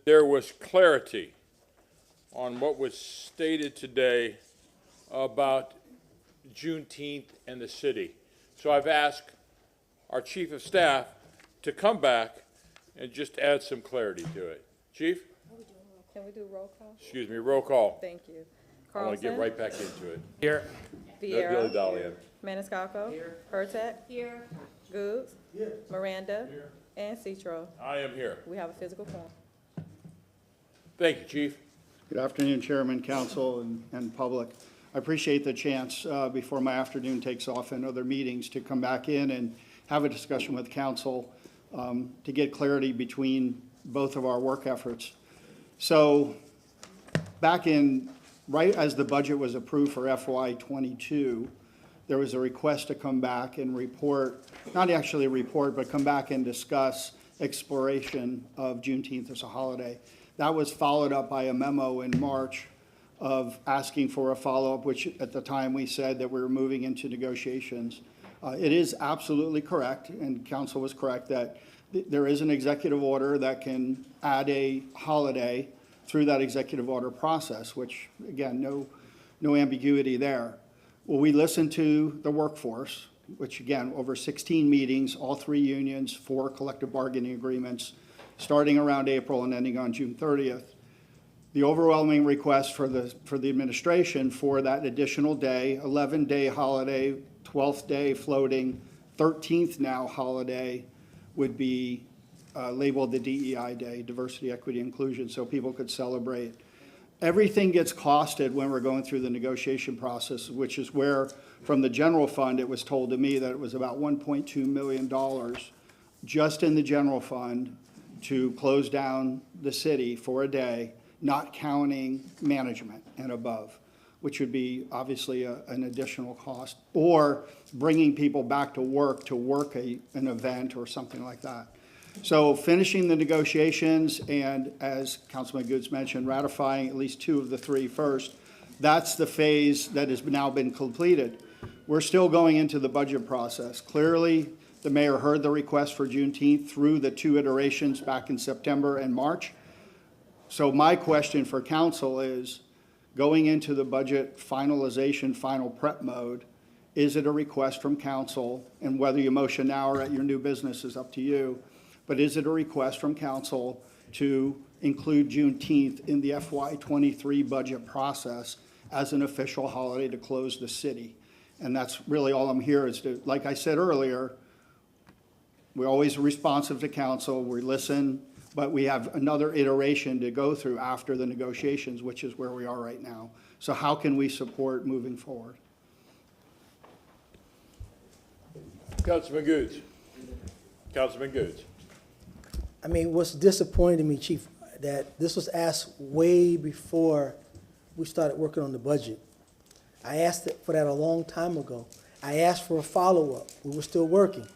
there was clarity on what was stated today about Juneteenth and the city. So I've asked our Chief of Staff to come back and just add some clarity to it. Chief? Can we do roll call? Excuse me, roll call. Thank you. I want to get Carlson. right back into it. Here. Vieira. Billy Dolly in. Maniscalco. Hurtak. Here. Goods. Miranda. And Citro. I am here. We have a physical quorum. Thank you, Chief. Good afternoon, Chairman, Council, and public. I appreciate the chance before my afternoon takes off in other meetings to come back in and have a discussion with Council to get clarity between both of our work efforts. So back in, right as the budget was approved for FY22, there was a request to come back and report, not actually report, but come back and discuss exploration of Juneteenth as a holiday. That was followed up by a memo in March of asking for a follow-up, which at the time we said that we were moving into negotiations. It is absolutely correct, and Council was correct, that there is an executive order that can add a holiday through that executive order process, which, again, no ambiguity there. Well, we listened to the workforce, which, again, over 16 meetings, all 3 unions, 4 collective bargaining agreements, starting around April and ending on June 30th. The overwhelming request for the administration for that additional day, 11-day holiday, 12th day floating, 13th now holiday, would be labeled the DEI Day, Diversity, Equity, Inclusion, so people could celebrate. Everything gets costed when we're going through the negotiation process, which is where, from the general fund, it was told to me that it was about $1.2 million just in the general fund to close down the city for a day, not counting management and above, which would be obviously an additional cost, or bringing people back to work an event or something like that. So finishing the negotiations and, as Councilman Goods mentioned, ratifying at least 2 of the 3 first, that's the phase that has now been completed. We're still going into the budget process. Clearly, the mayor heard the request for Juneteenth through the 2 iterations back in September and March. So my question for council is, going into the budget finalization, final prep mode, is it a request from council, and whether you motion now or at your new business is up to you, but is it a request from council to include Juneteenth in the FY23 budget process as an official holiday to close the city? And that's really all I'm here is to, like I said earlier, we're always responsive to council, we listen, but we have another iteration to go through after the negotiations, which is where we are right now. So how can we support moving forward? Councilman Goods. Councilman Goods. I mean, what's disappointing to me, Chief, that this was asked way before we started working on the budget. I asked for that a long time ago. I asked for a follow-up. We were still working.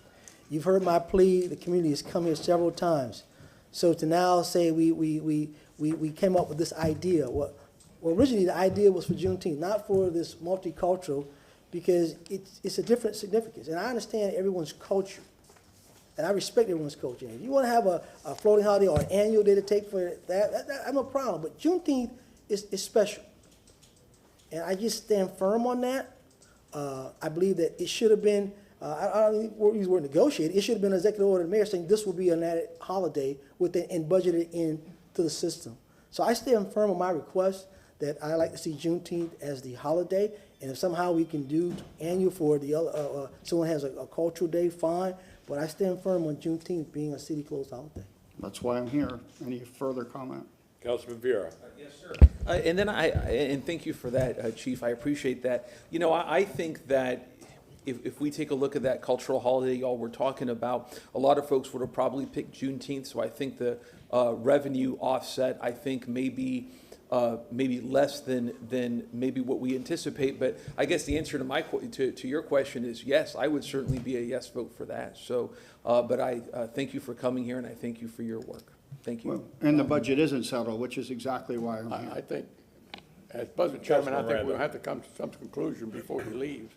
You've heard my plea. The community has come here several times. So to now say we came up with this idea. Well, originally the idea was for Juneteenth, not for this multicultural, because it's a different significance. And I understand everyone's culture. And I respect everyone's culture. If you want to have a floating holiday or an annual day to take for that I have no problem. But Juneteenth is special. And I just stand firm on that. I believe that it should have been, I don't use the word negotiated, it should have been an executive order of the mayor saying this will be an added holiday and budgeted into the system. So I stand firm on my request that I like to see Juneteenth as the holiday. And if somehow we can do annual for the someone has a cultural day, fine. But I stand firm on Juneteenth being a city closed holiday. That's why I'm here. Any further comment? Councilman Vieira. Yes, sir. And thank you for that, Chief. I appreciate that. You know, I think that if we take a look at that cultural holiday y'all were talking about, a lot of folks would have probably picked Juneteenth. So I think the revenue offset, I think, maybe less than maybe what we anticipate. But I guess the answer to your question is yes. I would certainly be a yes vote for that. So, but I thank you for coming here, and I thank you for your work. Thank you. Well, and the budget isn't settled, which is exactly why I'm here. I think, as Budget Chairman, I think Councilman we'll have to come to some conclusion before he leaves.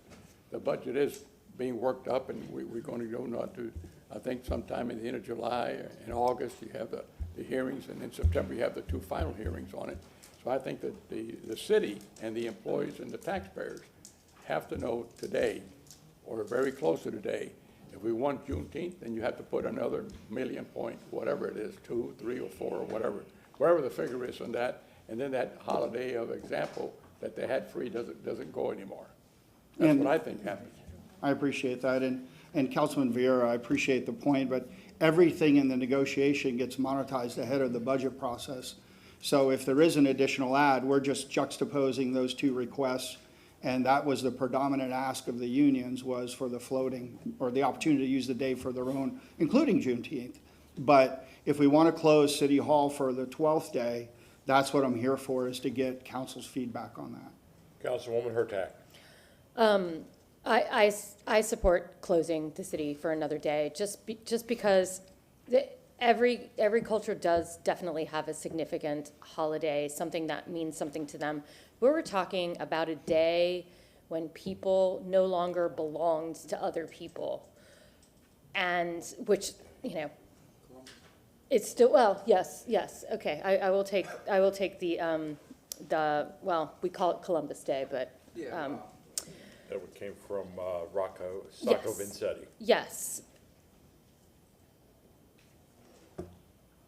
The budget is being worked up, and we're going to go not to I think sometime in the end of July or in August, you have the hearings, and in September, you have the 2 final hearings on it. So I think that the city and the employees and the taxpayers have to know today, or very close to today, if we want Juneteenth, then you have to put another million point, whatever it is, 2, 3, or 4, or whatever the figure is on that, and then that holiday of example that they had free doesn't go anymore. That's And- what I think happens. I appreciate that, and Councilman Vieira, I appreciate the point, but everything in the negotiation gets monetized ahead of the budget process. So if there is an additional ad, we're just juxtaposing those 2 requests, and that was the predominant ask of the unions, was for the floating, or the opportunity to use the day for their own, including Juneteenth. But if we want to close City Hall for the 12th day, that's what I'm here for, is to get council's feedback on that. Councilwoman Hurtak. I support closing the city for another day, just because every culture does definitely have a significant holiday, something that means something to them. We're talking about a day when people no longer belonged to other people, and which, it's still, well, yes, okay, I will take well, we call it Columbus Day, but, That one came from Rocco Yes. Vincetti. yes.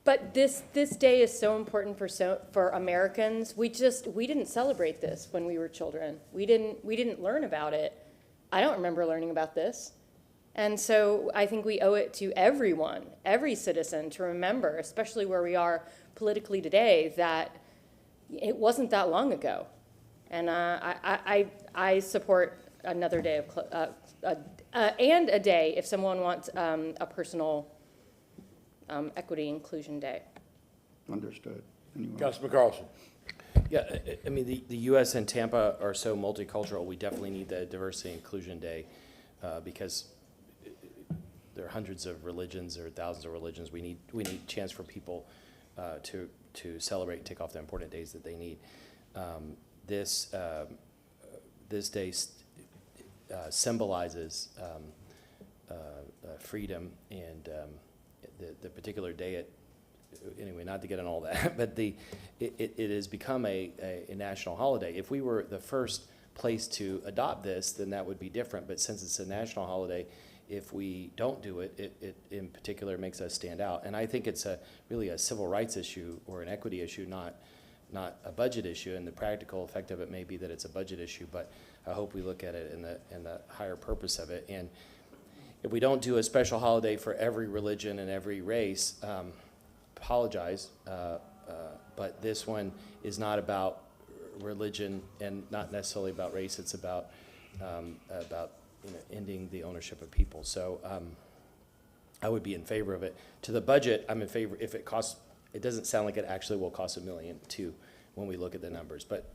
But this day is so important for Americans. We didn't celebrate this when we were children. We didn't learn about it. I don't remember learning about this. And so I think we owe it to everyone, every citizen, to remember, especially where we are politically today, that it wasn't that long ago. And I support another day and a day if someone wants a personal equity inclusion day. Understood. Anyone? Councilman Carlson. Yeah, I mean, the U.S. and Tampa are so multicultural, we definitely need the diversity inclusion day, because there are hundreds of religions or thousands of religions. We need chance for people to celebrate and take off the important days that they need. This day symbolizes freedom, and the particular day anyway, not to get on all that, but it has become a national holiday. If we were the first place to adopt this, then that would be different. But since it's a national holiday, if we don't do it, it in particular makes us stand out. And I think it's really a civil rights issue or an equity issue, not a budget issue. And the practical effect of it may be that it's a budget issue, but I hope we look at it in the higher purpose of it. And if we don't do a special holiday for every religion and every race, apologize, but this one is not about religion and not necessarily about race. It's about ending the ownership of people. So I would be in favor of it. To the budget, I'm in favor if it costs. It doesn't sound like it actually will cost $1 million too when we look at the numbers, but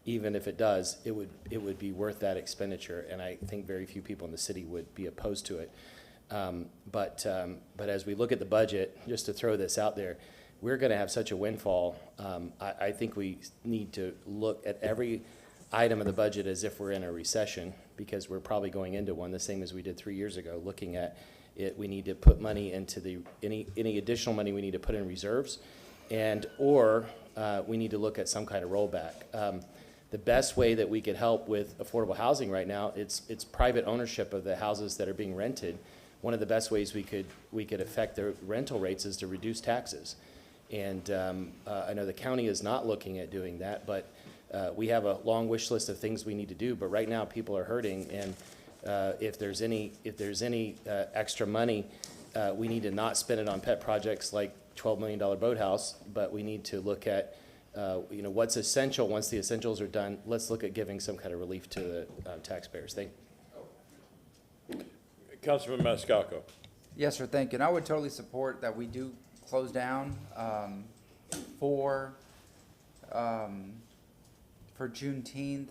even if it does, it would be worth that expenditure, and I think very few people in the city would be opposed to it. But as we look at the budget, just to throw this out there, we're going to have such a windfall. I think we need to look at every item of the budget as if we're in a recession, because we're probably going into one, the same as we did 3 years ago. Looking at it, we need to put money into any additional money we need to put in reserves, or we need to look at some kind of rollback. The best way that we could help with affordable housing right now, it's private ownership of the houses that are being rented. One of the best ways we could affect the rental rates is to reduce taxes. And I know the county is not looking at doing that, but we have a long wish list of things we need to do. But right now, people are hurting, and if there's any extra money, we need to not spend it on pet projects like $12 million boathouse, but we need to look at what's essential. Once the essentials are done, let's look at giving some kind of relief to the taxpayers. Thank you. Councilman Maniscalco. Yes, sir, thank you. And I would totally support that we do close down for Juneteenth.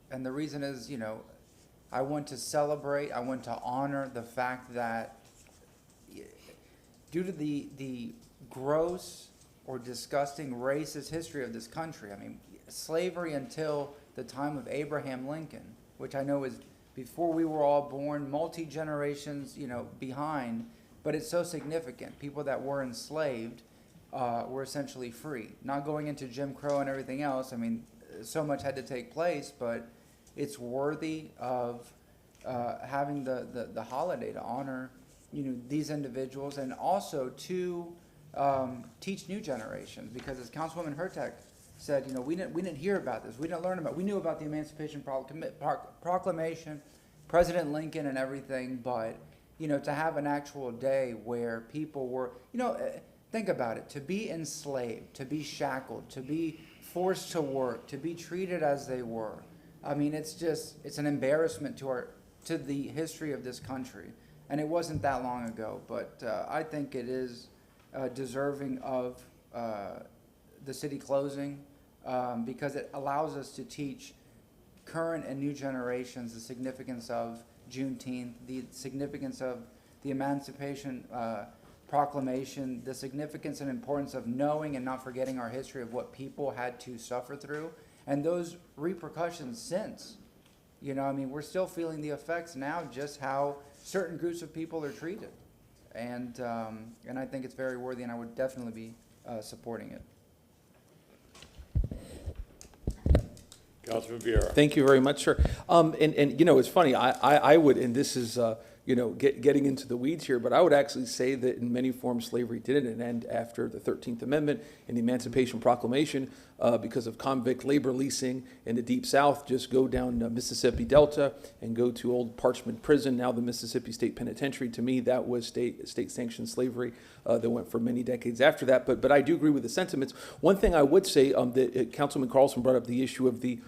And the reason is, I want to celebrate, I want to honor the fact that due to the gross or disgusting racist history of this country, I mean, slavery until the time of Abraham Lincoln, which I know is before we were all born, multi-generations, behind, but it's so significant. People that were enslaved were essentially free. Not going into Jim Crow and everything else, I mean, so much had to take place, but it's worthy of having the holiday to honor, these individuals, and also to teach new generations. Because as Councilwoman Hurtak said, we didn't hear about this. We didn't learn about. We knew about the Emancipation Proclamation, President Lincoln, and everything. But to have an actual day where people were, think about it: to be enslaved, to be shackled, to be forced to work, to be treated as they were. I mean, it's an embarrassment to the history of this country. And it wasn't that long ago, but I think it is deserving of the city closing because it allows us to teach current and new generations the significance of Juneteenth, the significance of the Emancipation Proclamation, the significance and importance of knowing and not forgetting our history of what people had to suffer through, and those repercussions since. We're still feeling the effects now, just how certain groups of people are treated. And I think it's very worthy, and I would definitely be supporting it. Councilman Vieira. Thank you very much, sir. And it's funny, I would, and this is, getting into the weeds here, but I would actually say that in many forms slavery didn't end after the 13th Amendment and the Emancipation Proclamation because of convict labor leasing in the Deep South. Just go down Mississippi Delta and go to Old Parchment Prison, now the Mississippi State Penitentiary. To me, that was state-sanctioned slavery that went for many decades after that. But I do agree with the sentiments. One thing I would say that Councilman Carlson brought up the issue of the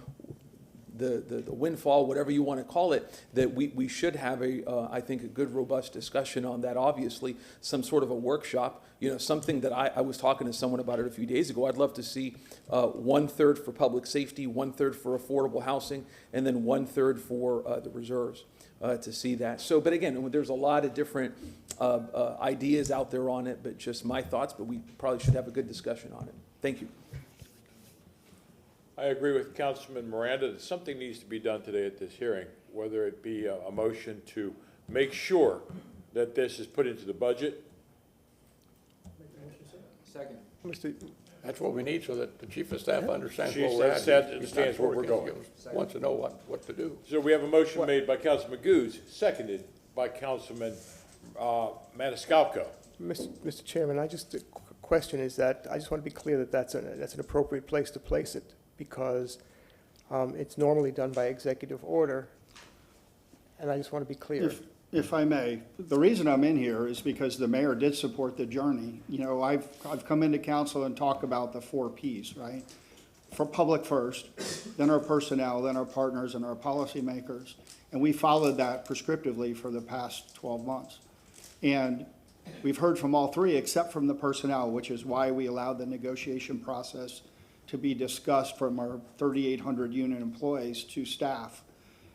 windfall, whatever you want to call it, that we should have I think a good, robust discussion on that. Obviously, some sort of a workshop, something that I was talking to someone about it a few days ago. I'd love to see 1/3 for public safety, 1/3 for affordable housing, and then 1/3 for the reserves to see that. So, but again, there's a lot of different ideas out there on it, but just my thoughts, but we probably should have a good discussion on it. Thank you. I agree with Councilman Miranda that something needs to be done today at this hearing, whether it be a motion to make sure that this is put into the budget. Second. That's what we need so that the chief of staff understands Chief where we're of at. Staff He's understands not where we're working. going. He wants to know what to do. So we have a motion made by Councilman Goose, seconded by Councilman Maniscalco. Mr. Chairman, the question is that, I just want to be clear that that's an appropriate place to place it, because it's normally done by executive order, and I just want to be clear. If I may, the reason I'm in here is because the mayor did support the journey. I've come into council and talked about the 4 Ps, right? For public first, then our personnel, then our partners and our policymakers. And we followed that prescriptively for the past 12 months. And we've heard from all 3 except from the personnel, which is why we allowed the negotiation process to be discussed from our 3,800 unit employees to staff.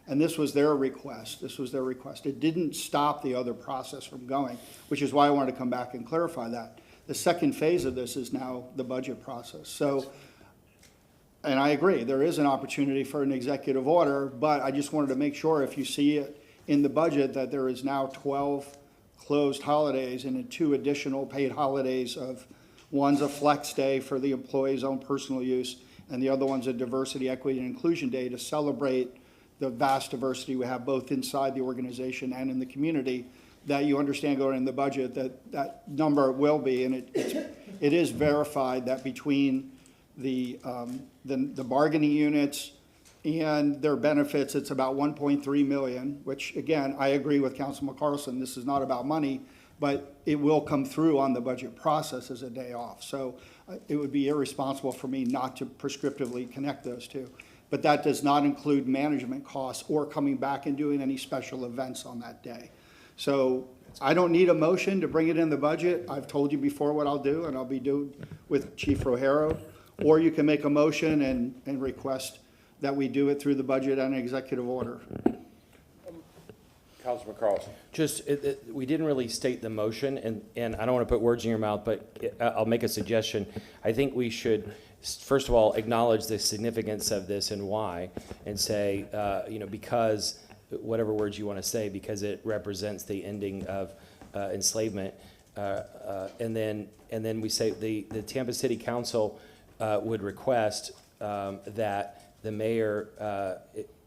And this was their request. It didn't stop the other process from going, which is why I wanted to come back and clarify that. The second phase of this is now the budget process. So, and I agree, there is an opportunity for an executive order, but I just wanted to make sure if you see it in the budget that there is now 12 closed holidays and 2 additional paid holidays of, one's a flex day for the employee's own personal use, and the other one's a diversity, equity, and inclusion day to celebrate the vast diversity we have both inside the organization and in the community, that you understand going in the budget that number will be, and it is verified that between the bargaining units and their benefits, it's about 1.3 million, which again, I agree with Councilman Carlson, this is not about money, but it will come through on the budget process as a day off. So it would be irresponsible for me not to prescriptively connect those two. But that does not include management costs or coming back and doing any special events on that day. So I don't need a motion to bring it in the budget. I've told you before what I'll do, and I'll be doing with Chief Rogero. Or you can make a motion and request that we do it through the budget and executive order. Councilman Carlson. We didn't really state the motion, and I don't want to put words in your mouth, but I'll make a suggestion. I think we should, first of all, acknowledge the significance of this and why, and say, because whatever words you want to say, because it represents the ending of enslavement. And then we say the Tampa City Council would request that the mayor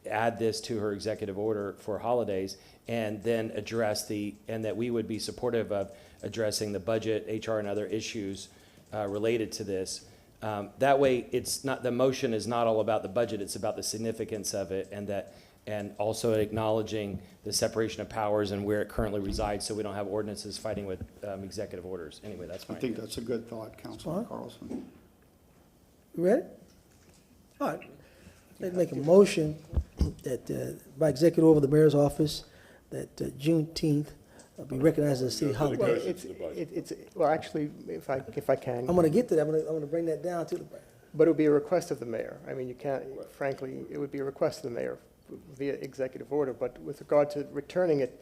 add this to her executive order for holidays, and then and that we would be supportive of addressing the budget, HR, and other issues related to this. That way, the motion is not all about the budget, it's about the significance of it, and also acknowledging the separation of powers and where it currently resides, so we don't have ordinances fighting with executive orders. Anyway, that's I my. think that's a good thought, Councilman Fine. Carlson. You ready? All right. Let's make a motion that, by executive order of the mayor's office, that Juneteenth be recognized as a city Go to the holiday. negotiations of the budget. Well, actually, if I can. I'm gonna get to that, I'm gonna bring that down to the, But it would be a request of the mayor. I mean, you can't, frankly, it would be a request of the mayor via executive order. But with regard to returning it,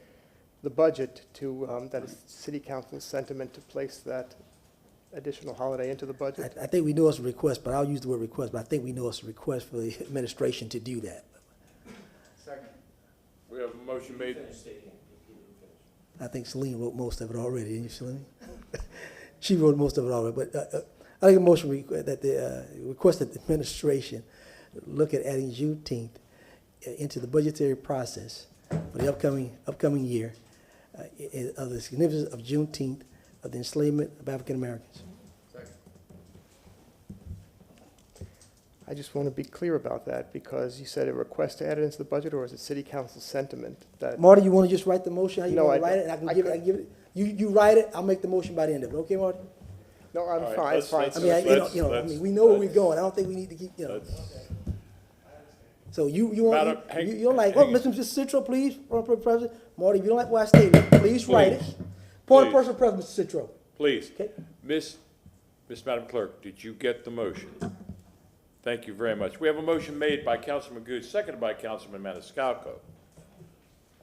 the budget to, that is city council's sentiment to place that additional holiday into the budget. I think we know it's a request, but I'll use the word request, but I think we know it's a request for the administration to do that. We have a motion made. I think Celine wrote most of it already, didn't you, Celine? She wrote most of it already, but I think a motion that the request that the administration look at adding Juneteenth into the budgetary process for the upcoming year of the significance of Juneteenth, of the enslavement of African Americans. I just want to be clear about that, because you said a request to add it into the budget, or is it city council sentiment that? Marty, you want to just write the motion? How you No, want to I write it? don't. And I can give it. You write it. I'll make the motion by the end of it. Okay, Marty? No, I'm All right, fine, it's fine. let's- I mean, I mean, we know where we're going. I don't think we need to keep, So you want, Madam, hang- you don't like, hang- Mr. Citro, please, President. Marty, if you don't like what I stated, please write it. Please. Point of Please. personal preference, Mr. Citro. Please. Okay. Miss Madam Clerk, did you get the motion? Thank you very much. We have a motion made by Councilman Goose, seconded by Councilman Maniscalco.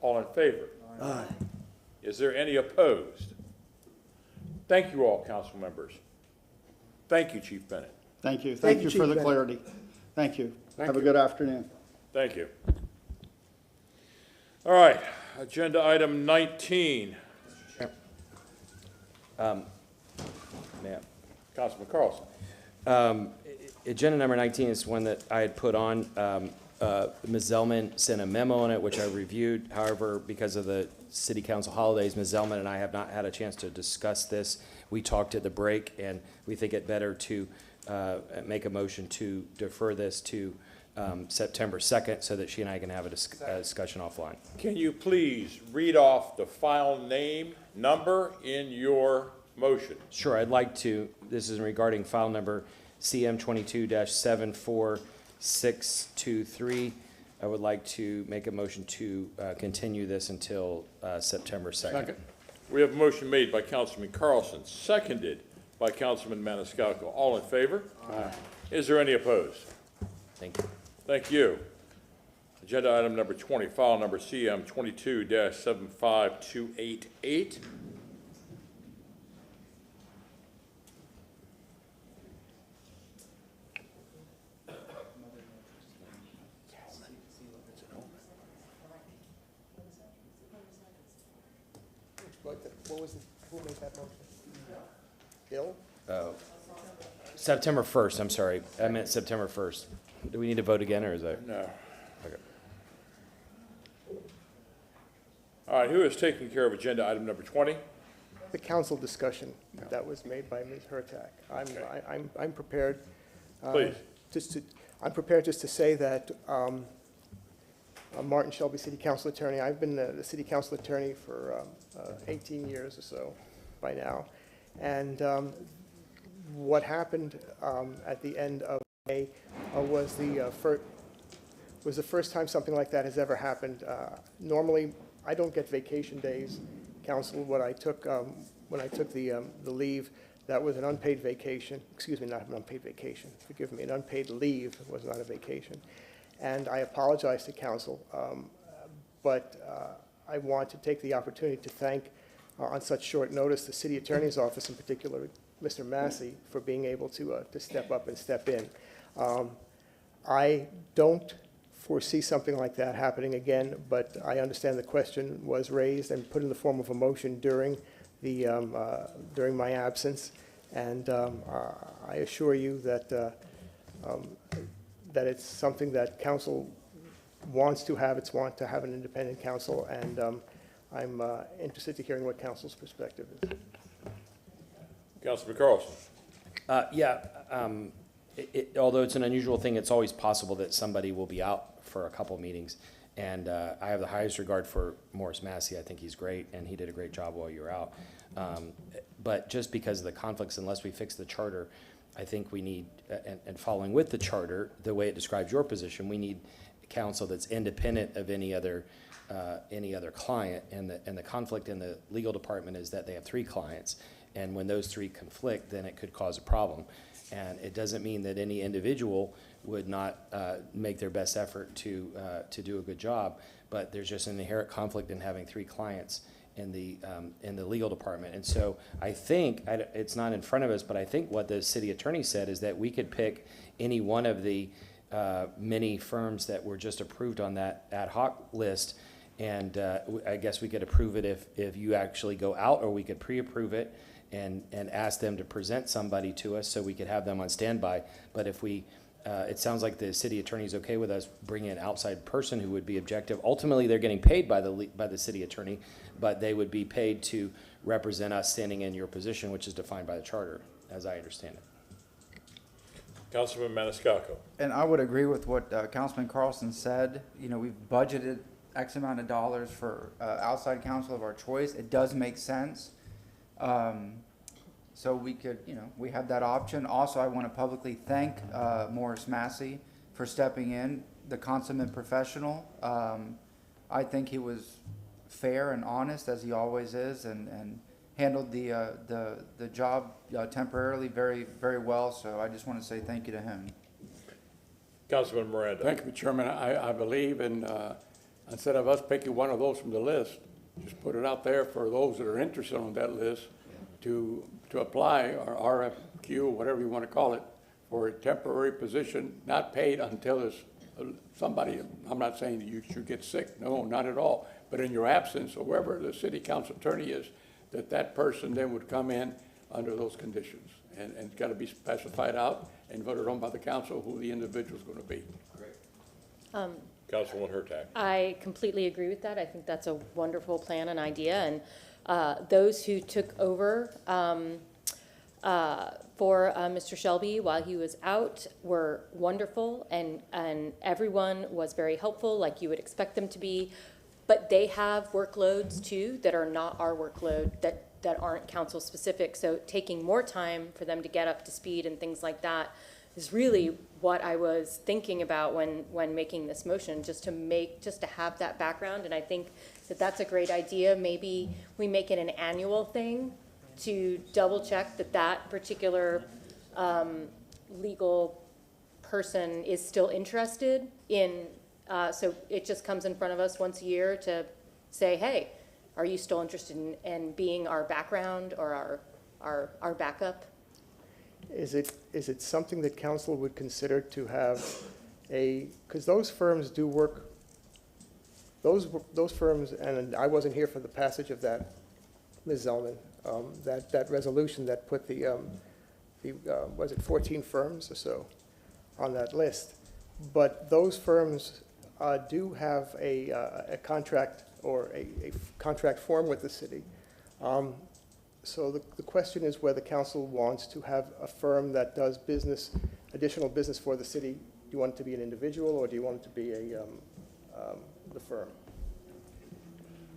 All in favor? Aye. Is there any opposed? Thank you all, council members. Thank you, Chief Bennett. Thank you. Thank Thank you, you Chief for the Bennett. clarity. Thank you. Thank Have a you. good afternoon. Thank you. All right, agenda item 19. Ma'am. Councilman Carlson. Agenda number 19 is one that I had put on. Ms. Zellman sent a memo on it, which I reviewed. However, because of the city council holidays, Ms. Zellman and I have not had a chance to discuss this. We talked at the break, and we think it better to make a motion to defer this to September 2nd so that she and I can have a discussion offline. Can you please read off the file name, number in your motion? Sure, I'd like to. This is regarding file number CM 22-74623. I would like to make a motion to continue this until September 2nd. Second. We have a motion made by Councilman Carlson, seconded by Councilman Maniscalco. All in favor? Aye. Is there any opposed? Thank you. Thank you. Agenda item number 20, file number CM 22-75288. What was who made that motion? Bill? September 1st, I'm sorry. I meant September 1st. Do we need to vote again, or is that? No. Okay. All right, who is taking care of agenda item number 20? The council discussion that was made by Ms. Hurtak. I'm prepared. Please. I'm prepared just to say that Martin Shelby, City Council Attorney. I've been the City Council Attorney for 18 years or so by now. And what happened at the end of May was the first time something like that has ever happened. Normally, I don't get vacation days. Council, when I took the leave, that was an unpaid vacation. Excuse me, not an unpaid vacation. Forgive me, an unpaid leave. It was not a vacation. And I apologize to council, but I want to take the opportunity to thank, on such short notice, the city attorney's office, in particular, Mr. Massey, for being able to step up and step in. I don't foresee something like that happening again, but I understand the question was raised and put in the form of a motion during during my absence. And I assure you that, that it's something that council wants to have. It's want to have an independent council, and I'm interested to hearing what council's perspective is. Councilman Carlson. Although it's an unusual thing, it's always possible that somebody will be out for a couple meetings. And I have the highest regard for Morris Massey. I think he's great, and he did a great job while you were out. But just because of the conflicts, unless we fix the charter, I think we need, and following with the charter, the way it describes your position, we need a council that's independent of any other client. And the conflict in the legal department is that they have 3 clients. And when those 3 conflict, then it could cause a problem. And it doesn't mean that any individual would not make their best effort to do a good job, but there's just an inherent conflict in having 3 clients in the legal department. And so I think, it's not in front of us, but I think what the city attorney said is that we could pick any one of the many firms that were just approved on that ad hoc list. And I guess we could approve it if you actually go out, or we could pre-approve it and ask them to present somebody to us so we could have them on standby. But if we, it sounds like the city attorney's okay with us bringing an outside person who would be objective. Ultimately, they're getting paid by the city attorney, but they would be paid to represent us standing in your position, which is defined by the charter, as I understand it. Councilman Maniscalco. And I would agree with what Councilman Carlson said. You know, we've budgeted X amount of dollars for outside counsel of our choice. It does make sense. So we could, we have that option. Also, I want to publicly thank Morris Massey for stepping in, the consummate professional. I think he was fair and honest, as he always is, and handled the job temporarily very, very well. So I just want to say thank you to him. Councilman Miranda. Thank you, Chairman. I believe in, instead of us picking one of those from the list, just put it out there for those that are interested on that list to apply, or RFQ, whatever you want to call it, for a temporary position, not paid until there's somebody, I'm not saying that you should get sick, no, not at all, but in your absence, or wherever the city council attorney is, that person then would come in under those conditions. And it's got to be specified out and voted on by the council who the individual's going to be. Councilwoman Hurtak. I completely agree with that. I think that's a wonderful plan and idea. And those who took over for Mr. Shelby while he was out were wonderful, and everyone was very helpful, like you would expect them to be. But they have workloads too that are not our workload, that aren't council specific. So taking more time for them to get up to speed and things like that is really what I was thinking about when making this motion, just to have that background. And I think that's a great idea. Maybe we make it an annual thing to double check that particular legal person is still interested in, so it just comes in front of us once a year to say, hey, are you still interested in being our background or our backup? Is it something that council would consider to have because those firms do work, those firms, and I wasn't here for the passage of that, Ms. Zellman, that resolution that put was it 14 firms or so on that list. But those firms do have a contract or a contract form with the city. So the question is whether council wants to have a firm that does additional business for the city. Do you want it to be an individual, or do you want it to be the firm?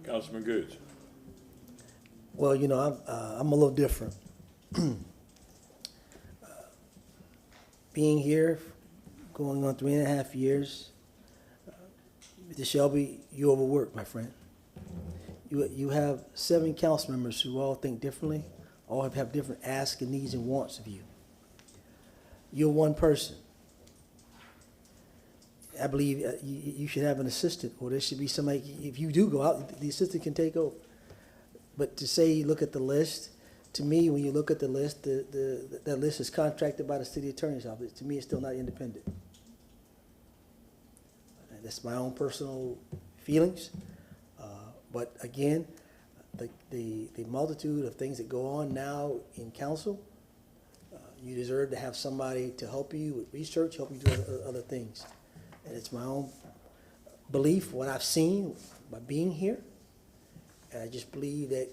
Councilman Goods. Well, I'm a little different. Being here, going on 3.5 years, Mr. Shelby, you overworked, my friend. You have 7 council members who all think differently, all have different asks and needs and wants of you. You're one person. I believe you should have an assistant, or there should be somebody, if you do go out, the assistant can take over. But to say, look at the list, to me, when you look at the list, that list is contracted by the city attorney's office. To me, it's still not independent. That's my own personal feelings. But again, the multitude of things that go on now in council, you deserve to have somebody to help you with research, help you do other things. And it's my own belief, what I've seen by being here, and I just believe that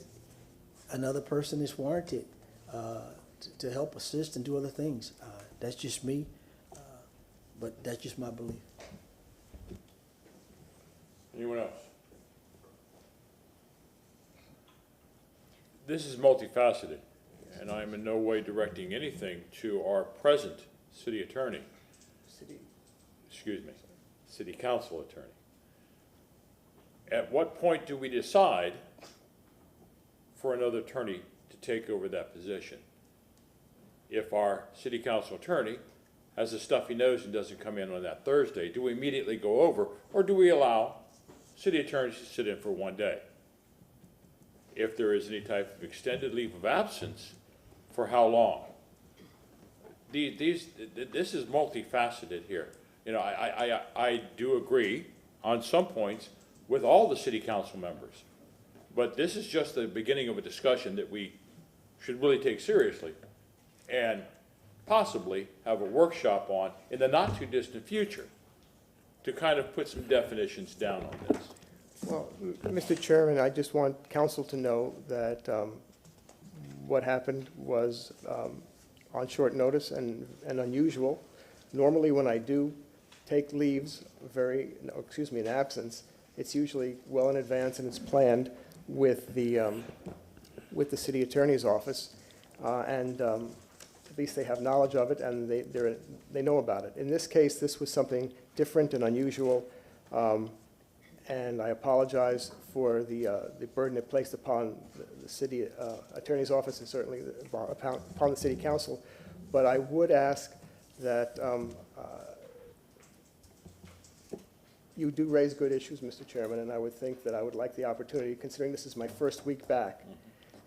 another person is warranted to help assist and do other things. That's just me, but that's just my belief. Anyone else? This is multifaceted, and I am in no way directing anything to our present city attorney. City council attorney. At what point do we decide for another attorney to take over that position? If our city council attorney has the stuff he knows and doesn't come in on that Thursday, do we immediately go over, or do we allow city attorneys to sit in for one day? If there is any type of extended leave of absence, for how long? This is multifaceted here. You know, I do agree on some points with all the city council members, but this is just the beginning of a discussion that we should really take seriously and possibly have a workshop on in the not too distant future to kind of put some definitions down on this. Well, Mr. Chairman, I just want council to know that what happened was on short notice and unusual. Normally, when I do take leaves, in absence, it's usually well in advance and it's planned with the city attorney's office, and at least they have knowledge of it and they know about it. In this case, this was something different and unusual. And I apologize for the burden it placed upon the city attorney's office and certainly upon the city council. But I would ask that you do raise good issues, Mr. Chairman, and I would think that I would like the opportunity, considering this is my first week back,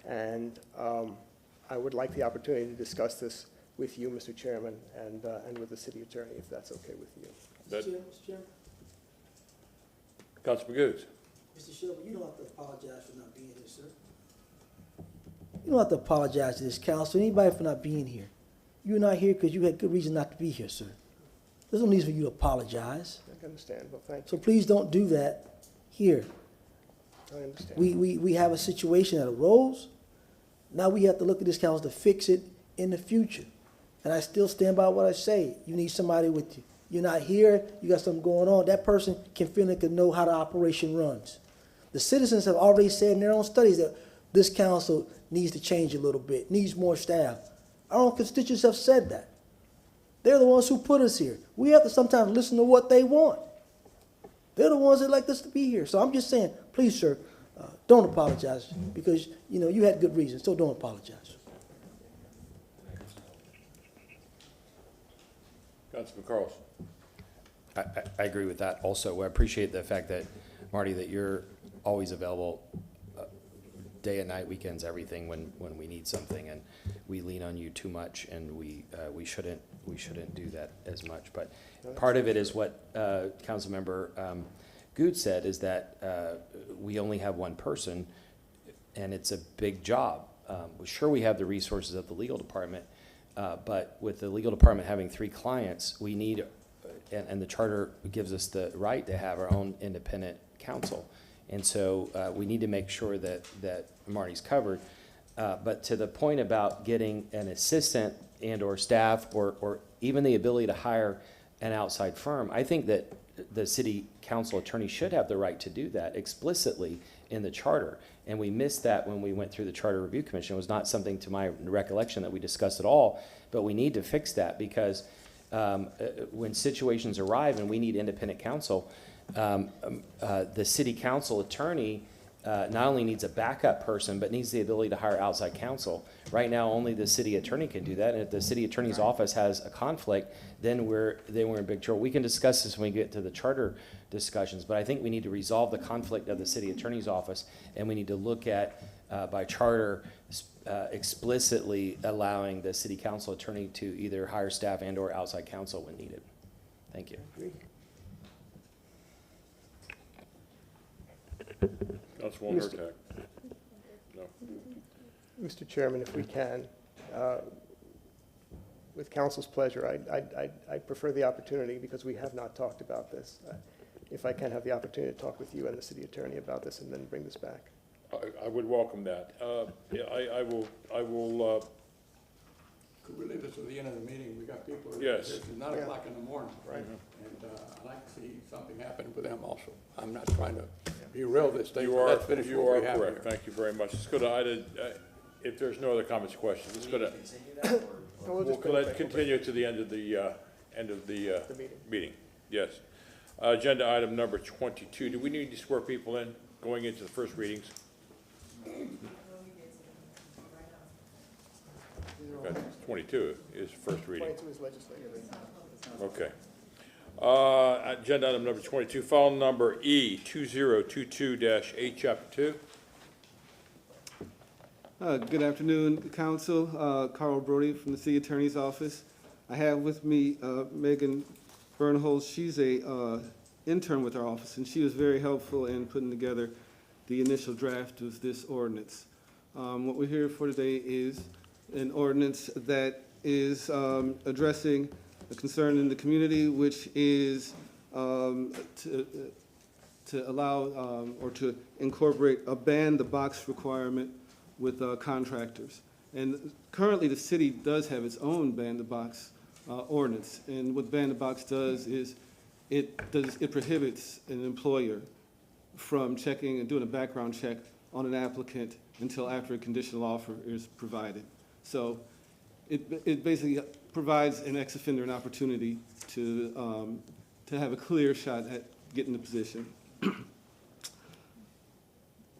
and I would like the opportunity to discuss this with you, Mr. Chairman, and with the city attorney, if that's okay with you. That- Mr. Chairman? Councilman Goode. Mr. Shelby, you don't have to apologize for not being here, sir. You don't have to apologize to this council, anybody for not being here. You're not here because you had good reason not to be here, sir. There's no need for you to apologize. I understand, well, thank So you. please don't do that here. I understand. We have a situation that arose. Now we have to look at this council to fix it in the future. And I still stand by what I say. You need somebody with you. You're not here, you got something going on, that person can know how the operation runs. The citizens have already said in their own studies that this council needs to change a little bit, needs more staff. Our own constituents have said that. They're the ones who put us here. We have to sometimes listen to what they want. They're the ones that like us to be here. So I'm just saying, please, sir, don't apologize because, you had good reasons, so don't apologize. Councilman Carlson. I agree with that also. I appreciate the fact that, Marty, that you're always available day and night, weekends, everything when we need something, and we lean on you too much, and we shouldn't do that as much. But part of it is what Councilmember Goode said, is that we only have one person, and it's a big job. Sure, we have the resources of the legal department, but with the legal department having 3 clients, we need, and the charter gives us the right to have our own independent counsel. And so we need to make sure that Marty's covered. But to the point about getting an assistant and or staff or even the ability to hire an outside firm, I think that the city council attorney should have the right to do that explicitly in the charter. And we missed that when we went through the Charter Review Commission. It was not something to my recollection that we discussed at all, but we need to fix that because when situations arrive and we need independent counsel, the city council attorney not only needs a backup person, but needs the ability to hire outside counsel. Right now, only the city attorney can do that, and if the city attorney's office has a conflict, then we're in big trouble. We can discuss this when we get to the charter discussions, but I think we need to resolve the conflict of the city attorney's office, and we need to look at, by charter, explicitly allowing the city council attorney to either hire staff and or outside counsel when needed. Thank you. Councilwoman Mr. Hurtak. No. Mr. Chairman, if we can, with council's pleasure, I prefer the opportunity, because we have not talked about this. If I can have the opportunity to talk with you and the city attorney about this and then bring this back. I would welcome that. Yeah, I will, Could we leave this to the end of the meeting? We got people. Yes. It's 9:00 in the morning. Right. And I'd like to see something happen with them also. I'm not trying to derail this thing. you are, Let's finish you what are we have correct. here. Thank you very much. Let's go to item, if there's no other comments or questions, let's go to, let's continue to the end of the meeting. Yes. Agenda item number 22. Do we need to swear people in going into the first readings? Okay, 22 is first reading. 22 is legislative. Okay. Agenda item number 22, file number E2022-8, Chapter 2. Good afternoon, Council. Carl Brody from the City Attorney's Office. I have with me Megan Bernholz. She's a intern with our office, and she was very helpful in putting together the initial draft of this ordinance. What we're here for today is an ordinance that is addressing a concern in the community, which is to allow or to incorporate a ban-the-box requirement with contractors. And currently, the city does have its own ban-the-box ordinance. And what ban-the-box does is it prohibits an employer from checking and doing a background check on an applicant until after a conditional offer is provided. So it basically provides an ex-offender an opportunity to have a clear shot at getting the position.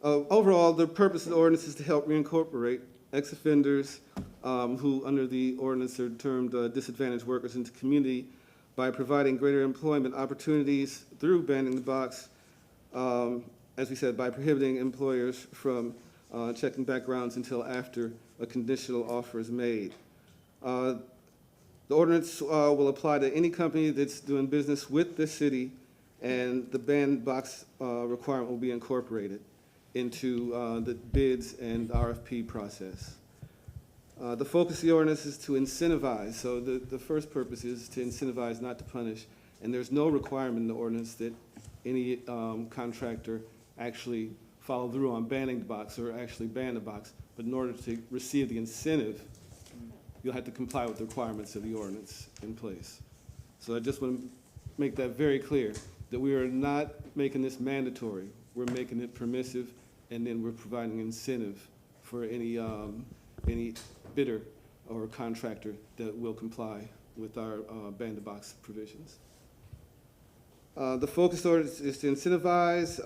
Overall, the purpose of the ordinance is to help reincorporate ex-offenders who, under the ordinance, are termed disadvantaged workers into community by providing greater employment opportunities through banning the box, as we said, by prohibiting employers from checking backgrounds until after a conditional offer is made. The ordinance will apply to any company that's doing business with the city, and the ban box requirement will be incorporated into the bids and RFP process. The focus of the ordinance is to incentivize. So the first purpose is to incentivize, not to punish. And there's no requirement in the ordinance that any contractor actually follow through on banning the box or actually ban the box. But in order to receive the incentive, you'll have to comply with the requirements of the ordinance in place. So I just want to make that very clear, that we are not making this mandatory. We're making it permissive, and then we're providing incentive for any bidder or contractor that will comply with our ban the box provisions. The focus order is to incentivize,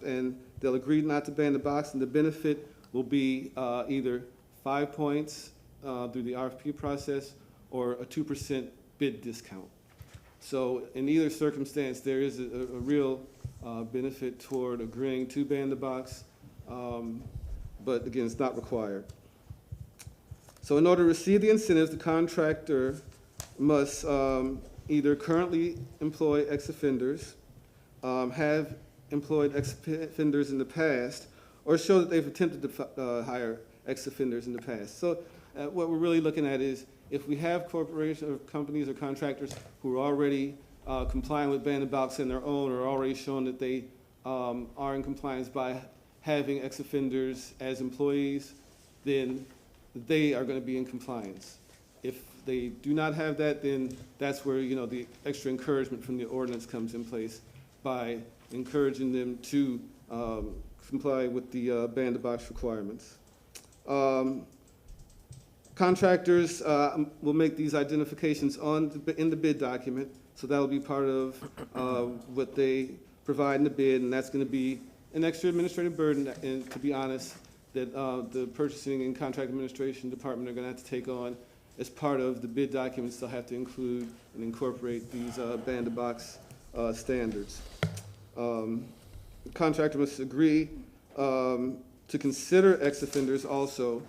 and they'll agree not to ban the box, and the benefit will be either 5 points through the RFP process or a 2% bid discount. So in either circumstance, there is a real benefit toward agreeing to ban the box, but again, it's not required. So in order to receive the incentives, the contractor must either currently employ ex-offenders, have employed ex-offenders in the past, or show that they've attempted to hire ex-offenders in the past. So what we're really looking at is if we have corporations or companies or contractors who are already complying with ban the box on their own, or already shown that they are in compliance by having ex-offenders as employees, then they are going to be in compliance. If they do not have that, then that's where, you know, the extra encouragement from the ordinance comes in place by encouraging them to comply with the ban the box requirements. Contractors will make these identifications in the bid document, so that will be part of what they provide in the bid, and that's going to be an extra administrative burden, and to be honest, that the purchasing and contract administration department are going to have to take on as part of the bid documents. They'll have to include and incorporate these ban the box standards. The contractor must agree to consider ex-offenders also.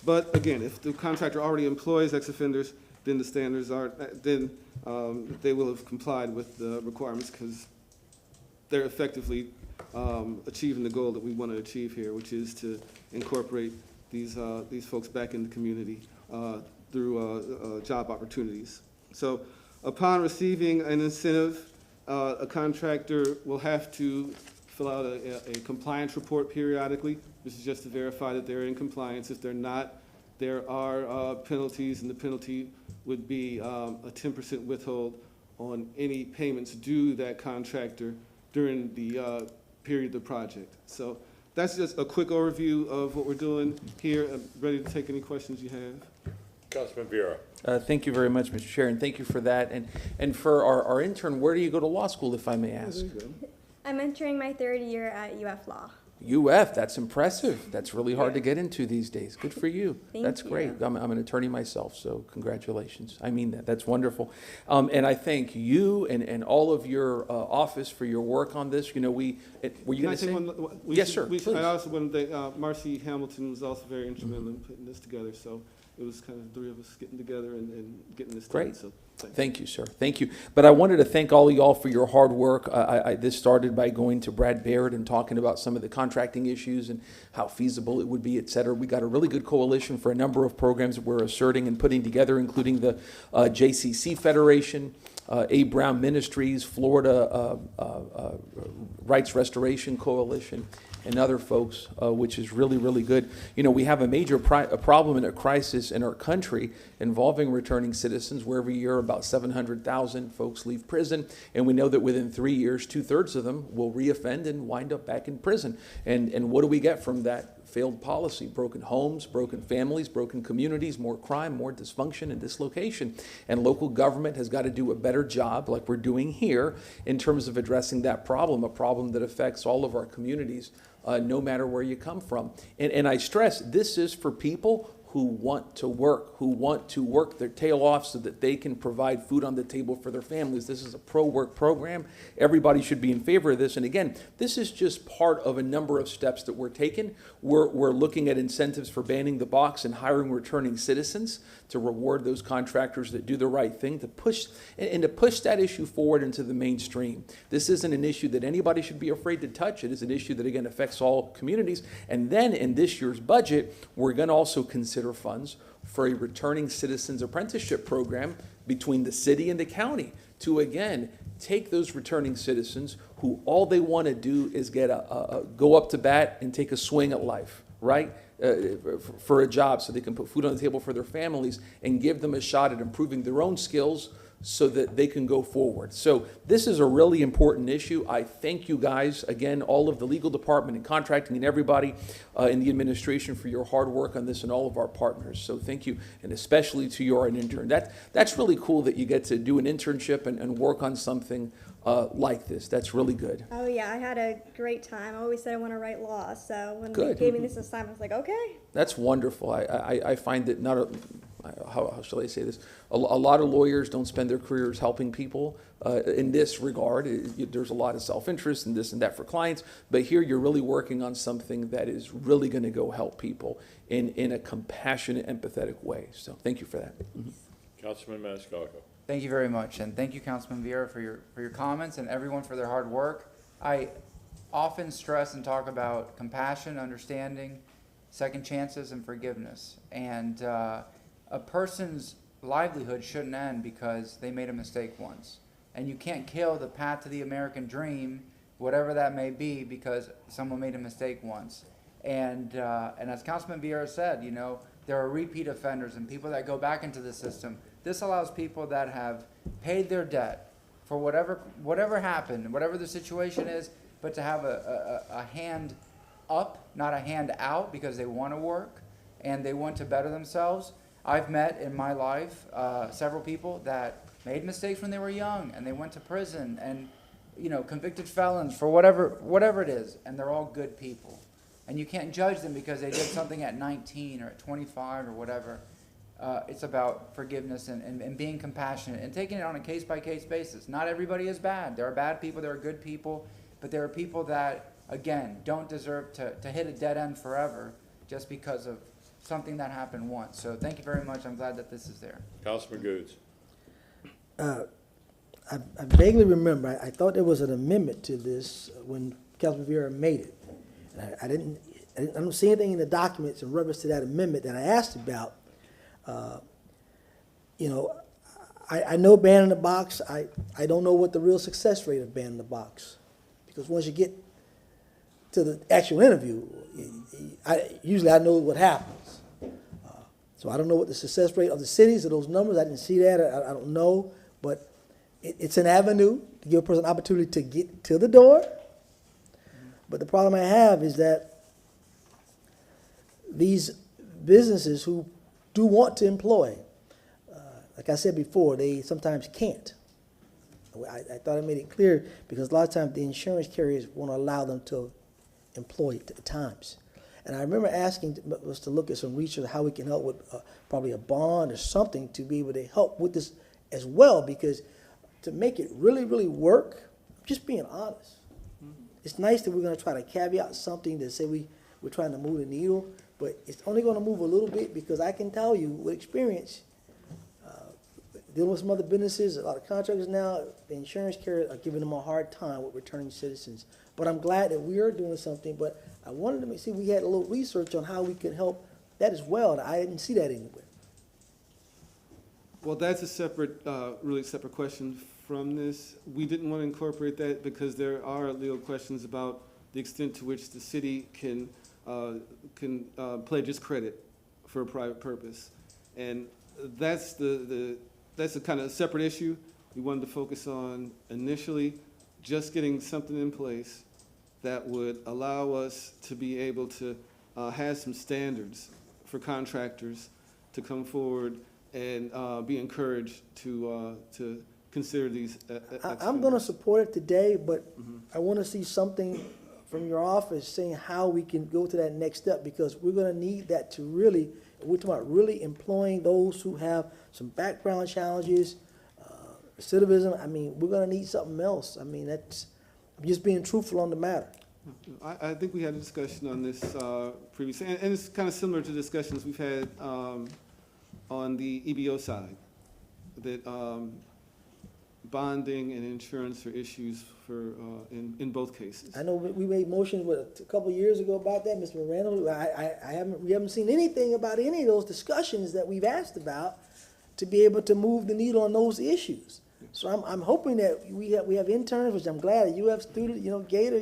But again, if the contractor already employs ex-offenders, then the standards are, then they will have complied with the requirements because they're effectively achieving the goal that we want to achieve here, which is to incorporate these folks back in the community through job opportunities. So upon receiving an incentive, a contractor will have to fill out a compliance report periodically. This is just to verify that they're in compliance. If they're not, there are penalties, and the penalty would be a 10% withhold on any payments due that contractor during the period of the project. So that's just a quick overview of what we're doing here. I'm ready to take any questions you have. Councilman Vieira. Thank you very much, Mr. Chair, and thank you for that. And for our intern, where do you go to law school, if I may ask? I'm entering my third year at UF Law. UF, that's impressive. That's really hard to get into these days. Good for you. Thank That's you. great. I'm an attorney myself, so congratulations. I mean that. That's wonderful. And I thank you and all of your office for your work on this. You know, were you going to say? Yes, sir, please. I also want to thank Marcy Hamilton was also very instrumental in putting this together. So it was kind of the three of us getting together and getting this done. Great. So Thank you, sir. Thank you. But I wanted to thank all of y'all for your hard work. This started by going to Brad Baird and talking about some of the contracting issues and how feasible it would be, et cetera. We got a really good coalition for a number of programs that we're asserting and putting together, including the JCC Federation, A. Brown Ministries, Florida Rights Restoration Coalition, and other folks, which is really, really good. You know, we have a major problem and a crisis in our country involving returning citizens, where every year about 700,000 folks leave prison, and we know that within 3 years, 2/3 of them will reoffend and wind up back in prison. And what do we get from that? Failed policy, broken homes, broken families, broken communities, more crime, more dysfunction and dislocation. And local government has got to do a better job, like we're doing here, in terms of addressing that problem, a problem that affects all of our communities, no matter where you come from. And I stress, this is for people who want to work their tail off so that they can provide food on the table for their families. This is a pro-work program. Everybody should be in favor of this. And again, this is just part of a number of steps that we're taking. We're looking at incentives for banning the box and hiring returning citizens to reward those contractors that do the right thing, to push that issue forward into the mainstream. This isn't an issue that anybody should be afraid to touch. It is an issue that, again, affects all communities. And then in this year's budget, we're going to also consider funds for a returning citizens apprenticeship program between the city and the county to, again, take those returning citizens who all they want to do is get go up to bat and take a swing at life, right? For a job so they can put food on the table for their families and give them a shot at improving their own skills so that they can go forward. So this is a really important issue. I thank you guys, again, all of the legal department and contracting and everybody in the administration for your hard work on this and all of our partners. So thank you, and especially to your intern. That's really cool that you get to do an internship and work on something like this. That's really good. Oh yeah, I had a great time. I always said I want to write law, so when Good. they gave me this assignment, I was like, okay. That's wonderful. I find that how shall I say this? A lot of lawyers don't spend their careers helping people in this regard. There's a lot of self-interest and this and that for clients, but here you're really working on something that is really going to go help people in a compassionate, empathetic way. So thank you for that. Mm-hmm. Councilman Maniscalco. Thank you very much, and thank you, Councilman Vieira, for your comments, and everyone for their hard work. I often stress and talk about compassion, understanding, second chances, and forgiveness. And a person's livelihood shouldn't end because they made a mistake once. And you can't kill the path to the American dream, whatever that may be, because someone made a mistake once. And as Councilman Vieira said, you know, there are repeat offenders and people that go back into the system. This allows people that have paid their debt for whatever happened, whatever the situation is, but to have a hand up, not a hand out, because they want to work and they want to better themselves. I've met in my life several people that made mistakes when they were young and they went to prison, and you know, convicted felons for whatever it is, and they're all good people. And you can't judge them because they did something at 19 or at 25 or whatever. It's about forgiveness and being compassionate and taking it on a case-by-case basis. Not everybody is bad. There are bad people, there are good people, but there are people that, again, don't deserve to hit a dead end forever just because of something that happened once. So thank you very much. I'm glad that this is there. Councilman Goods. I vaguely remember, I thought there was an amendment to this when Councilman Vieira made it. And I don't see anything in the documents in reference to that amendment that I asked about. You know, I know ban in the box. I don't know what the real success rate of ban in the box. Because once you get to the actual interview, usually I know what happens. So I don't know what the success rate of the cities, of those numbers. I didn't see that. I don't know. But it's an avenue to give a person an opportunity to get to the door. But the problem I have is that these businesses who do want to employ, like I said before, they sometimes can't. I thought I made it clear because a lot of times the insurance carriers won't allow them to employ at times. And I remember asking us to look at some research how we can help with probably a bond or something to be able to help with this as well, because to make it really, really work, just being honest. It's nice that we're going to try to caveat something to say we're trying to move the needle, but it's only going to move a little bit because I can tell you with experience, dealing with some other businesses, a lot of contractors now, the insurance carriers are giving them a hard time with returning citizens. But I'm glad that we are doing something, but I wanted to see if we had a little research on how we could help that as well, and I didn't see that anywhere. Well, that's a separate, really separate question from this. We didn't want to incorporate that because there are legal questions about the extent to which the city can pledge its credit for a private purpose. And that's that's a kind of separate issue. We wanted to focus on initially just getting something in place that would allow us to be able to have some standards for contractors to come forward and be encouraged to consider these. I'm going to support it today, but I want to see something from your office saying how we can go to that next step, because we're going to need that to really, we're talking about really employing those who have some background challenges, recidivism. I mean, we're going to need something else. I mean, that's I'm just being truthful on the matter. I think we had a discussion on this previously, and it's kind of similar to discussions we've had on the EBO side, that bonding and insurance are issues for in both cases. I know we made motions a couple of years ago about that, Mr. Miranda. We haven't seen anything about any of those discussions that we've asked about to be able to move the needle on those issues. So I'm hoping that we have interns, which I'm glad that you have students, Gator,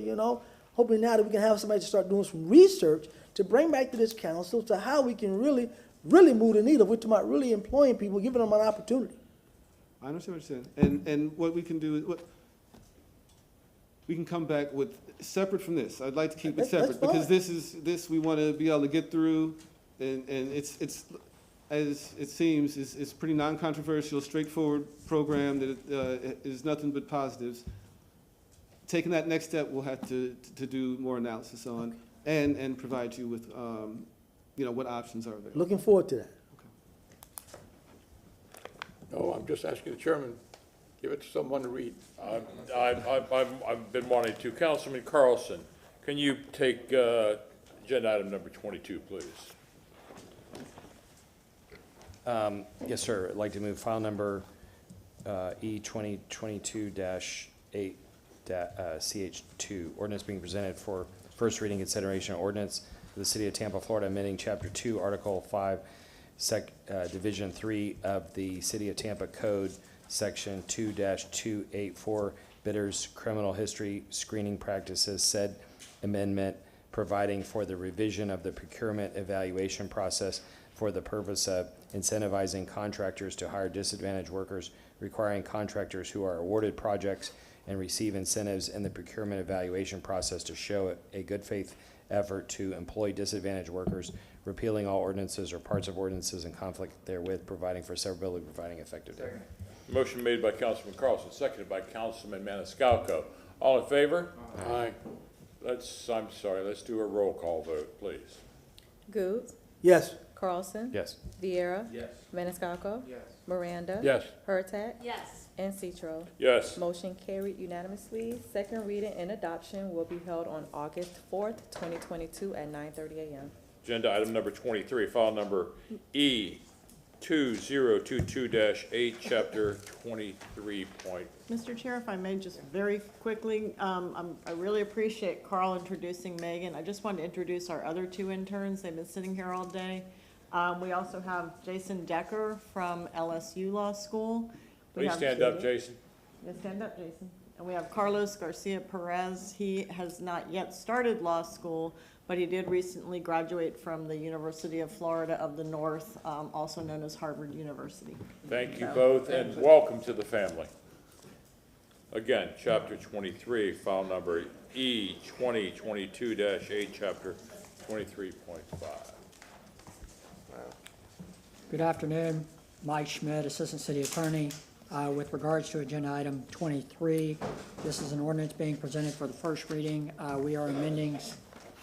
hoping now that we can have somebody to start doing some research to bring back to this council to how we can really move the needle. We're talking about really employing people, giving them an opportunity. I understand what you're saying. And what we can do is, we can come back with, separate from this. I'd like to keep it separate, because this we want to be able to get through, and it's as it seems, it's pretty non-controversial, straightforward program that is nothing but positives. Taking that next step, we'll have to do more analysis on, and provide you with, what options are there. Looking forward to that. No, I'm just asking the chairman, give it to someone to read. I've been wanting to. Councilman Carlson, can you take agenda item number 22, please? Yes, sir. I'd like to move file number E 2022-8 CH2, ordinance being presented for first reading consideration, ordinance of the City of Tampa, Florida, amending Chapter 2, Article 5, Division 3 of the City of Tampa Code, Section 2-284, bidders, criminal history, screening practices, said amendment providing for the revision of the procurement evaluation process for the purpose of incentivizing contractors to hire disadvantaged workers, requiring contractors who are awarded projects and receive incentives in the procurement evaluation process to show a good faith effort to employ disadvantaged workers, repealing all ordinances or parts of ordinances in conflict therewith, providing for severability, providing effective date. Motion made by Councilman Carlson, seconded by Councilman Maniscalco. All in favor? Aye. Let's do a roll call vote, please. Goode, Yes. Carlson. Yes. Vieira. Yes. Maniscalco. Yes. Miranda. Yes. Hurtak. Yes. And Citro. Yes. Motion carried unanimously. Second reading and adoption will be held on August 4th, 2022 at 9:30 a.m. Agenda item number 23, file number E 2022-8, Chapter 23 point. Mr. Chair, if I may, just very quickly, I really appreciate Carl introducing Megan. I just wanted to introduce our other two interns. They've been sitting here all day. We also have Jason Decker from LSU Law School. We Please have- stand up, Jason. Yeah, stand up, Jason. And we have Carlos Garcia Perez. He has not yet started law school, but he did recently graduate from the University of Florida of the North, also known as Harvard University. Thank you both, and welcome to the family. Again, Chapter 23, file number E 2022-8, Chapter 23.5. Good afternoon, Mike Schmidt, Assistant City Attorney. With regards to agenda item 23, this is an ordinance being presented for the first reading. We are amending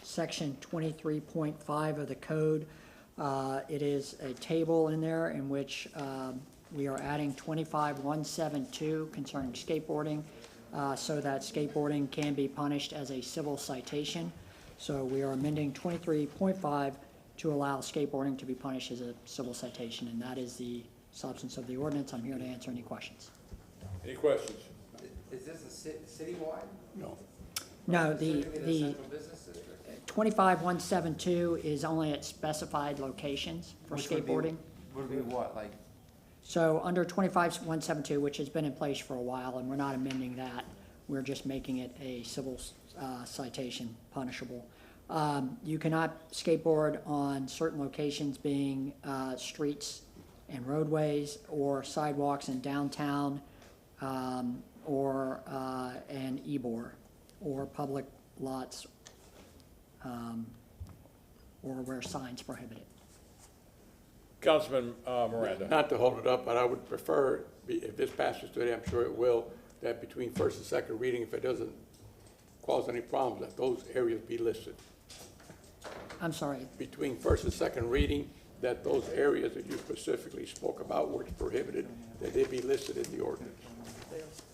section 23.5 of the code. It is a table in there in which we are adding 25172 concerning skateboarding, so that skateboarding can be punished as a civil citation. So we are amending 23.5 to allow skateboarding to be punished as a civil citation, and that is the substance of the ordinance. I'm here to answer any questions. Any questions? Is this a citywide? No. No, Specifically the central business district? 25172 is only at specified locations for Which would be- skateboarding. Would be what, like, So under 25172, which has been in place for a while, and we're not amending that, we're just making it a civil citation punishable. You cannot skateboard on certain locations being streets and roadways or sidewalks in downtown, or an EBOR, or public lots, or where signs prohibit it. Councilman Miranda. Not to hold it up, but I would prefer, if this passes today, I'm sure it will, that between first and second reading, if it doesn't cause any problems, that those areas be listed. I'm sorry, Between first and second reading, that those areas that you specifically spoke about where it's prohibited, that they be listed in the ordinance.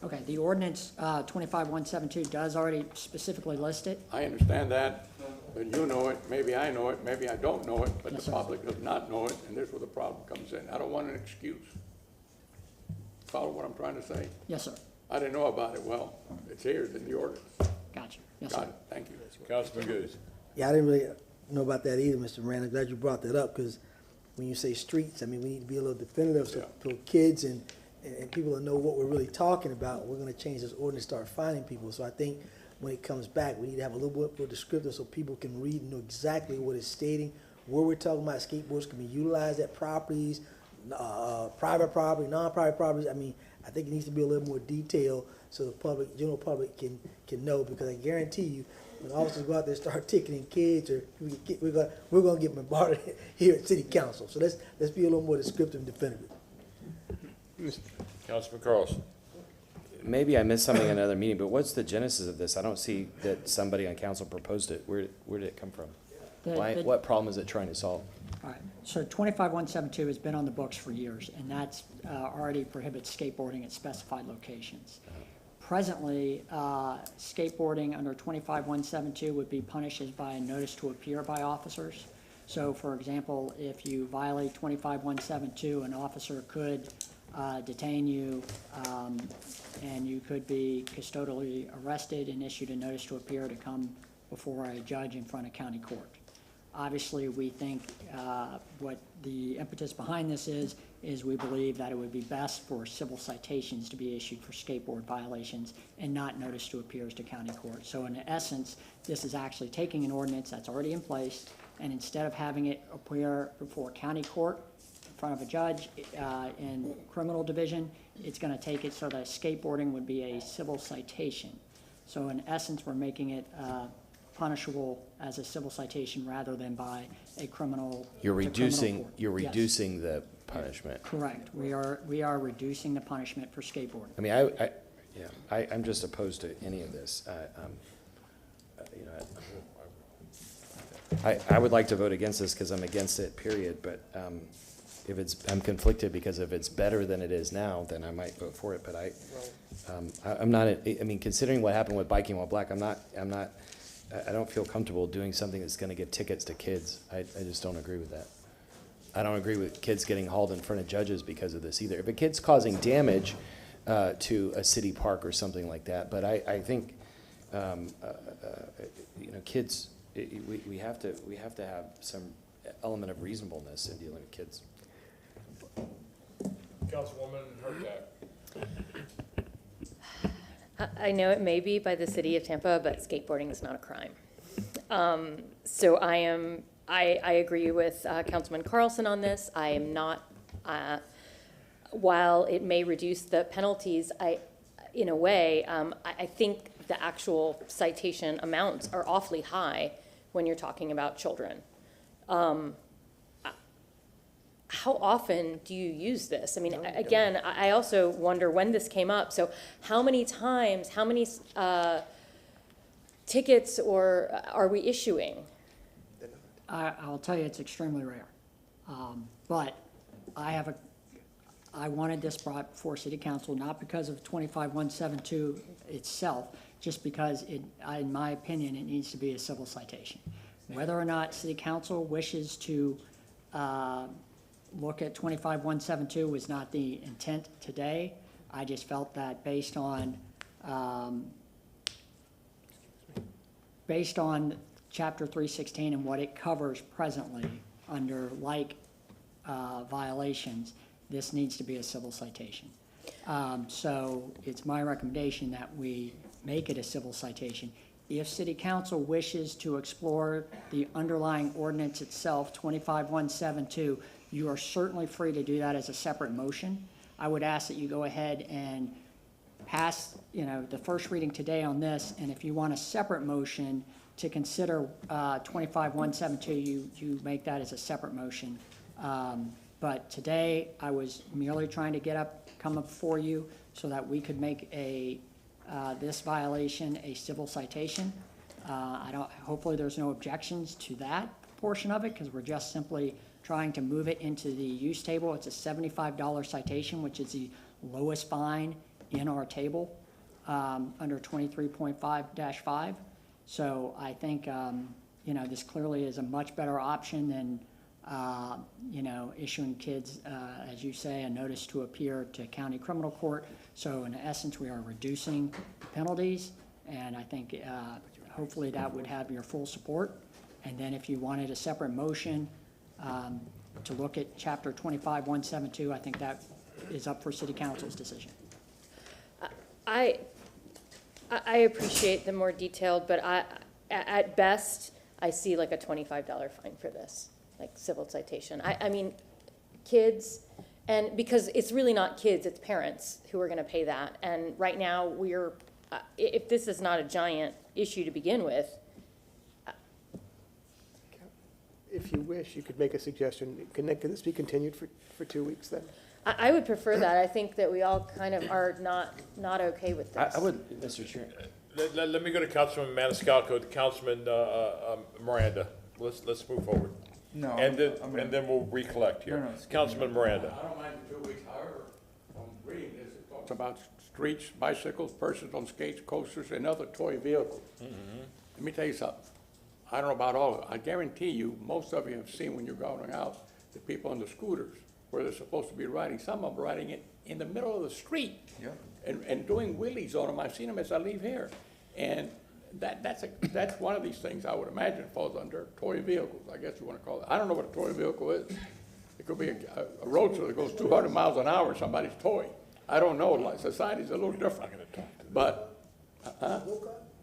okay, the ordinance 25172 does already specifically list it. I understand that, but you know it, maybe I know it, maybe I don't know it, but Yes, the sir. public does not know it, and this is where the problem comes in. I don't want an excuse. Follow what I'm trying to say? Yes, sir. I didn't know about it. Well, it's here, it's in the ordinance. Gotcha. Yes, Got sir. it, thank you. Councilman Goose. Yeah, I didn't really know about that either, Mr. Miranda. Glad you brought that up, because when you say streets, I mean, we need to be a little definitive so kids and people that know what we're really talking about. We're gonna change this ordinance, start finding people. So I think when it comes back, we need to have a little bit more descriptive so people can read and know exactly what it's stating, where we're talking about skateboards can be utilized at properties, private property, non-private properties. I mean, I think it needs to be a little more detailed so the public, general public can know, because I guarantee you, when officers go out there and start ticketing kids, or we're gonna get bombarded here at city council. So let's be a little more descriptive and definitive. Councilman Carlson. Maybe I missed something in another meeting, but what's the genesis of this? I don't see that somebody on council proposed it. Where did it come from? What problem is it trying to solve? All right, so 25172 has been on the books for years, and that's already prohibits skateboarding at specified locations. Presently, skateboarding under 25172 would be punished as by a notice to appear by officers. So, for example, if you violate 25172, an officer could detain you, and you could be custodially arrested and issued a notice to appear to come before a judge in front of county court. Obviously, we think what the impetus behind this is we believe that it would be best for civil citations to be issued for skateboard violations and not notice to appears to county court. So in essence, this is actually taking an ordinance that's already in place, and instead of having it appear before county court in front of a judge in criminal division, it's going to take it so that skateboarding would be a civil citation. So in essence, we're making it punishable as a civil citation rather than by a criminal. You're to criminal reducing, court. you're Yes. reducing the punishment. Correct. We are reducing the punishment for skateboarding. I mean, I'm just opposed to any of this. You know, I would like to vote against this because I'm against it, period, but I'm conflicted because if it's better than it is now, then I might vote for it, but I'm not, I mean, considering what happened with biking while black, I don't feel comfortable doing something that's gonna give tickets to kids. I just don't agree with that. I don't agree with kids getting hauled in front of judges because of this either. If a kid's causing damage to a city park or something like that, but I think, you know, kids, we have to have some element of reasonableness in dealing with kids. Councilwoman Hurtak. I know it may be by the city of Tampa, but skateboarding is not a crime. So I agree with Councilman Carlson on this. I am not, while it may reduce the penalties, in a way, I think the actual citation amounts are awfully high when you're talking about children. How often do you use this? I mean, again, I also wonder when this came up. So how many times, how many tickets are we issuing? I'll tell you, it's extremely rare. But I wanted this brought before city council, not because of 25172 itself, just because in my opinion, it needs to be a civil citation. Whether or not city council wishes to look at 25172 was not the intent today. I just felt that based on Chapter 316 and what it covers presently under like violations, this needs to be a civil citation. So it's my recommendation that we make it a civil citation. If city council wishes to explore the underlying ordinance itself, 25172, you are certainly free to do that as a separate motion. I would ask that you go ahead and pass, the first reading today on this, and if you want a separate motion to consider 25172, you make that as a separate motion. But today, I was merely trying to come up before you so that we could make this violation a civil citation. Hopefully there's no objections to that portion of it, because we're just simply trying to move it into the use table. It's a $75 citation, which is the lowest fine in our table under 23.5-5. So I think, this clearly is a much better option than, issuing kids, as you say, a notice to appear to county criminal court. So in essence, we are reducing penalties, and I think hopefully that would have your full support. And then if you wanted a separate motion to look at Chapter 25172, I think that is up for City Council's decision. I appreciate the more detailed, but at best, I see like a $25 fine for this, like civil citation. I mean, kids, and because it's really not kids, it's parents who are gonna pay that. And right now, if this is not a giant issue to begin with. If you wish, you could make a suggestion. Can this be continued for 2 weeks then? I would prefer that. I think that we all kind of are not okay with this. I would, Mr. Chair. Let me go to Councilman Maniscalco, to Councilman Miranda. Let's move forward. No. And then we'll recollect here. No, Councilman Miranda. I don't mind the 2 weeks, however, I'm reading this, it talks about streets, bicycles, persons on skates, coasters, and other toy vehicles. Let me tell you something. I don't know about all of it. I guarantee you, most of you have seen when you're going out, the people on the scooters, where they're supposed to be riding. Some of them riding it in the middle of the street. Yeah. And doing wheelies on them. I've seen them as I leave here. And that's one of these things I would imagine falls under toy vehicles, I guess you want to call it. I don't know what a toy vehicle is. It could be a roadster that goes 200 miles an hour, somebody's toy. I don't know. Like, society's a little different. But,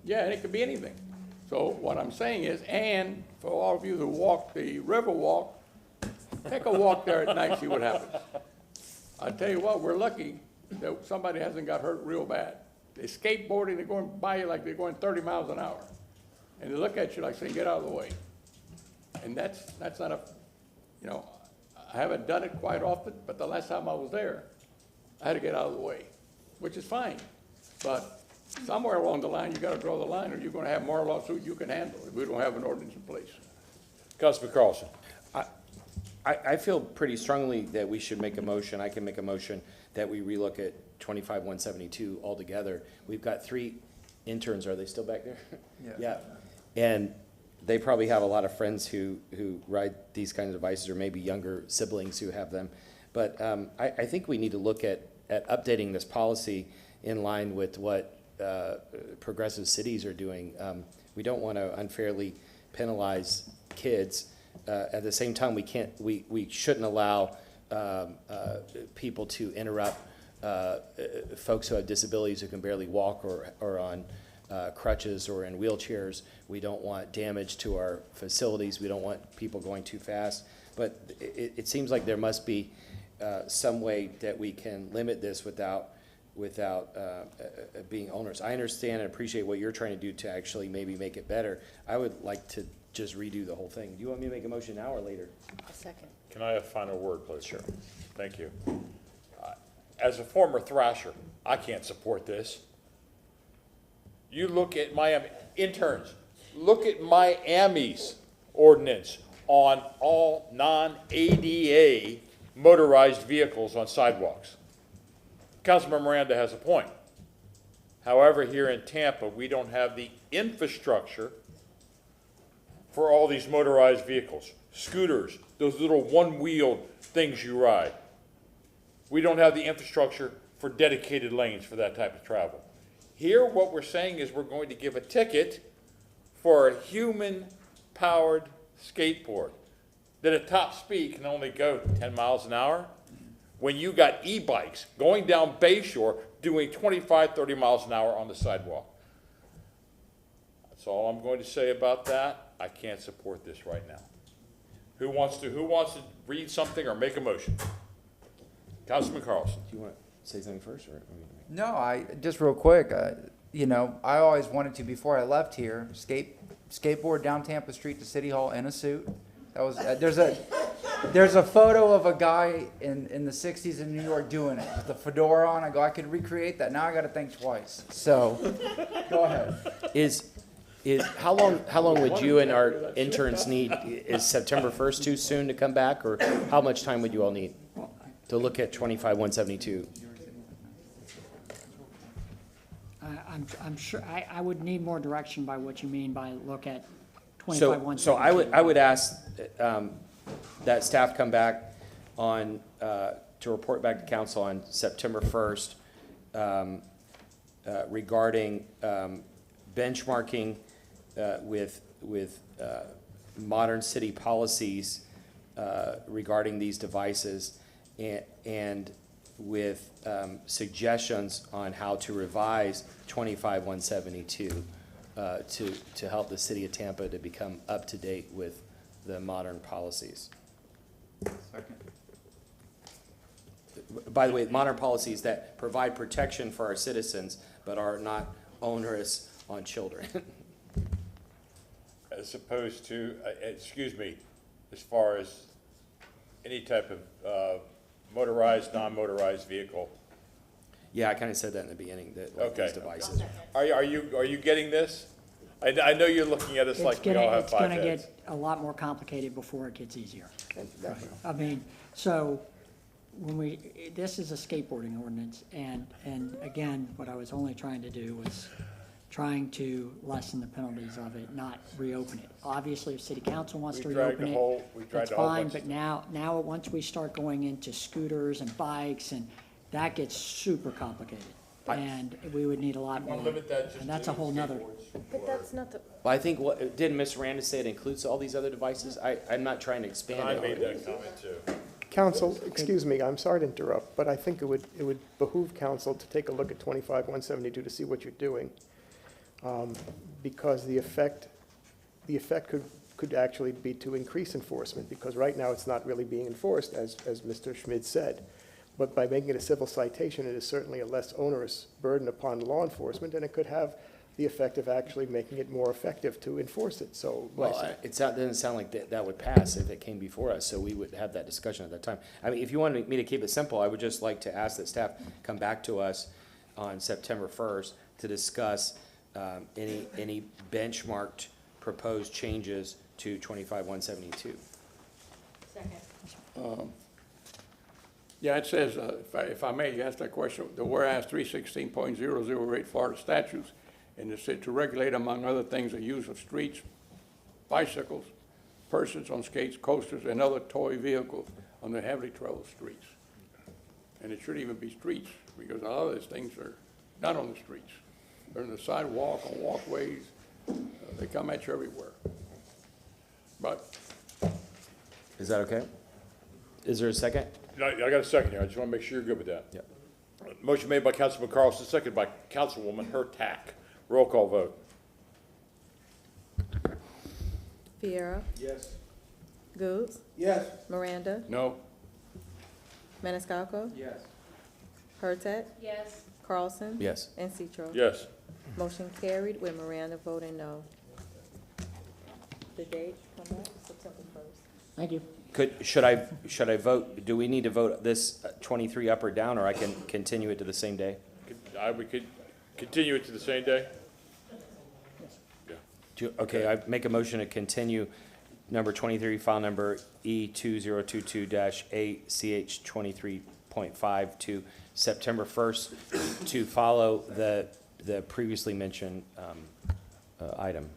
yeah, and it could be anything. So what I'm saying is, and for all of you who walk the Riverwalk, take a walk there at night, see what happens. I tell you what, we're lucky that somebody hasn't got hurt real bad. They're skateboarding, they're going by you like they're going 30 miles an hour. And they look at you like saying, get out of the way. And that's not I haven't done it quite often, but the last time I was there, I had to get out of the way, which is fine. But somewhere along the line, you gotta draw the line, or you're gonna have more lawsuits you can handle if we don't have an ordinance in place. Councilman Carlson. I feel pretty strongly that we should make a motion. I can make a motion that we relook at 25172 altogether. We've got 3 interns. Are they still back there? Yeah. And they probably have a lot of friends who ride these kinds of devices, or maybe younger siblings who have them. But I think we need to look at updating this policy in line with what progressive cities are doing. We don't want to unfairly penalize kids. At the same time, we shouldn't allow people to interrupt folks who have disabilities who can barely walk or on crutches or in wheelchairs. We don't want damage to our facilities. We don't want people going too fast. But it seems like there must be some way that we can limit this without being onerous. I understand and appreciate what you're trying to do to actually maybe make it better. I would like to just redo the whole thing. Do you want me to make a motion now or later? A second. Can I have a final word, please? Sure. Thank you. As a former thrasher, I can't support this. You look at Miami, interns, look at Miami's ordinance on all non-ADA motorized vehicles on sidewalks. Councilman Miranda has a point. However, here in Tampa, we don't have the infrastructure for all these motorized vehicles, scooters, those little one-wheeled things you ride. We don't have the infrastructure for dedicated lanes for that type of travel. Here, what we're saying is we're going to give a ticket for a human-powered skateboard that at top speed can only go 10 miles an hour, when you got e-bikes going down Bayshore doing 25, 30 miles an hour on the sidewalk. That's all I'm going to say about that. I can't support this right now. Who wants to read something or make a motion? Councilman Carlson. Do you want to say something first, or? No, just real quick, you know, I always wanted to, before I left here, skateboard down Tampa Street to City Hall in a suit. That was, there's a photo of a guy in the 60s in New York doing it with the fedora on. I go, I could recreate that. Now I got to think twice. So, go ahead. How long would you and our interns need? Is September 1st too soon to come back, or how much time would you all need to look at 25-172? I'm sure, I would need more direction by what you mean by look at 25-172. So I would ask that staff come back on, to report back to council on September 1st regarding benchmarking with modern city policies regarding these devices, and with suggestions on how to revise 25-172 to help the city of Tampa to become up to date with the modern policies. Second. By the way, modern policies that provide protection for our citizens but are not onerous on children. As opposed to, excuse me, as far as any type of motorized, non-motorized vehicle. Yeah, I kind of said that in the beginning, that like Okay. these devices. Are you getting this? I know you're looking at us like we all have It's 5 gonna heads. get a lot more complicated before it gets easier. I mean, so when this is a skateboarding ordinance, and again, what I was only trying to do was trying to lessen the penalties of it, not reopen it. Obviously, if city council wants to We dragged reopen the it, whole- we dragged that's the whole fine, bunch but of- now, once we start going into scooters and bikes, and that gets super complicated. And we would need a lot more, Wanna limit that just and that's to a whole nother. But that's not the, Well, I think, didn't Ms. Randa say it includes all these other devices? I'm not trying to expand I it. made that comment too. Council, excuse me, I'm sorry to interrupt, but I think it would behoove council to take a look at 25-172 to see what you're doing. Because the effect could actually be to increase enforcement, because right now it's not really being enforced, as Mr. Schmid said. But by making it a civil citation, it is certainly a less onerous burden upon law enforcement, and it could have the effect of actually making it more effective to enforce it, so. Well, it doesn't sound like that would pass if it came before us, so we would have that discussion at that time. I mean, if you wanted me to keep it simple, I would just like to ask that staff come back to us on September 1st to discuss any benchmarked proposed changes to 25-172. second. Yeah, it says, if I may ask that question, the whereas 316.008 Florida statutes, and it said to regulate, among other things, the use of streets bicycles, persons on skates, coasters, and other toy vehicles on the heavily traveled streets. And it shouldn't even be streets, because a lot of these things are not on the streets. They're on the sidewalk, on walkways. They come at you everywhere. But Is that okay? Is there a second? I got a second here. I just want to make sure you're good with that. Yep. Motion made by Councilman Carlson, seconded by Councilwoman Hurtak. Roll call vote. Viera, Yes. Goos, Yes. Miranda, no, Maniscalco, Yes. Hurtak, Yes. Carlson. Yes. And Citro. Yes. Motion carried with Miranda voting no. The date, come back, September 1st. Thank you. Should I vote, do we need to vote this 23 up or down, or I can continue it to the same day? We could continue it to the same day? Okay, I make a motion to continue number 23, file number E2022-8, CH 23.5 to September 1st to follow the previously mentioned item.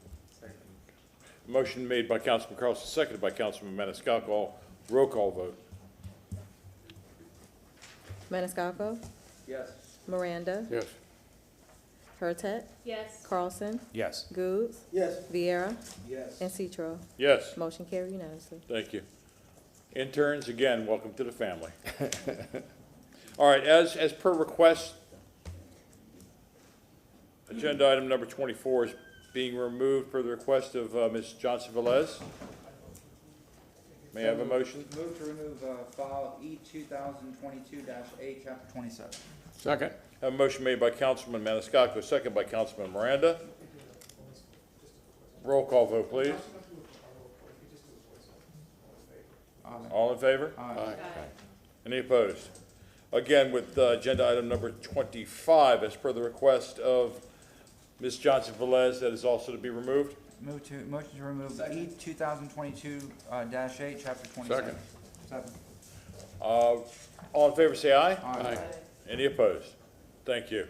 Motion made by Councilman Carlson, seconded by Councilman Maniscalco. Roll call vote. Maniscalco, Yes. Miranda, yes, Hurtak, Yes. Carlson, Yes. Goos, Yes. Viera, Yes. and Citro. Yes. Motion carried unanimously. Thank you. Interns, again, welcome to the family. All right, as per request, agenda item number 24 is being removed per the request of Ms. Johnson Velez. May I have a motion? Move to remove, file E 2022-8, chapter 27. second, Have a motion made by Councilman Maniscalco, second by Councilman Miranda. Roll call vote, please. All in favor? aye, Any opposed? Again, with agenda item number 25, as per the request of Ms. Johnson Velez, that is also to be removed. Motion to remove E 2022-8, chapter 27. Second. Second. All in favor, say aye. aye, Any opposed? Thank you.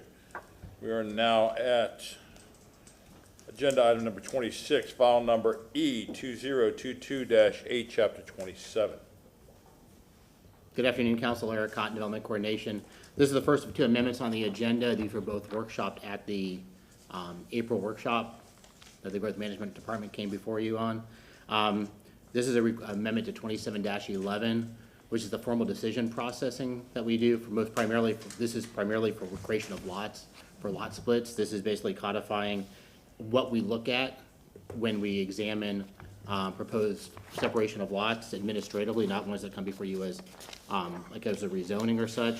We are now at agenda item number 26, file number E2022-8, chapter 27. Good afternoon, Council. Eric Cotton, Development Coordination. This is the first of two amendments on the agenda. These were both workshopped at the April workshop that the Growth Management Department came before you on. This is an amendment to 27-11, which is the formal decision processing that we do for this is primarily for creation of lots, for lot splits. This is basically codifying what we look at when we examine proposed separation of lots administratively, not ones that come before you as, like as a rezoning or such.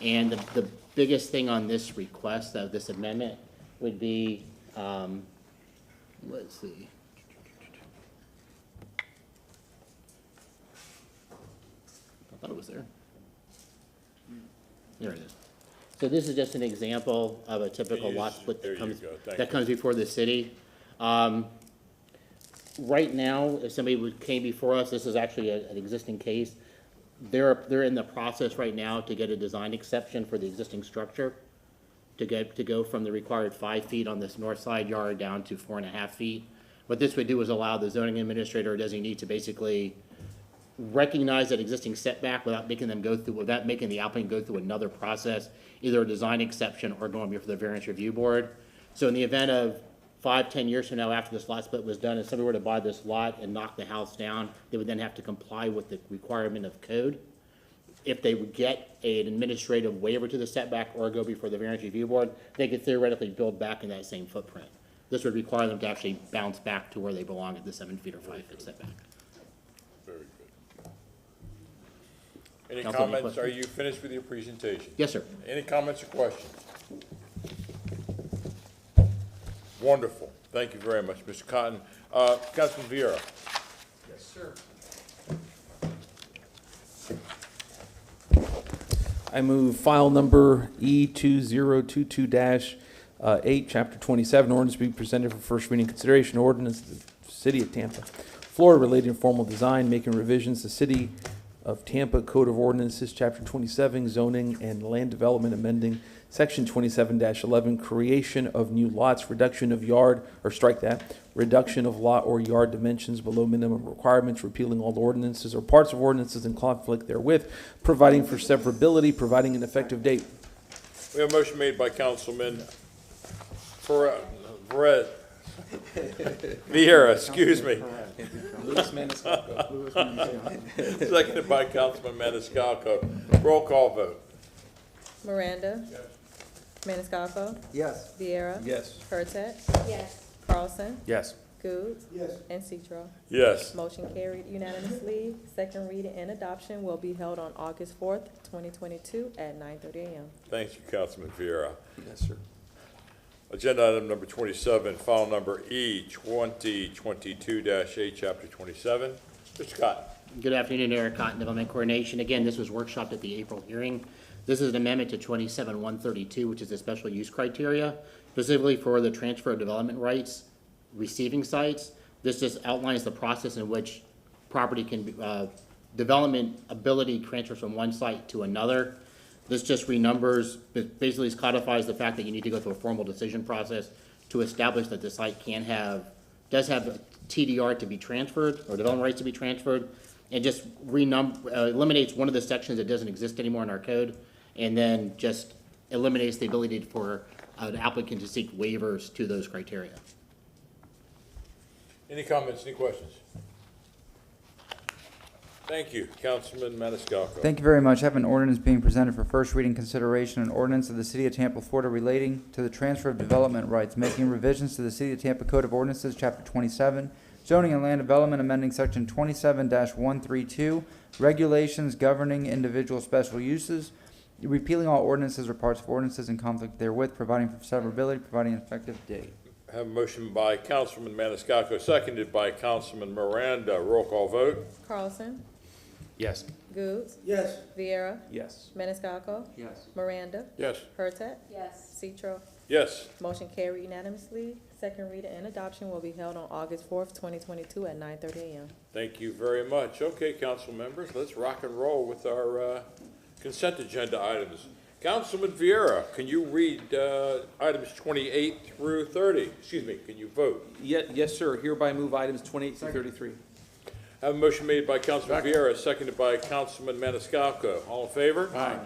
And the biggest thing on this request of this amendment would be, let's see. I thought it was there. There it is. So this is just an example of a typical lot split There that you comes, go. Thank that you. comes before the city. Right now, if somebody came before us, this is actually an existing case. They're in the process right now to get a design exception for the existing structure, to go from the required 5 feet on this north side yard down to 4.5 feet. What this would do is allow the zoning administrator or designee to basically recognize that existing setback without making the applicant go through another process, either a design exception or going before the variance review board. So in the event of 5-10 years from now, after this lot split was done, and somebody were to buy this lot and knock the house down, they would then have to comply with the requirement of code. If they would get an administrative waiver to the setback or go before the variance review board, they could theoretically build back in that same footprint. This would require them to actually bounce back to where they belong at the 7 feet or 5 foot setback. Very good. Any Council, any comments? Are questions? you finished with your presentation? Yes, sir. Any comments or questions? Wonderful. Thank you very much, Mr. Cotton. Councilman Viera. Yes, sir. I move file number E2022-8, chapter 27, ordinance being presented for first reading consideration, ordinance of the City of Tampa, Florida relating to formal design, making revisions to city of Tampa Code of Ordinances, Chapter 27, Zoning and Land Development, amending Section 27-11, creation of new lots, reduction of yard, or strike that, reduction of lot or yard dimensions below minimum requirements, repealing all ordinances or parts of ordinances in conflict therewith, providing for severability, providing an effective date. We have a motion made by Councilman Vieira, excuse me. Seconded by Councilman Maniscalco. Roll call vote. Miranda. Maniscalco. Yes. Viera. Yes. Hurtak. Yes. Carlson. Yes. Goode. Yes. And Citro. Yes. Motion carried unanimously. Second reading and adoption will be held on August 4th, 2022 at 9:30 a.m. Thank you, Councilman Vieira. Yes, sir. Agenda item number 27, file number E 2022-8, Chapter 27. Mr. Scott. Good afternoon, Eric Cotton, Development Coordination. Again, this was workshopped at the April hearing. This is an amendment to 27-132, which is the special use criteria, specifically for the transfer of development rights receiving sites. This just outlines the process in which property can be, development ability transfers from one site to another. This just renumbers, but basically codifies the fact that you need to go through a formal decision process to establish that the site does have TDR to be transferred, or development rights to be transferred, and just eliminates one of the sections that doesn't exist anymore in our code, and then just eliminates the ability for an applicant to seek waivers to those criteria. Any comments, any questions? Thank you. Councilman Maniscalco. Thank you very much. I have an ordinance being presented for first reading consideration, an ordinance of the City of Tampa, Florida relating to the transfer of development rights, making revisions to the City of Tampa Code of Ordinances, Chapter 27, Zoning and Land Development, amending Section 27-132, regulations governing individual special uses, repealing all ordinances or parts of ordinances in conflict therewith, providing for severability, providing an effective date. Have a motion by Councilman Maniscalco, seconded by Councilman Miranda. Roll call vote. Carlson. Yes. Goode. Yes. Viera. Yes. Maniscalco. Yes. Miranda. Yes. Hurtak. Yes. Citro. Yes. Motion carried unanimously. Second reading and adoption will be held on August 4th, 2022 at 9:30 a.m. Thank you very much. Okay, council members, let's rock and roll with our consent agenda items. Councilman Vieira, can you read items 28 through 30? Excuse me, can you vote? Yes, sir. Hereby move items 28 through 33. Have a motion made by Councilman Vieira, seconded by Councilman Maniscalco. All in favor? Aye.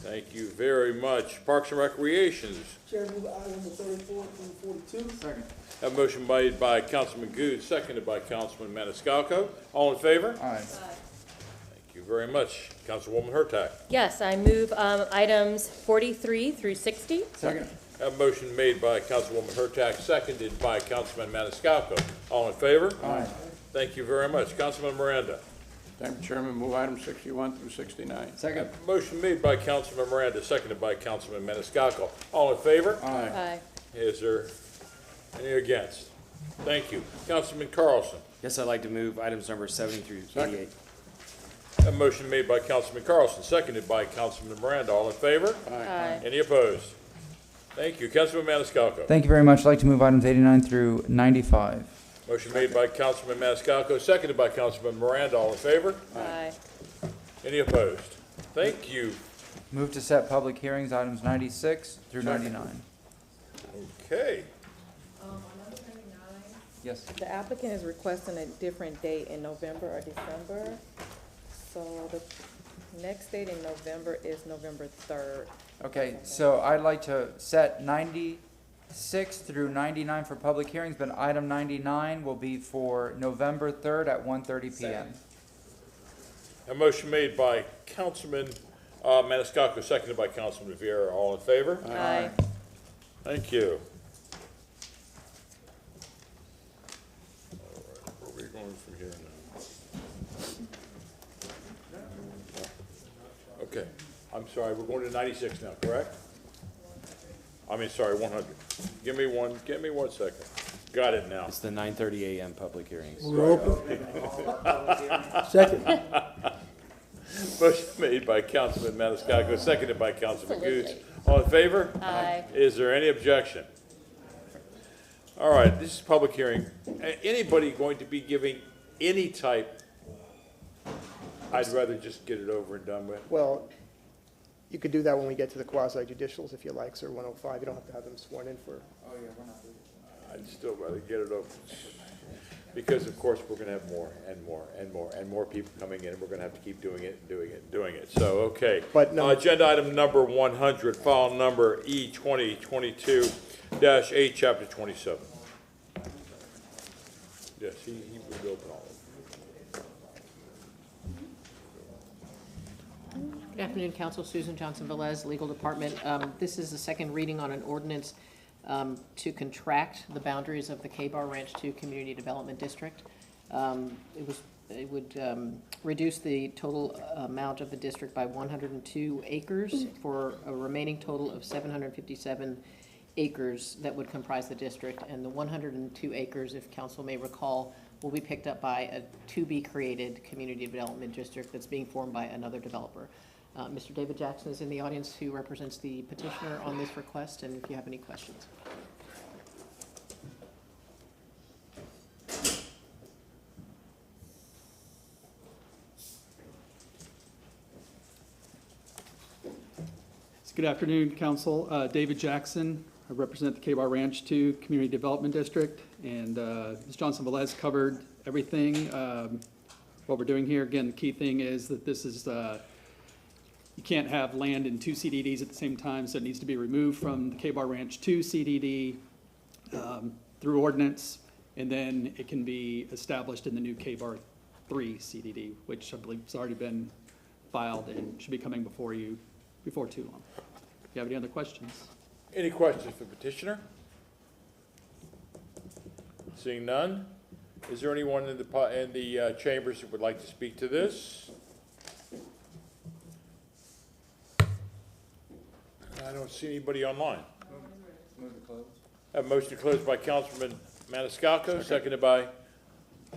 Thank you very much. Parks and Recreations. Chair, move item number 34 through 42. Second. Have a motion made by Councilman Goode, seconded by Councilman Maniscalco. All in favor? Aye. Thank you very much. Councilwoman Hurtak. Yes, I move items 43 through 60. Second. Have a motion made by Councilwoman Hurtak, seconded by Councilman Maniscalco. All in favor? Aye. Thank you very much. Councilman Miranda. Thank you, Chairman. Move items 61 through 69. Second. Motion made by Councilman Miranda, seconded by Councilman Maniscalco. All in favor? Aye. Aye. Is there any against? Thank you. Councilman Carlson. Yes, I'd like to move items number 70 through Second. 88. A motion made by Councilman Carlson, seconded by Councilman Miranda. All in favor? Aye. Any opposed? Thank you. Councilman Maniscalco. Thank you very much. I'd like to move items 89 through 95. Motion made by Councilman Maniscalco, seconded by Councilman Miranda. All in favor? Aye. Any opposed? Thank you. Move to set public hearings, items 96 through Second. 99. Okay. On number 99, Yes. the applicant is requesting a different date in November or December. So the next date in November is November 3rd. Okay, so I'd like to set 96 through 99 for public hearings, but item 99 will be for November 3rd at 1:30 PM. A motion made by Councilman Maniscalco, seconded by Councilman Vieira. All in favor? Aye. Thank you. All right, where are we going from here now? Okay, I'm sorry, we're going to 96 now, correct? I mean, sorry, 100. Give me one second. Got it now. It's the 9:30 a.m. public hearings. We're open. Second. Motion made by Councilman Maniscalco, seconded by Councilman Goode. Absolutely. All in favor? Aye. Is there any objection? All right, this is public hearing. Anybody going to be giving any type I'd rather just get it over and done with. Well, you could do that when we get to the quasi judicials if you like, sir, 105. You don't have to have them sworn in for. Oh, yeah, we're not. I'd still rather get it over. Because of course, we're gonna have more and more and more and more people coming in, and we're gonna have to keep doing it and doing it and doing it. So, okay. But no- Agenda item number 100, file number E 2022-8, chapter 27. Yes, he would open all of them. Good afternoon, Council. Susan Johnson Velez, Legal Department. This is the second reading on an ordinance to contract the boundaries of the K-Bar Ranch 2 Community Development District. It would reduce the total amount of the district by 102 acres for a remaining total of 757 acres that would comprise the district. And the 102 acres, if council may recall, will be picked up by a to-be-created community development district that's being formed by another developer. Mr. David Jackson is in the audience, who represents the petitioner on this request, and if you have any questions. Good afternoon, Council. David Jackson. I represent the K-Bar Ranch 2 Community Development District, and Ms. Johnson Velez covered everything. What we're doing here, again, the key thing is that this is, you can't have land in 2 CDDs at the same time, so it needs to be removed from the K-Bar Ranch 2 CDD through ordinance, and then it can be established in the new K-Bar 3 CDD, which I believe has already been filed and should be coming before you before too long. If you have any other questions? Any questions for petitioner? Seeing none, is there anyone in the chambers that would like to speak to this? I don't see anybody online. Move to close. I have a motion to close by Councilman Maniscalco, seconded by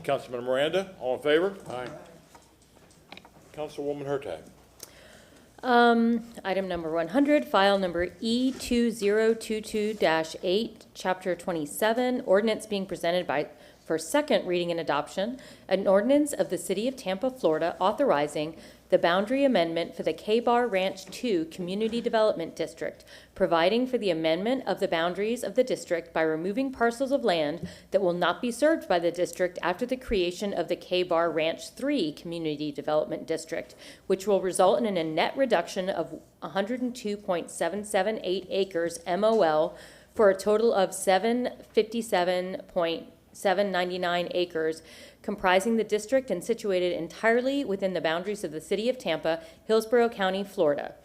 Councilman Miranda. All in favor? Aye. Councilwoman Hurtak. Item number 100, file number E2022-8, chapter 27, ordinance being presented for second reading and adoption, an ordinance of the City of Tampa, Florida, authorizing the boundary amendment for the K-Bar Ranch 2 Community Development District, providing for the amendment of the boundaries of the district by removing parcels of land that will not be served by the district after the creation of the K-Bar Ranch 3 Community Development District, which will result in a net reduction of 102.778 acres MOL for a total of 757.799 acres, comprising the district and situated entirely within the boundaries of the City of Tampa, Hillsborough County, Florida.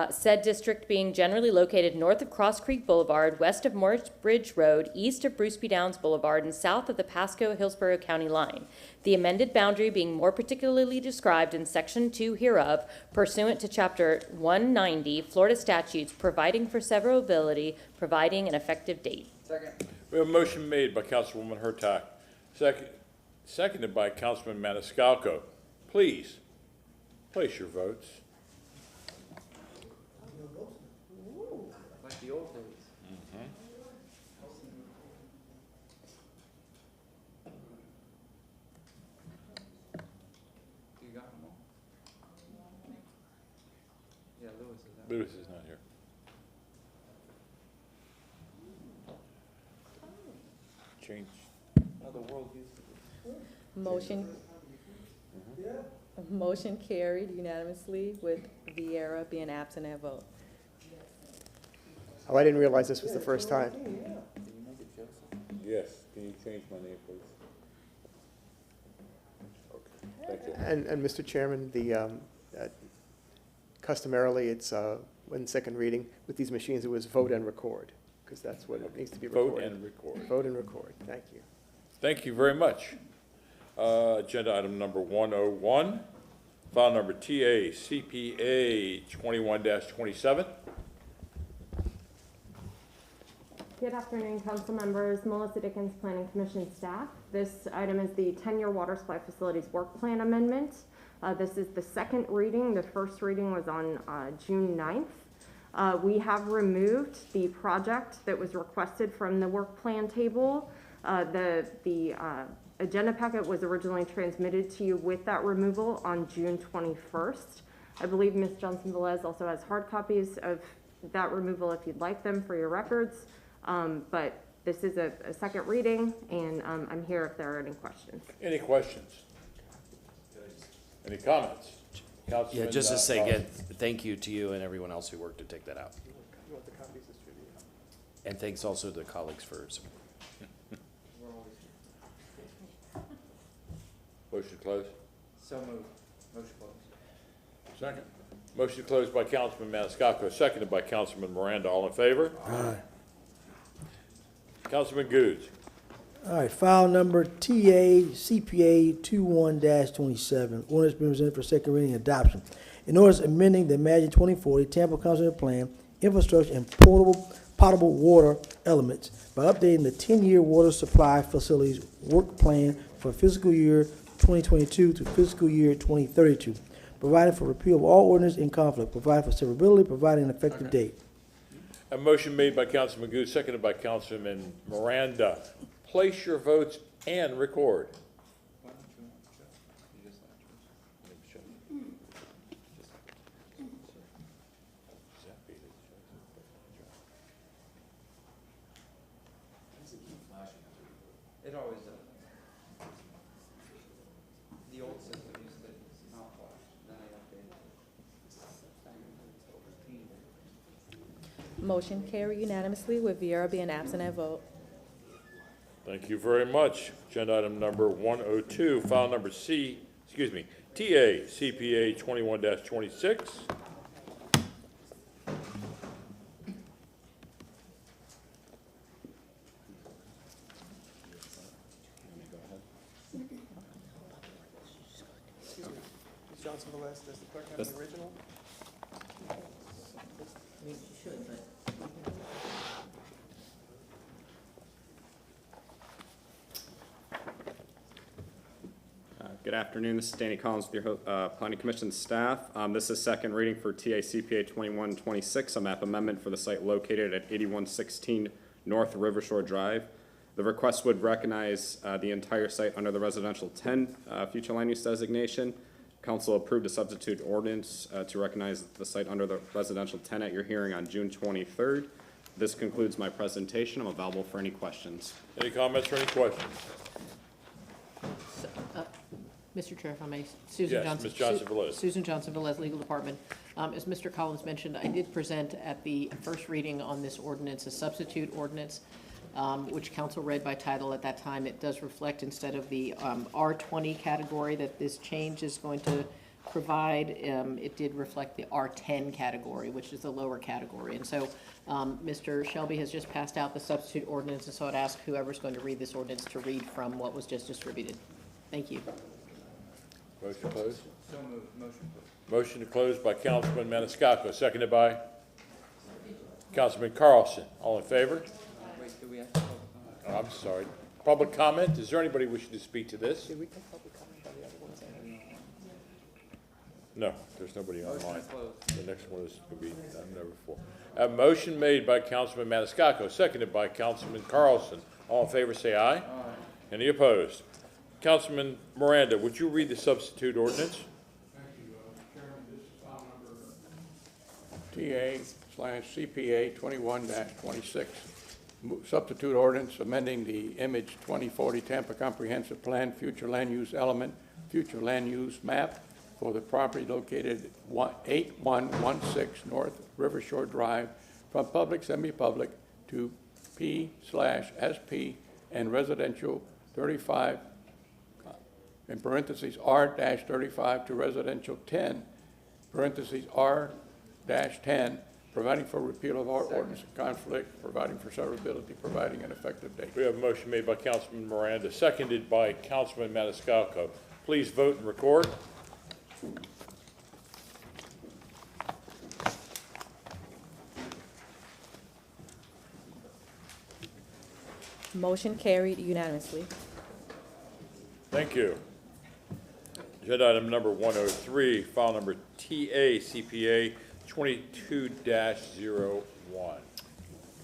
Said district being generally located north of Cross Creek Boulevard, west of Morris Bridge Road, east of Bruce B. Downs Boulevard, and south of the Pasco-Hillsborough County line. The amended boundary being more particularly described in Section 2 hereof, pursuant to Chapter 190 Florida statutes, providing for severability, providing an effective date. Second. We have a motion made by Councilwoman Hurtak, seconded by Councilman Maniscalco. Please, place your votes. Like the old days. You got them all? Yeah, Lewis is out. Lewis is not here. Change. How the world used to be. Motion carried unanimously with Vieira being absent at vote. Oh, I didn't realize this was the first time. Did you make it Joseph? Yes, can you change my name, please? Okay, thank you. And Mr. Chairman, customarily, it's when second reading, with these machines, it was vote and record, because that's what it needs to be recorded. Vote and record. Vote and record, thank you. Thank you very much. Agenda item number 101, file number TA CPA 21-27. Good afternoon, council members. Melissa Dickens, Planning Commission staff. This item is the 10-year water supply facilities work plan amendment. This is the second reading. The first reading was on June 9th. We have removed the project that was requested from the work plan table. The agenda packet was originally transmitted to you with that removal on June 21st. I believe Ms. Johnson Velez also has hard copies of that removal if you'd like them for your records. But this is a second reading, and I'm here if there are any questions. Any questions? Any comments? Yeah, Councilman, just to say again, Carlson. thank you to you and everyone else who worked to take that out. You want the copies distributed? And thanks also to the colleagues for support. Motion to close. So moved. Motion closed. Second. Motion to close by Councilman Maniscalco, seconded by Councilman Miranda. All in favor? Aye. Councilman Goods. All right, file number TA CPA 21-27, ordinance being presented for second reading and adoption. In ordinance amending the Imagine 2040 Tampa Council Plan, infrastructure and potable water elements by updating the 10-year water supply facilities work plan for fiscal year 2022 to fiscal year 2032, providing for repeal of all ordinance in conflict, providing for severability, providing an effective date. A motion made by Councilman Goods, seconded by Councilman Miranda. Place your votes and record. It always does. The old system used to not flash, then I updated. Motion carried unanimously with Viera being absent at vote. Thank you very much. Agenda item number 102, file number TA CPA 21-26. Ms. Johnson Velez, does the clerk have the original? Good afternoon. This is Danny Collins with your Planning Commission staff. This is second reading for TA CPA 2126, a map amendment for the site located at 8116 North River Shore Drive. The request would recognize the entire site under the residential 10 future land use designation. Council approved a substitute ordinance to recognize the site under the residential 10 at your hearing on June 23rd. This concludes my presentation. I'm available for any questions. Any comments or any questions? Mr. Chair, if I may, Susan Yes, Johnson. Ms. Johnson Velez. Susan Johnson Velez, Legal Department. As Mr. Collins mentioned, I did present at the first reading on this ordinance, a substitute ordinance, which council read by title at that time. It does reflect, instead of the R20 category that this change is going to provide, it did reflect the R10 category, which is the lower category. And so Mr. Shelby has just passed out the substitute ordinance, and so I'd ask whoever's going to read this ordinance to read from what was just distributed. Thank you. Motion closed. So moved. Motion closed. Motion to close by Councilman Maniscalco, seconded by Councilman Carlson. All in favor? Wait, do we have to vote? Oh, I'm sorry. Public comment? Is there anybody wishing to speak to this? Did we take public comment on the other ones? No, there's nobody Motion online. to close. The next one is going to be item number 4. A motion made by Councilman Maniscalco, seconded by Councilman Carlson. All in favor, say aye. Aye. Any opposed? Councilman Miranda, would you read the substitute ordinance? Thank you, Chairman. This is file number TA/CPA 21-26. Substitute ordinance amending the Image 2040 Tampa Comprehensive Plan Future Land Use Element, Future Land Use Map for the property located at 8116 North River Shore Drive from public, semi-public to P/SP and residential 35 in parentheses, R-35 to residential 10, parentheses, R-10, providing for repeal of all ordinance in conflict, providing for severability, providing an effective date. We have a motion made by Councilman Miranda, seconded by Councilman Maniscalco. Please vote and record. Motion carried unanimously. Thank you. Agenda item number 103, file number TA CPA 22-01.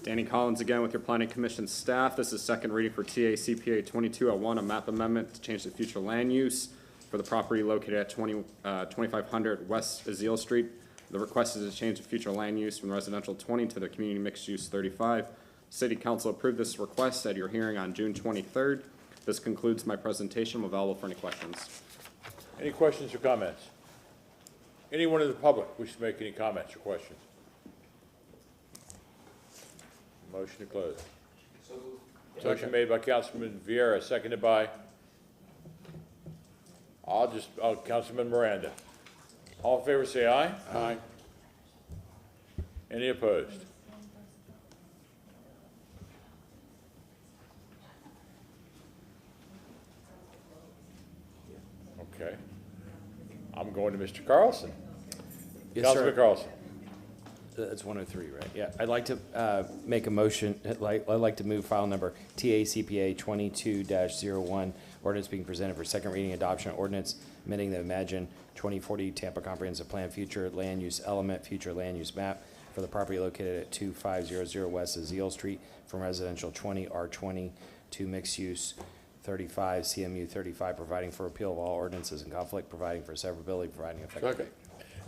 Danny Collins again with your Planning Commission staff. This is second reading for TA CPA 2201, a map amendment to change the future land use for the property located at 2500 West Azeel Street. The request is to change the future land use from residential 20 to the community mixed use 35. City Council approved this request at your hearing on June 23rd. This concludes my presentation. I'm available for any questions. Any questions or comments? Anyone in the public wish to make any comments or questions? Motion to close. Motion made by Councilman Vieira, seconded by, Councilman Miranda. All in favor, say aye. Aye. Any opposed? Okay. I'm going to Mr. Carlson. Yes, Councilman sir. Carlson. That's 103, right? Yeah, I'd like to make a motion, I'd like to move file number TACPA 22-01, ordinance being presented for second reading adoption, ordinance amending the Imagine 2040 Tampa Comprehensive Plan future land use element, future land use map for the property located at 2500 West Azeel Street from residential 20 R20 to mixed use 35 CMU 35, providing for repeal of all ordinances in conflict, providing for severability, providing effective date.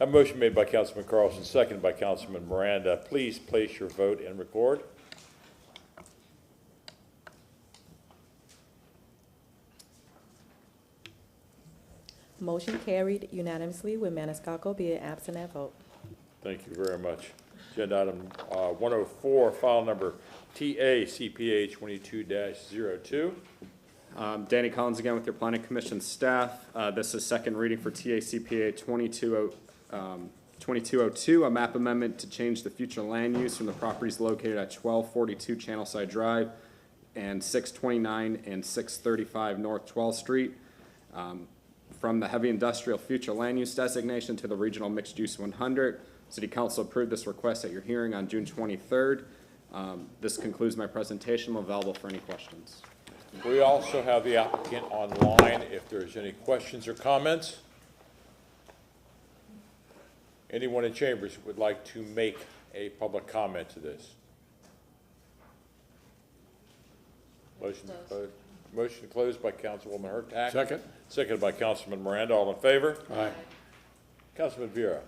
A motion made by Councilman Carlson, seconded by Councilman Miranda. Please place your vote and record. Motion carried unanimously with Maniscalco being absent at vote. Thank you very much. Agenda item 104, file number TACPA 22-02. Danny Collins again with your Planning Commission staff. This is second reading for TACPA 2202, a map amendment to change the future land use from the properties located at 1242 Channelside Drive and 629 and 635 North 12th Street, from the heavy industrial future land use designation to the regional mixed use 100. City Council approved this request at your hearing on June 23rd. This concludes my presentation. I'm available for any questions. We also have the applicant online if there's any questions or comments. Anyone in chambers who would like to make a public comment to this? Motion to close. Motion to close by Councilwoman Hurtak. Second. Seconded by Councilman Miranda. All in favor? Aye. Councilman Vieira.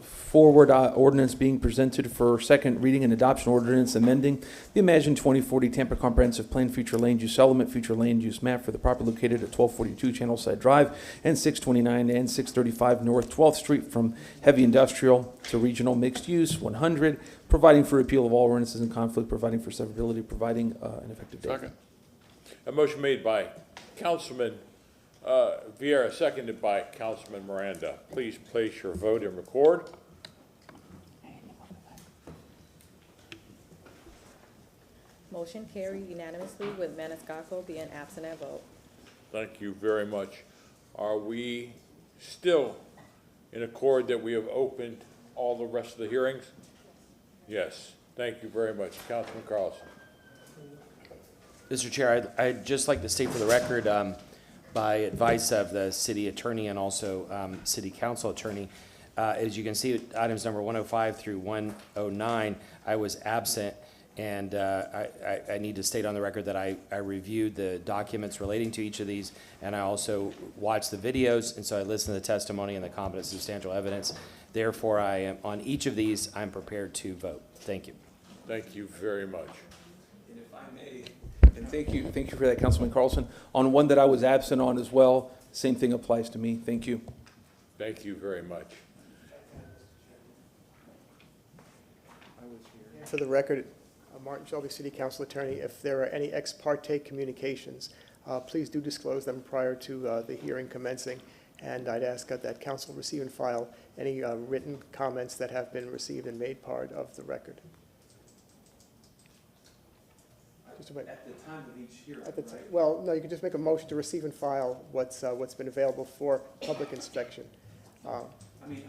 Forward ordinance being presented for second reading and adoption, ordinance amending the Imagine 2040 Tampa Comprehensive Plan future land use element, future land use map for the property located at 1242 Channelside Drive and 629 and 635 North 12th Street from heavy industrial to regional mixed use 100, providing for repeal of all ordinances in conflict, providing for severability, providing an effective date. Second. A motion made by Councilman Vieira, seconded by Councilman Miranda. Please place your vote and record. Motion carried unanimously with Maniscalco being absent at vote. Thank you very much. Are we still in accord that we have opened all the rest of the hearings? Yes. Thank you very much. Councilman Carlson. Mr. Chair, I'd just like to state for the record, by advice of the city attorney and also city council attorney, as you can see, items number 105 through 109, I was absent, and I need to state on the record that I reviewed the documents relating to each of these, and I also watched the videos, and so I listened to the testimony and the competent substantial evidence. Therefore, I am, on each of these, I'm prepared to vote. Thank you. Thank you very much. And if I may, and thank you for that, Councilman Carlson. On one that I was absent on as well, same thing applies to me. Thank you. Thank you very much. For the record, Martin Shelby, City Council Attorney, if there are any ex parte communications, please do disclose them prior to the hearing commencing. And I'd ask that council receive and file any written comments that have been received and made part of the record. At the time of each hearing, right? Well, no, you can just make a motion to receive and file what's been available for public inspection. I mean,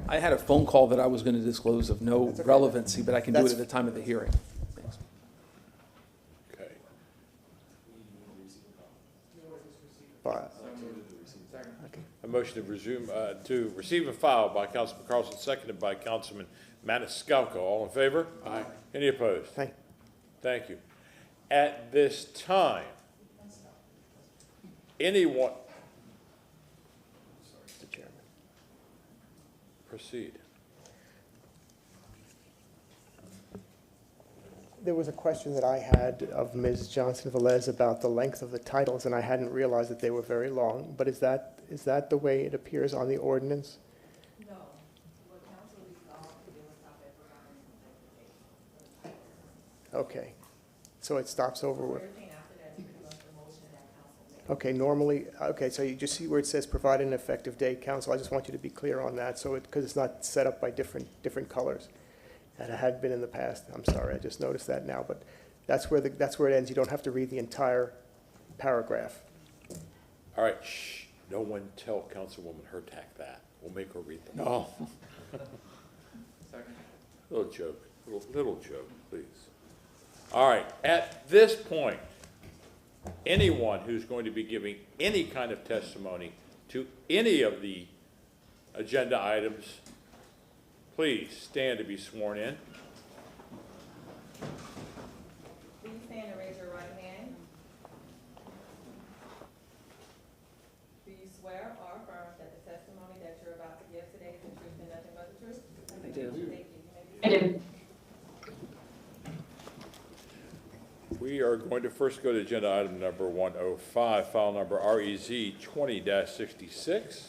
I had a phone call that I was going to disclose of no relevancy, but I can do it at the time of the hearing. Thanks. Okay. Okay. A motion to resume, to receive and file by Councilman Carlson, seconded by Councilman Maniscalco. All in favor? Aye. Any opposed? Thank you. At this time, anyone? Mr. Chairman. Proceed. There was a question that I had of Ms. Johnson-Velez about the length of the titles, and I hadn't realized that they were very long, but is that the way it appears on the ordinance? No. What council resolved to do was stop at providing Okay, so it stops over with, everything after that is pretty much the motion that council made. okay, normally, okay, so you just see where it says provide an effective date, council, I just want you to be clear on that, so because it's not set up by different colors. That had been in the past, I'm sorry, I just noticed that now, but that's where it ends, you don't have to read the entire paragraph. All right, shh, no one tell Councilwoman Hurtak that. We'll make her read them. No. Little joke, little joke, please. All right, at this point, anyone who's going to be giving any kind of testimony to any of the agenda items, please stand to be sworn in. Please stand and raise your right hand. Do you swear or affirm that the testimony that you're about to give today is the truth and nothing but the truth? I do. Thank you. You may be We are going to first go to agenda item number 105, file number REZ 20-66.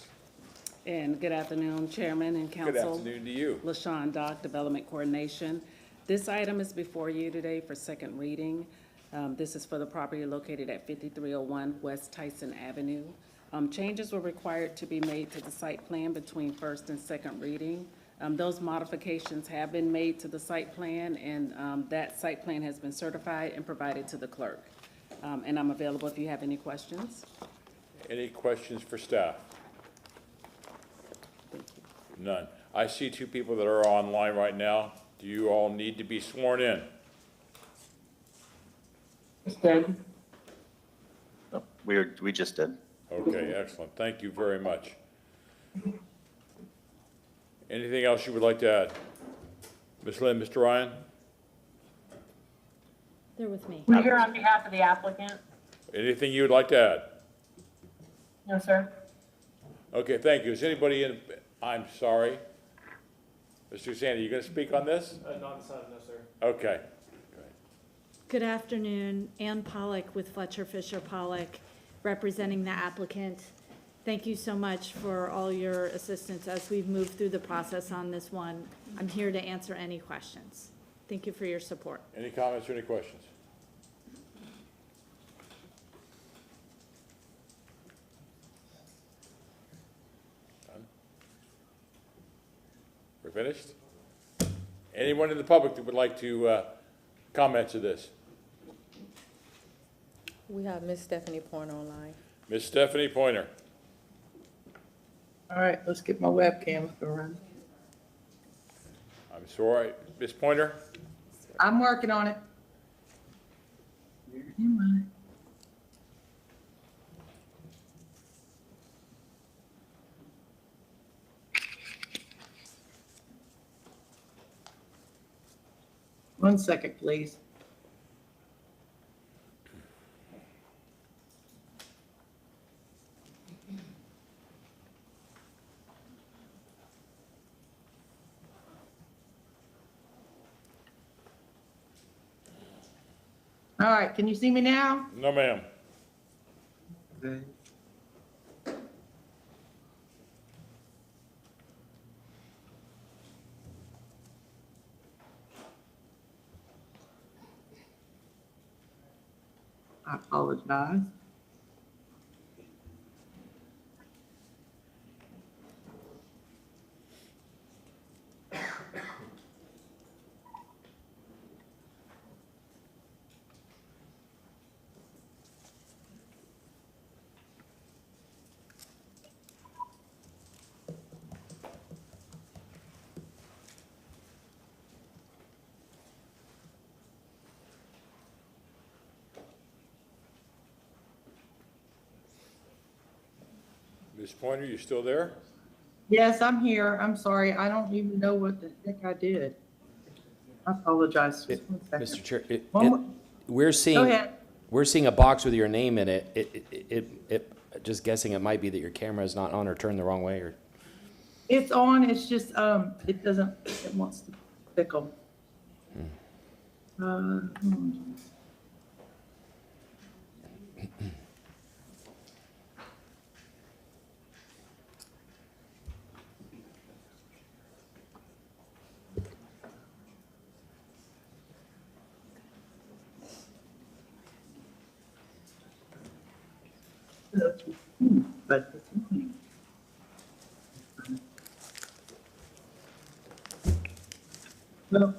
And good afternoon, Chairman and Council. Good afternoon to you. LaShawn Dock, Development Coordination. This item is before you today for second reading. This is for the property located at 5301 West Tyson Avenue. Changes were required to be made to the site plan between first and second reading. Those modifications have been made to the site plan, and that site plan has been certified and provided to the clerk. And I'm available if you have any questions. Any questions for staff? None. I see two people that are online right now. Do you all need to be sworn in? We just did. Okay, excellent. Thank you very much. Anything else you would like to add? Ms. Lynn, Mr. Ryan? They're with me. We're here on behalf of the applicant. Anything you would like to add? No, sir. Okay, thank you. Is anybody in, I'm sorry. Mr. Sandy, you gonna speak on this? Not this item, no, sir. Okay. Good afternoon, Ann Pollock with Fletcher Fisher Pollock, representing the applicant. Thank you so much for all your assistance as we've moved through the process on this one. I'm here to answer any questions. Thank you for your support. Any comments or any questions? None? We're finished? Anyone in the public that would like to comment to this? We have Miss Stephanie Pointer online. Ms. Stephanie Pointer. All right, let's get my webcam up and running. I'm sorry, Ms. Pointer? I'm working on it. Where am I? 1 second, please. All right, can you see me now? No, ma'am. Okay. I apologize. Ms. Pointer, you still there? Yes, I'm here. I'm sorry. I don't even know what the heck I did. I apologize. Just one second. Mr. Chair, One more- we're Go seeing, ahead. we're seeing a box with your name in it. Just guessing it might be that your camera is not on or turned the wrong way, or? It's on, it's just, it doesn't, it wants to tickle. But it's moving. No.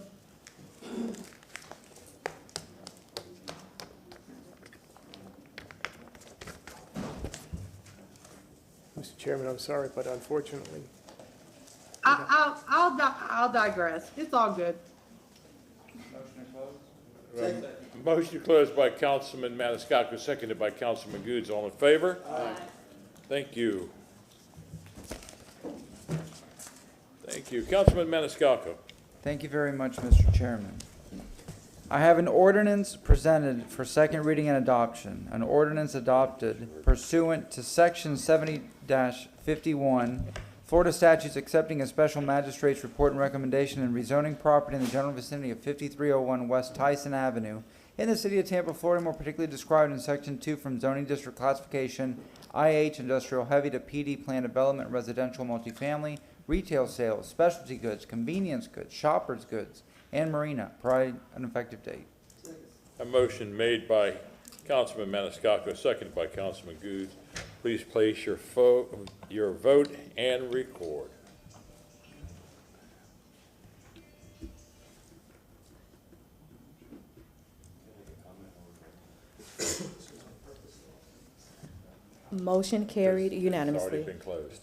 Mr. Chairman, I'm sorry, but unfortunately, I'll digress. It's all good. Motion to close by Councilman Maniscalco, seconded by Councilman Goods. All in favor? Aye. Thank you. Thank you. Councilman Maniscalco. Thank you very much, Mr. Chairman. I have an ordinance presented for second reading and adoption. An ordinance adopted pursuant to Section 70-51, Florida statutes accepting a special magistrate's report and recommendation and rezoning property in the general vicinity of 5301 West Tyson Avenue in the city of Tampa, Florida, more particularly described in Section 2 from zoning district classification IH industrial heavy to PD plan development residential multifamily, retail sales, specialty goods, convenience goods, shoppers goods, and marina, provide an effective date. A motion made by Councilman Maniscalco, seconded by Councilman Goods. Please place your vote and record. Motion carried It's unanimously. already been closed.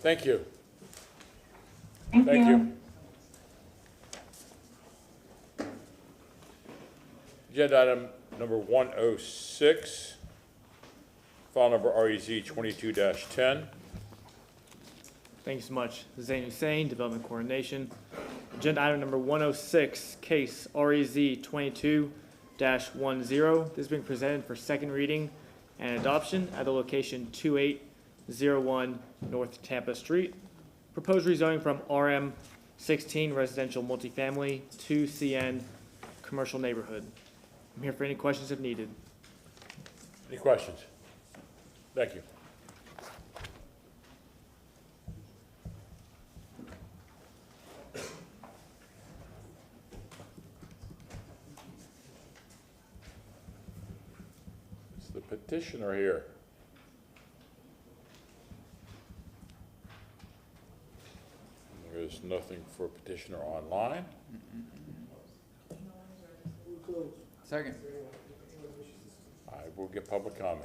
Thank you. Thank you. Agenda item number 106, file number REZ 22-10. Thank you so much. Zain Hussein, Development Coordination. Agenda item number 106, case REZ 22-10. This is being presented for second reading and adoption at the location 2801 North Tampa Street. Proposed rezoning from RM 16 residential multifamily to CN commercial neighborhood. I'm here for any questions if needed. Any questions? Thank you. Is the petitioner here? There is nothing for petitioner online. Second. I will get public comment.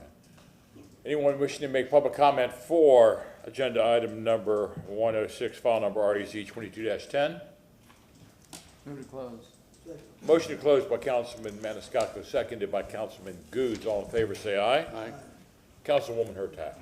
Anyone wishing to make public comment for agenda item number 106, file number REZ 22-10? Move to close. Motion to close by Councilman Maniscalco, seconded by Councilman Goods. All in favor, say aye. Aye. Councilwoman Hurtak.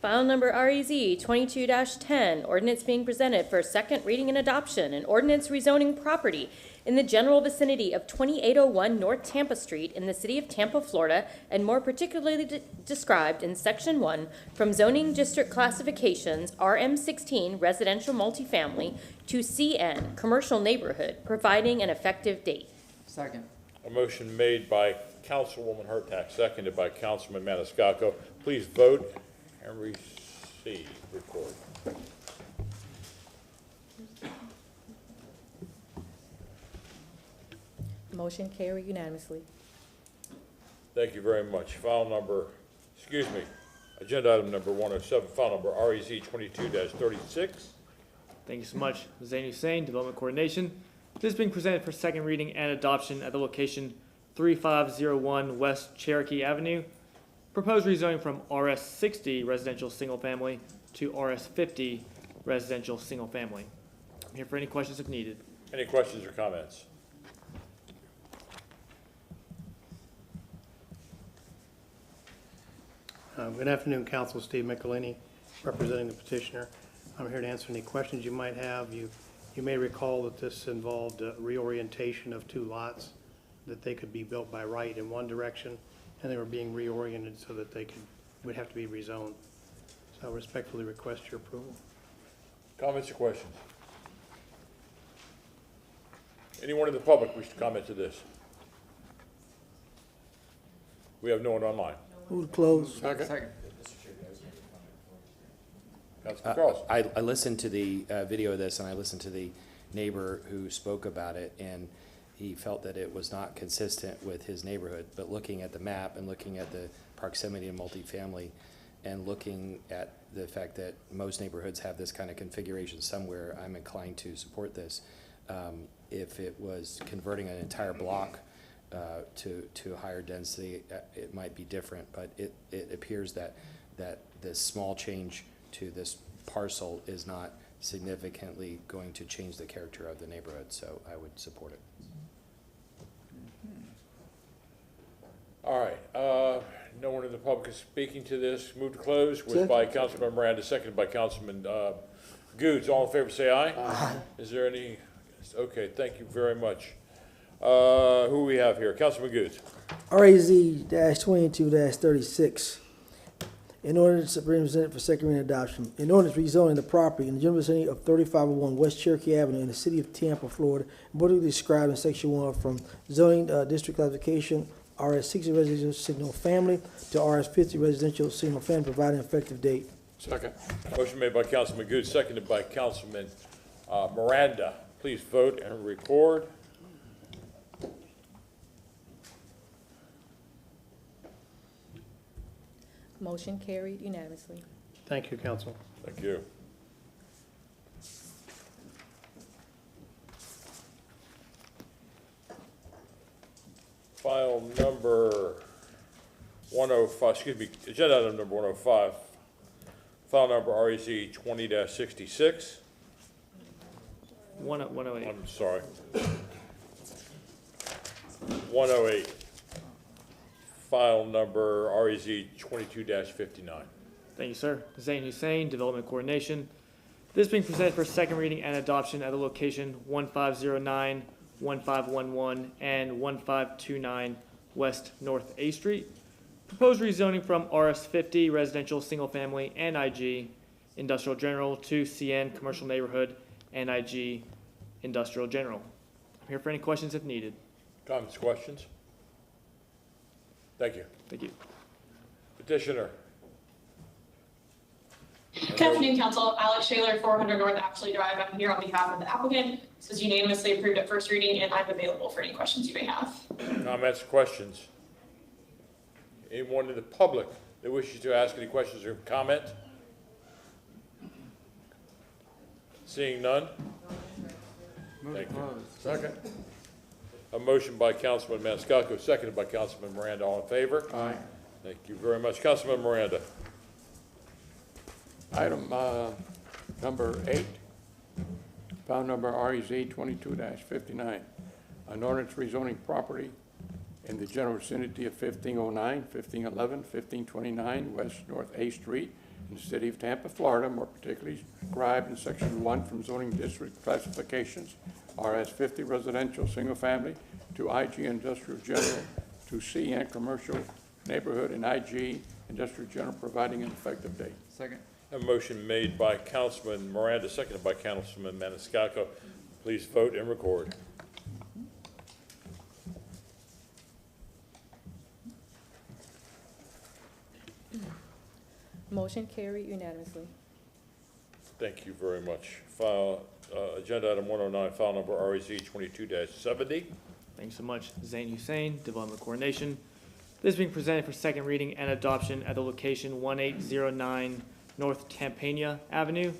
File number REZ 22-10, ordinance being presented for second reading and adoption, an ordinance rezoning property in the general vicinity of 2801 North Tampa Street in the city of Tampa, Florida, and more particularly described in Section 1 from zoning district classifications RM16 residential multifamily to CN commercial neighborhood, providing an effective date. Second. A motion made by Councilwoman Hurtak, seconded by Councilman Maniscalco. Please vote and receive. Record. Motion carried unanimously. Thank you very much. File number, agenda item number 107, file number REZ 22-36. Thank you so much. Zain Hussein, Development Coordination. This is being presented for second reading and adoption at the location 3501 West Cherokee Avenue. Proposed rezoning from RS 60 residential single family to RS 50 residential single family. I'm here for any questions if needed. Any questions or comments? Good afternoon, Council. Steve Michelini, representing the petitioner. I'm here to answer any questions you might have. You may recall that this involved a reorientation of 2 lots, that they could be built by right in one direction, and they were being reoriented so that they would have to be rezoned. So I respectfully request your approval. Comments or questions? Anyone in the public wish to comment to this? We have no one online. Move to close. Second. Councilman Carlson. I listened to the video of this, and I listened to the neighbor who spoke about it, and he felt that it was not consistent with his neighborhood. But looking at the map and looking at the proximity of multifamily and looking at the fact that most neighborhoods have this kind of configuration somewhere, I'm inclined to support this. If it was converting an entire block to higher density, it might be different, but it appears that this small change to this parcel is not significantly going to change the character of the neighborhood, so I would support it. All right, no one in the public is speaking to this. Move to close was by Councilman Miranda, seconded by Councilman Goods. All in favor say aye. Aye. Is there any? Okay, thank you very much. Who we have here? Councilman Goods. RAZ-22-36. In ordinance presented for second reading adoption. In ordinance rezoning the property in the general vicinity of 3501 West Cherokee Avenue in the city of Tampa, Florida, boldly described in section 1 from zoning district classification RS-60 residential single family to RS-50 residential single family, providing effective date. Second. Motion made by Councilman Goods, seconded by Councilman Miranda. Please vote and record. Motion carried unanimously. Thank you, Council. Thank you. File number 105, excuse me, agenda item number 105. File number REZ 20-66. 108. I'm sorry. 108. File number REZ 22-59. Thank you, sir. Zain Hussein, Development Coordination. This being presented for second reading and adoption at the location 1509, 1511, and 1529 West North A Street. Proposed rezoning from RS-50 Residential Single Family NIG Industrial General to CN Commercial Neighborhood NIG Industrial General. I'm here for any questions if needed. Comments, questions? Thank you. Thank you. Petitioner. Good afternoon, Council. Alex Shaler, 400 North Ashley Drive. I'm here on behalf of the applicant. This was unanimously approved at first reading, and I'm available for any questions you may have. Comments, questions? Anyone in the public that wishes to ask any questions or comment? Seeing none? Thank you. Second. A motion by Councilman Maniscalco, seconded by Councilman Miranda. All in favor? Aye. Thank you very much. Councilman Miranda. Item number 8, file number REZ 22-59. An ordinance rezoning property in the general vicinity of 1509, 1511, 1529 West North A Street in the city of Tampa, Florida, more particularly described in section 1 from zoning district classifications, RS-50 residential single family to IG industrial general to CN commercial neighborhood and IG industrial general, providing an effective date. Second. A motion made by Councilman Miranda, seconded by Councilman Maniscalco. Please vote and record. Motion carried unanimously. Thank you very much. File, agenda item 109, file number REZ 22-70. Thanks so much. Zain Hussein, Development Coordination. This is being presented for second reading and adoption at the location 1809 North Tampania Avenue.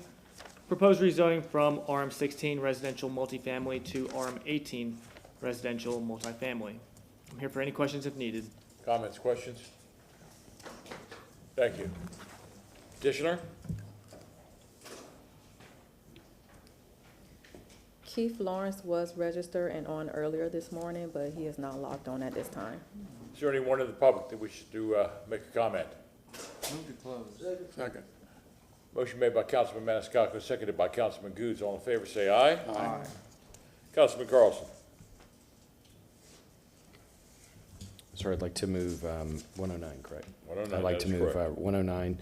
Proposed rezoning from RM16 residential multifamily to RM18 residential multifamily. I'm here for any questions if needed. Comments, questions? Thank you. Petitioner? Keith Lawrence was registered and on earlier this morning, but he is not logged on at this time. Is there anyone in the public that wishes to make a comment? Move to close. Second. Motion made by Councilman Maniscalco, seconded by Councilman Goods. All in favor, say aye. Aye. Councilman Carlson. Sir, I'd like to move 109, correct? 109, I'd like that to is move correct. 109,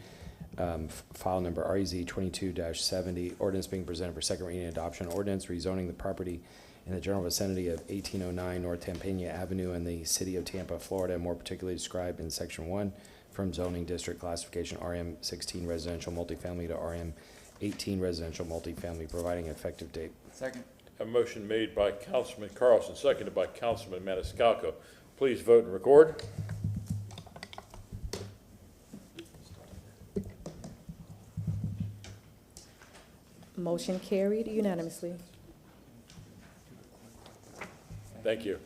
file number REZ 22-70, ordinance being presented for second reading and adoption, ordinance rezoning the property in the general vicinity of 1809 North Tampania Avenue in the city of Tampa, Florida, more particularly described in section 1 from zoning district classification RM16 residential multifamily to RM18 residential multifamily, providing an effective date. Second. A motion made by Councilman Carlson, seconded by Councilman Maniscalco. Please vote and record. Motion carried unanimously. Thank you.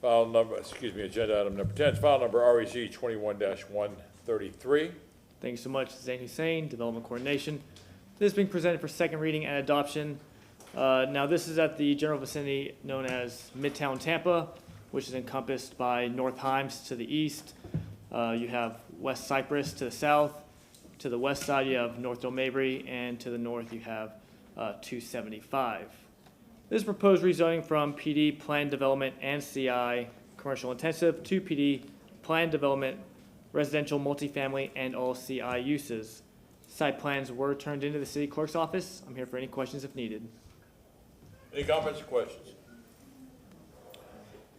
File number, excuse me, agenda item number 10, file number REZ 21-133. Thank you so much, Zane Hussein, Development Coordination. This is being presented for second reading and adoption. Now, this is at the general vicinity known as Midtown Tampa, which is encompassed by North Himes to the east. You have West Cypress to the south. To the west side, you have North Del Mabry, and to the north, you have 275. This is proposed rezoning from PD Planned Development and CI Commercial Intensive to PD Planned Development, Residential Multifamily, and all CI uses. Site plans were turned into the city clerk's office. I'm here for any questions if needed. Any comments or questions?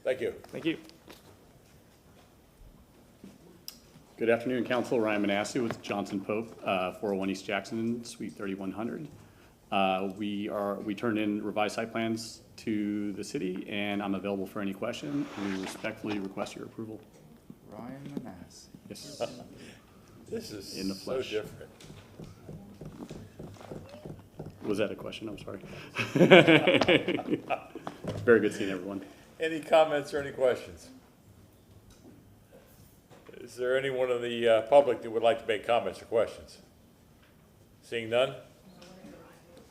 Thank you. Thank you. Good afternoon, Council. Ryan Manassi with Johnson Pope, 401 East Jackson, Suite 3100. We turned in revised site plans to the city, and I'm available for any question. We respectfully request your approval. Ryan Manassi. Yes. This is in the so flesh. different. Was that a question? I'm sorry. Very good seeing everyone. Any comments or any questions? Is there anyone in the public that would like to make comments or questions? Seeing none?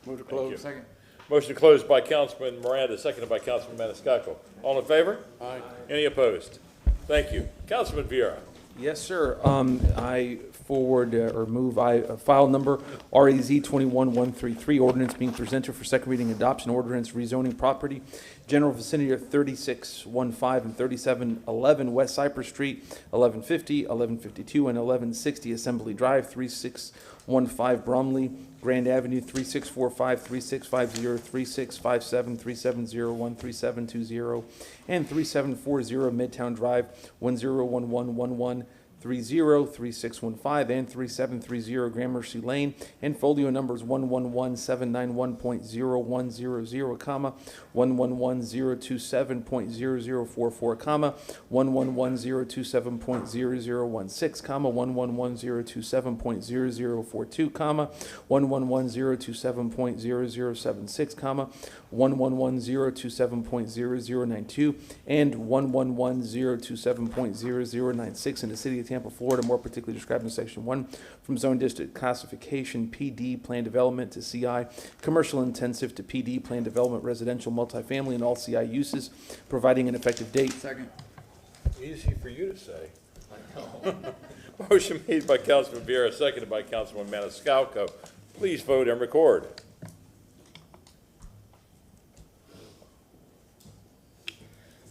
Move to Thank close. you. Second. Motion to close by Councilman Miranda, seconded by Councilman Maniscalco. All in favor? Aye. Any opposed? Thank you. Councilman Vieira. Yes, sir. I forward or move file number REZ 21-133, ordinance being presented for second reading adoption, ordinance rezoning property, general vicinity of 3615 and 3711 West Cypress Street, 1150, 1152, and 1160 Assembly Drive, 3615 Bromley, Grand Avenue, 3645, 3650, 3657, 3701, 3720, and 3740 Midtown Drive, 101111, 3615 and 3730 Gramercy Lane, and folio numbers 111791.0100, comma 111027.0044, comma 111027.0016, comma 111027.0042, comma 111027.0076, comma 111027.0092, and 111027.0096 in the city of Tampa, Florida, more particularly described in section 1 from zone district classification PD plan development to CI commercial intensive to PD plan development residential multifamily and all CI uses, providing an effective date. Second. Easy for you to say. Motion made by Councilman Vieira, seconded by Councilman Maniscalco. Please vote and record.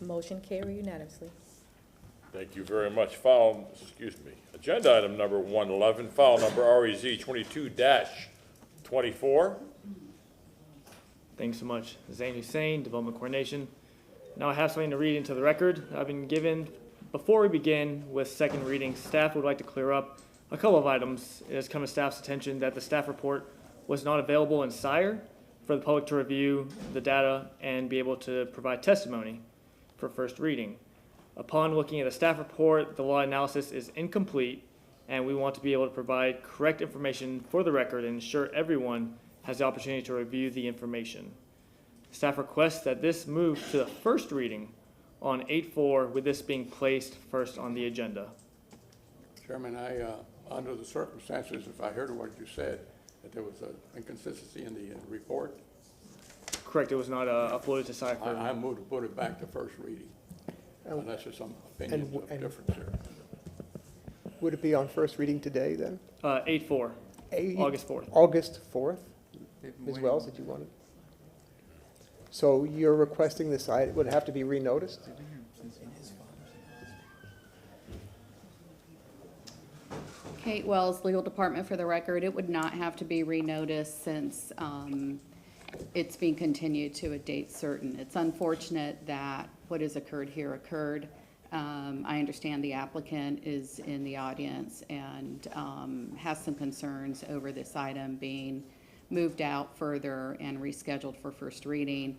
Motion carried unanimously. Thank you very much. File, excuse me, agenda item number 111, file number REZ 22-24. Thanks so much. Zane Hussein, Development Coordination. Now I have something to read into the record. I've been given, before we begin with second reading, staff would like to clear up a couple of items. It has come to staff's attention that the staff report was not available in SIRE for the public to review the data and be able to provide testimony for first reading. Upon looking at the staff report, the law analysis is incomplete, and we want to be able to provide correct information for the record and ensure everyone has the opportunity to review the information. Staff requests that this move to the first reading on 8-4, with this being placed first on the agenda. Chairman, under the circumstances, if I heard what you said, that there was an inconsistency in the report, Correct, it was not uploaded to SIRE. I move to put it back to first reading, unless there's some opinion of difference here. Would it be on first reading today then? 8/4, August 4th. August 4th? They've been Ms. waiting. Wells, did you want it? So you're requesting this item, would it have to be renoticed? Kate Wells, Legal Department, for the record. It would not have to be renoticed since it's being continued to a date certain. It's unfortunate that what has occurred here occurred. I understand the applicant is in the audience and has some concerns over this item being moved out further and rescheduled for first reading.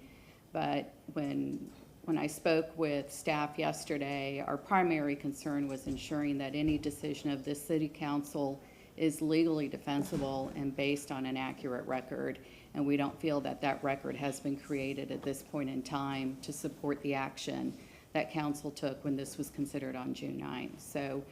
But when I spoke with staff yesterday, our primary concern was ensuring that any decision of this city council is legally defensible and based on an accurate record. And we don't feel that that record has been created at this point in time to support the action that council took when this was considered on June 9th. So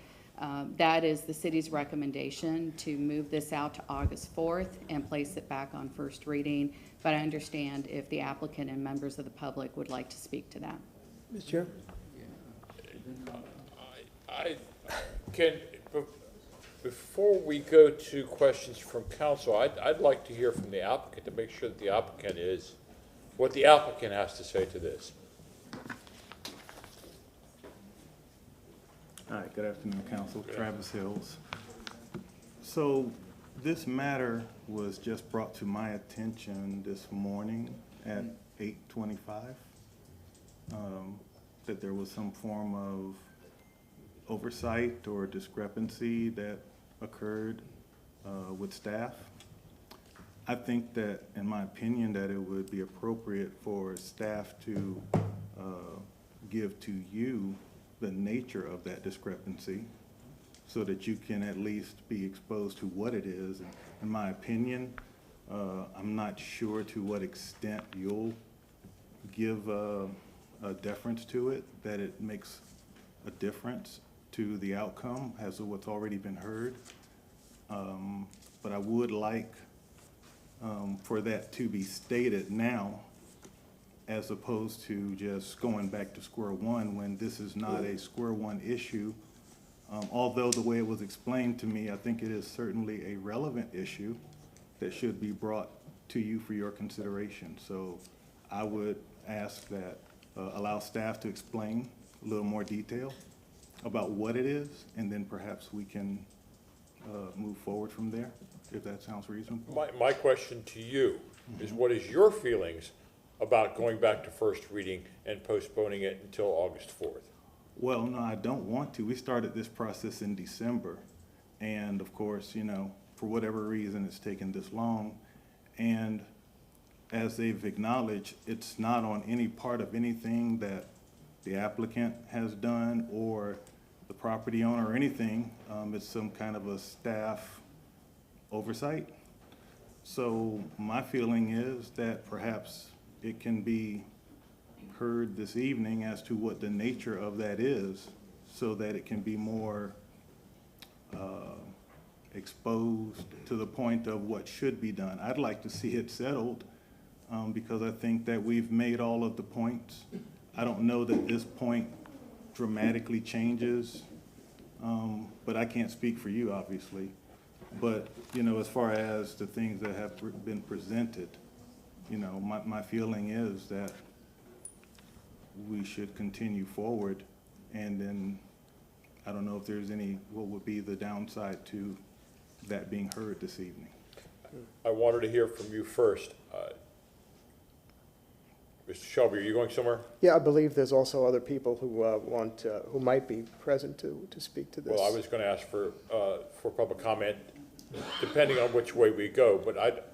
that is the city's recommendation, to move this out to August 4th and place it back on first reading. But I understand if the applicant and members of the public would like to speak to that. Mr. Chair? I can, before we go to questions from council, I'd like to hear from the applicant to make sure that the applicant is, what the applicant has to say to this. Hi, good afternoon, Council. Travis Hills. So this matter was just brought to my attention this morning at 8:25, that there was some form of oversight or discrepancy that occurred with staff. I think that, in my opinion, that it would be appropriate for staff to give to you the nature of that discrepancy so that you can at least be exposed to what it is. And in my opinion, I'm not sure to what extent you'll give a deference to it, that it makes a difference to the outcome as of what's already been heard. But I would like for that to be stated now, as opposed to just going back to square one when this is not a square one issue. Although the way it was explained to me, I think it is certainly a relevant issue that should be brought to you for your consideration. So I would ask that allow staff to explain a little more detail about what it is, and then perhaps we can move forward from there, if that sounds reasonable. My question to you is, what is your feelings about going back to first reading and postponing it until August 4th? Well, no, I don't want to. We started this process in December, and of course, you know, for whatever reason, it's taken this long. And as they've acknowledged, it's not on any part of anything that the applicant has done or the property owner or anything. It's some kind of a staff oversight. So my feeling is that perhaps it can be heard this evening as to what the nature of that is, so that it can be more exposed to the point of what should be done. I'd like to see it settled because I think that we've made all of the points. I don't know that this point dramatically changes, but I can't speak for you, obviously. But, you know, as far as the things that have been presented, you know, my feeling is that we should continue forward, and then I don't know if there's any, what would be the downside to that being heard this evening. I wanted to hear from you first. Mr. Shelby, are you going somewhere? Yeah, I believe there's also other people who who might be present to speak to this. Well, I was going to ask for public comment, depending on which way we go, but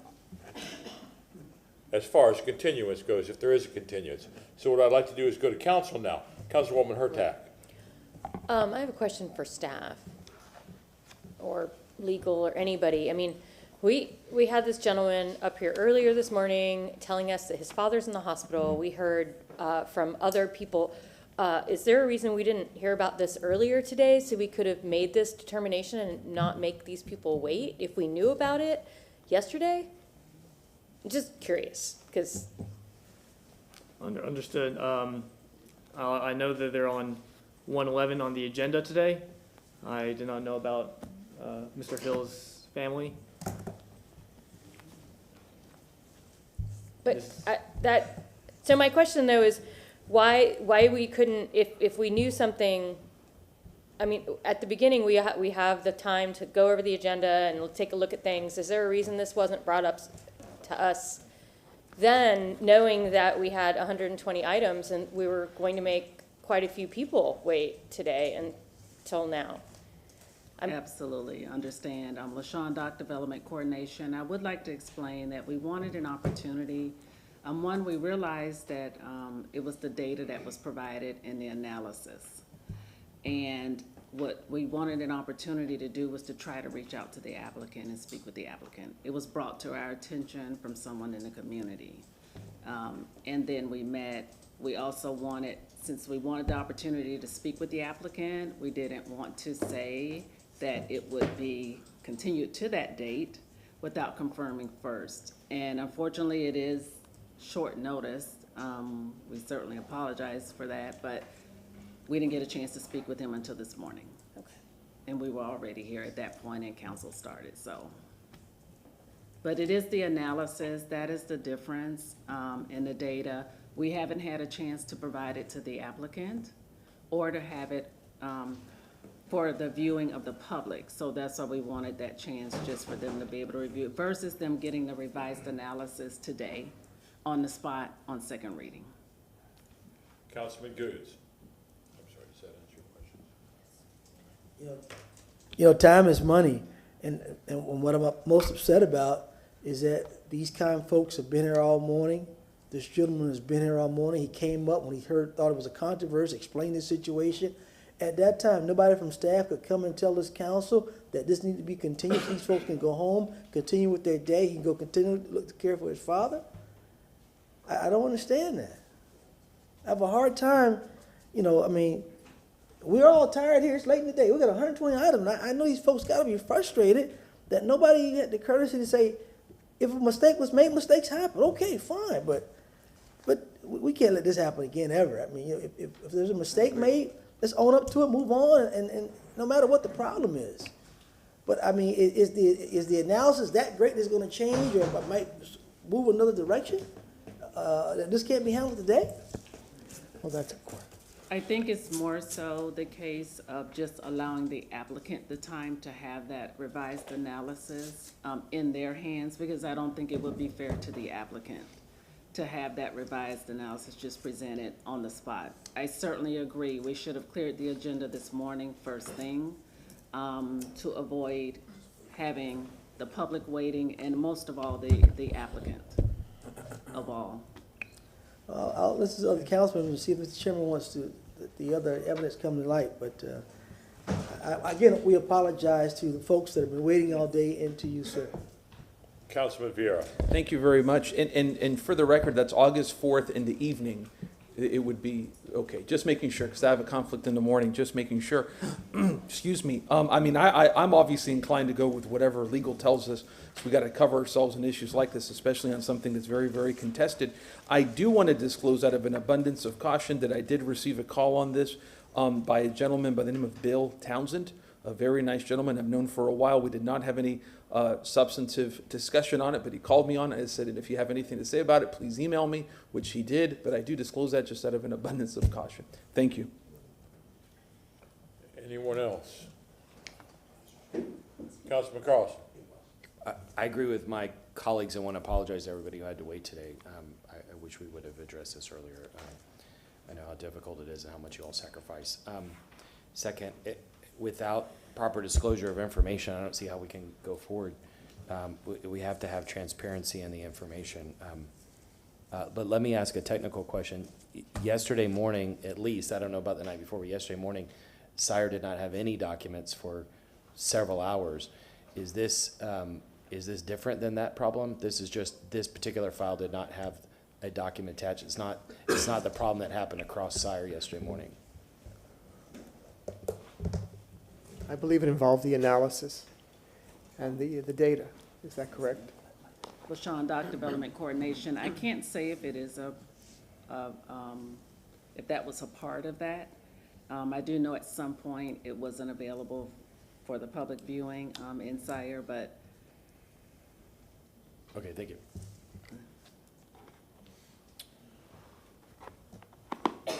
as far as continuance goes, if there is a continuance. So what I'd like to do is go to council now. Councilwoman Hurtak. I have a question for staff or legal or anybody. I mean, we had this gentleman up here earlier this morning telling us that his father's in the hospital. We heard from other people. Is there a reason we didn't hear about this earlier today so we could have made this determination and not make these people wait if we knew about it yesterday? Just curious, because. Understood. I know that they're on 111 on the agenda today. I did not know about Mr. Hill's family. But so my question though is, why we couldn't, if we knew something, I mean, at the beginning, we have the time to go over the agenda and take a look at things. Is there a reason this wasn't brought up to us then, knowing that we had 120 items and we were going to make quite a few people wait today until now? Absolutely, understand. I'm LaShawn Dock, Development Coordination. I would like to explain that we wanted an opportunity. One, we realized that it was the data that was provided in the analysis. And what we wanted an opportunity to do was to try to reach out to the applicant and speak with the applicant. It was brought to our attention from someone in the community. And then we met. We also wanted, since we wanted the opportunity to speak with the applicant, we didn't want to say that it would be continued to that date without confirming first. And unfortunately, it is short notice. We certainly apologize for that, but we didn't get a chance to speak with him until this morning. Okay. And we were already here at that point and council started, so. But it is the analysis, that is the difference in the data. We haven't had a chance to provide it to the applicant or to have it for the viewing of the public. So that's why we wanted that chance, just for them to be able to review it versus them getting the revised analysis today on the spot on second reading. Councilman Goods. I'm sorry, does that answer your question? You know, time is money, and what I'm most upset about is that these kind folks have been here all morning. This gentleman has been here all morning. He came up when he thought it was a controversy, explained the situation. At that time, nobody from staff could come and tell this council that this needs to be continued. These folks can go home, continue with their day. He can go continue to look to care for his father. I don't understand that. I have a hard time, you know, I mean, we're all tired here. It's late in the day. We got 120 items. I know these folks got to be frustrated that nobody had the courtesy to say, if a mistake was made, mistakes happen. Okay, fine, but we can't let this happen again ever. I mean, if there's a mistake made, let's own up to it, move on, and no matter what the problem is. But I mean, is the analysis that great that's going to change or might move another direction? That this can't be handled today? Well, that's a question. I think it's more so the case of just allowing the applicant the time to have that revised analysis in their hands, because I don't think it would be fair to the applicant to have that revised analysis just presented on the spot. I certainly agree. We should have cleared the agenda this morning first thing to avoid having the public waiting and most of all the applicant of all. I'll listen to other councilmen and see if Mr. Chairman wants to, the other evidence come to light, but again, we apologize to the folks that have been waiting all day and to you, sir. Councilman Vieira. Thank you very much. And for the record, that's August 4th in the evening. It would be, okay, just making sure, because I have a conflict in the morning, just making sure. Excuse me. I mean, I'm obviously inclined to go with whatever legal tells us. So we got to cover ourselves in issues like this, especially on something that's very, very contested. I do want to disclose out of an abundance of caution that I did receive a call on this by a gentleman by the name of Bill Townsend, a very nice gentleman I've known for a while. We did not have any substantive discussion on it, but he called me on it and said, if you have anything to say about it, please email me, which he did, but I do disclose that just out of an abundance of caution. Thank you. Anyone else? Councilman Carlson. I agree with my colleagues and want to apologize to everybody who had to wait today. I wish we would have addressed this earlier. I know how difficult it is and how much you all sacrifice. Second, without proper disclosure of information, I don't see how we can go forward. We have to have transparency in the information. But let me ask a technical question. Yesterday morning, at least, I don't know about the night before, but yesterday morning, Sire did not have any documents for several hours. Is this different than that problem? This is just, this particular file did not have a document attached. It's not the problem that happened across Sire yesterday morning. I believe it involved the analysis and the data. Is that correct? LaShawn Dock, Development Coordination. I can't say if it is if that was a part of that. I do know at some point it wasn't available for the public viewing in Sire, but Okay, thank you.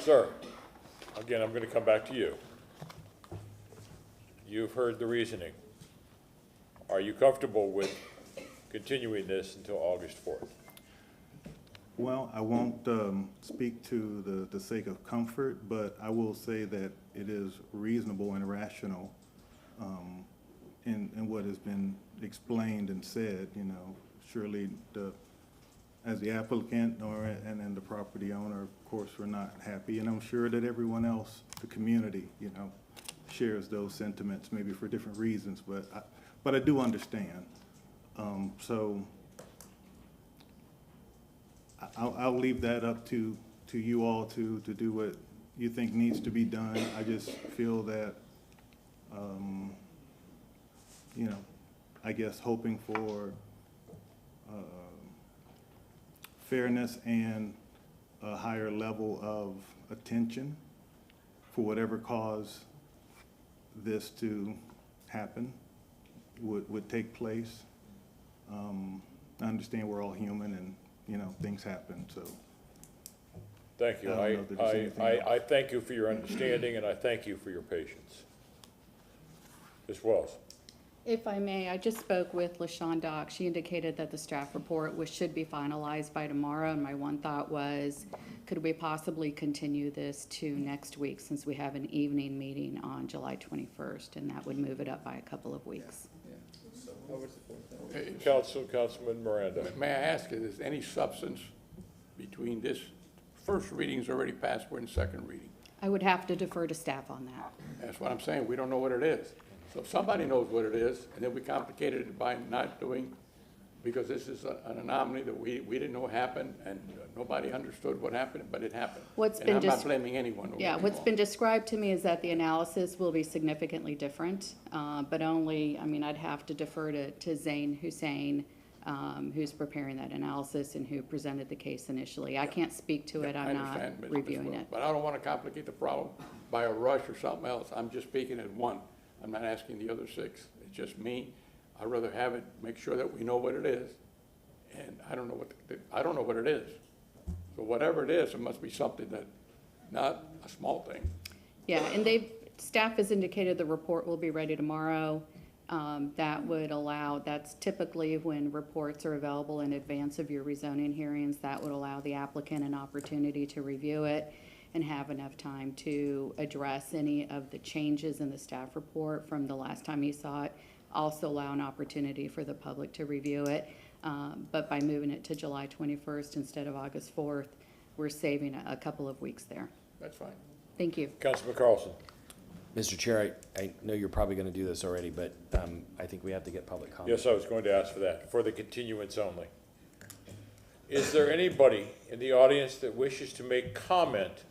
Sir, again, I'm going to come back to you. You've heard the reasoning. Are you comfortable with continuing this until August 4th? Well, I won't speak to the sake of comfort, but I will say that it is reasonable and rational in what has been explained and said. You know, surely as the applicant and the property owner, of course, we're not happy, and I'm sure that everyone else, the community, you know, shares those sentiments, maybe for different reasons, but I do understand. So I'll leave that up to you all to do what you think needs to be done. I just feel that, you know, I guess hoping for fairness and a higher level of attention for whatever caused this to happen would take place. I understand we're all human and, you know, things happen, so. Thank you. I thank you for your understanding, and I thank you for your patience. Ms. Wells. If I may, I just spoke with LaShawn Dock. She indicated that the staff report should be finalized by tomorrow, and my one thought was, could we possibly continue this to next week, since we have an evening meeting on July 21st, and that would move it up by a couple of weeks. Councilman Miranda. May I ask, is any substance between this first reading's already passed, we're in second reading? I would have to defer to staff on that. That's what I'm saying, we don't know what it is. So if somebody knows what it is, and then we complicated it by not doing, because this is an anomaly that we didn't know happened, and nobody understood what happened, but it happened. And I'm not blaming anyone. Yeah, what's been described to me is that the analysis will be significantly different, but only, I mean, I'd have to defer to Zane Hussein, who's preparing that analysis and who presented the case initially. I can't speak to it, I'm not reviewing it. But I don't want to complicate the problem by a rush or something else. I'm just speaking at one. I'm not asking the other six. It's just me. I'd rather have it, make sure that we know what it is. And I don't know what it is. So whatever it is, it must be something that, not a small thing. Yeah, and staff has indicated the report will be ready tomorrow. That would allow, that's typically when reports are available in advance of your rezoning hearings, that would allow the applicant an opportunity to review it and have enough time to address any of the changes in the staff report from the last time he saw it. Also allow an opportunity for the public to review it. But by moving it to July 21st instead of August 4th, we're saving a couple of weeks there. That's fine. Thank you. Councilman Carlson. Mr. Chair, I know you're probably going to do this already, but I think we have to get public comment. Yes, I was going to ask for that, for the continuance only. Is there anybody in the audience that wishes to make comment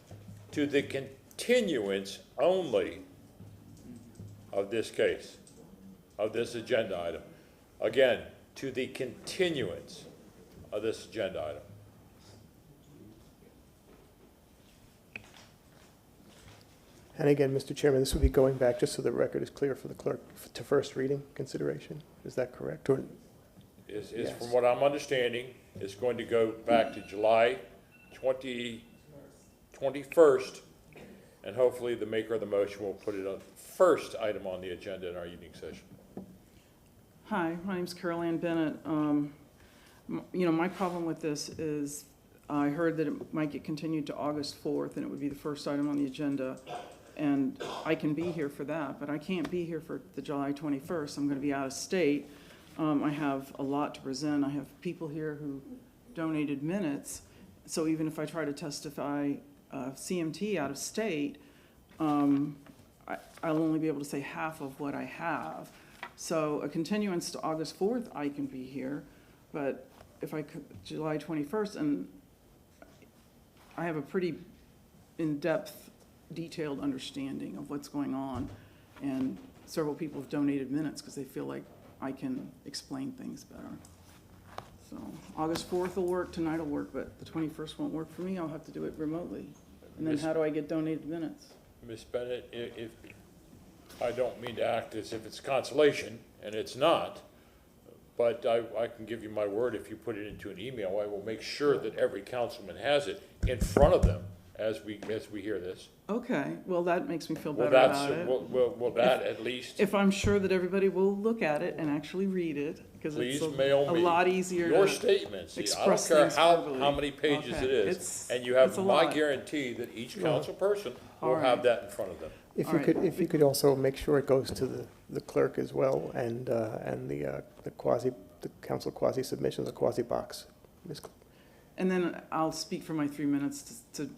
to the continuance only of this case, of this agenda item? Again, to the continuance of this agenda item. And again, Mr. Chairman, this would be going back, just so the record is clear for the clerk, to first reading consideration. Is that correct? Or Is yes. From what I'm understanding, it's going to go back to July 21st, and hopefully the maker of the motion will put it on first item on the agenda in our evening session. Hi, my name's Carol Ann Bennett. You know, my problem with this is I heard that it might get continued to August 4th, and it would be the first item on the agenda. And I can be here for that, but I can't be here for the July 21st. I'm going to be out of state. I have a lot to present. I have people here who donated minutes. So even if I try to testify CMT out of state, I'll only be able to say half of what I have. So a continuance to August 4th, I can be here, but if I could, July 21st, and I have a pretty in-depth, detailed understanding of what's going on, and several people have donated minutes because they feel like I can explain things better. So August 4th will work, tonight will work, but the 21st won't work for me. I'll have to do it remotely. And then how do I get donated minutes? Ms. Bennett, if, I don't mean to act as if it's consolation, and it's not, but I can give you my word, if you put it into an email, I will make sure that every councilman has it in front of them as we hear this. Okay, well, that makes me feel Well, better that's, about it. will that at least, If I'm sure that everybody will look at it and actually read it, because it's please mail a me lot easier your to statements. I don't express care things how verbally. many pages Okay, it is. it's- And you have it's a my lot. guarantee that each Well, council person will all have right. that in front of them. If All you right. could, if you could also make sure it goes to the clerk as well, and the council quasi submissions, the quasi box. Ms. Cl- And then I'll speak for my 3 minutes to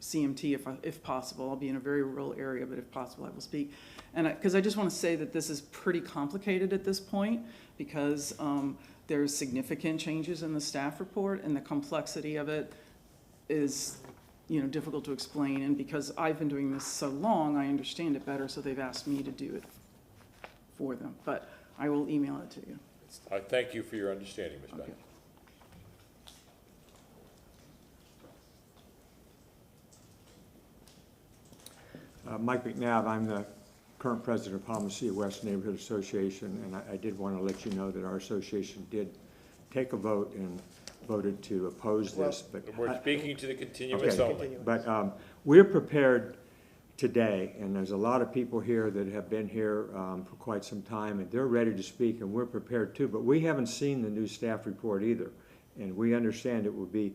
CMT if possible. I'll be in a very rural area, but if possible, I will speak. And because I just want to say that this is pretty complicated at this point, because there's significant changes in the staff report, and the complexity of it is, difficult to explain. And because I've been doing this so long, I understand it better, so they've asked me to do it for them. But I will email it to you. I thank you for your understanding, Ms. Bennett. Mike McNabb, I'm the current president of Palmacia West Neighborhood Association, and I did want to let you know that our association did take a vote and voted to oppose this. But We're speaking to the continuance okay, only. but we're prepared today, and there's a lot of people here that have been here for quite some time, and they're ready to speak, and we're prepared too. But we haven't seen the new staff report either, and we understand it will be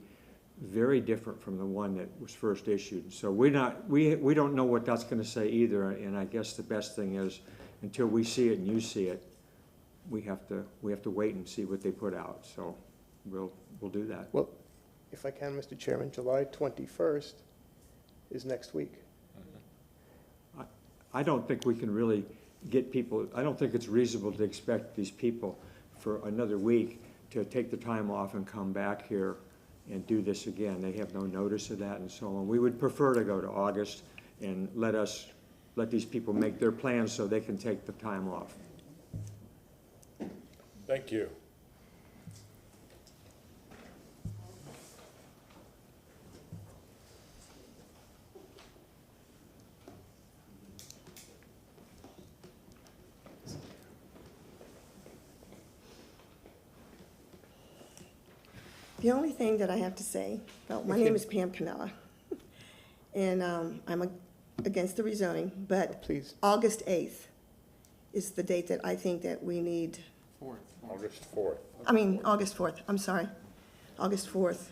very different from the one that was first issued. So we don't know what that's going to say either, and I guess the best thing is, until we see it and you see it, we have to wait and see what they put out. So we'll do that. Well, if I can, Mr. Chairman, July 21st is next week. I don't think we can really get people, I don't think it's reasonable to expect these people for another week to take the time off and come back here and do this again. They have no notice of that and so on. We would prefer to go to August and let these people make their plans so they can take the time off. Thank you. The only thing that I have to say, well, my name is Pam Pinella, and I'm against the rezoning, but Please. August 8th is the date that I think that we need, August 4th. August 4th, I'm sorry. August 4th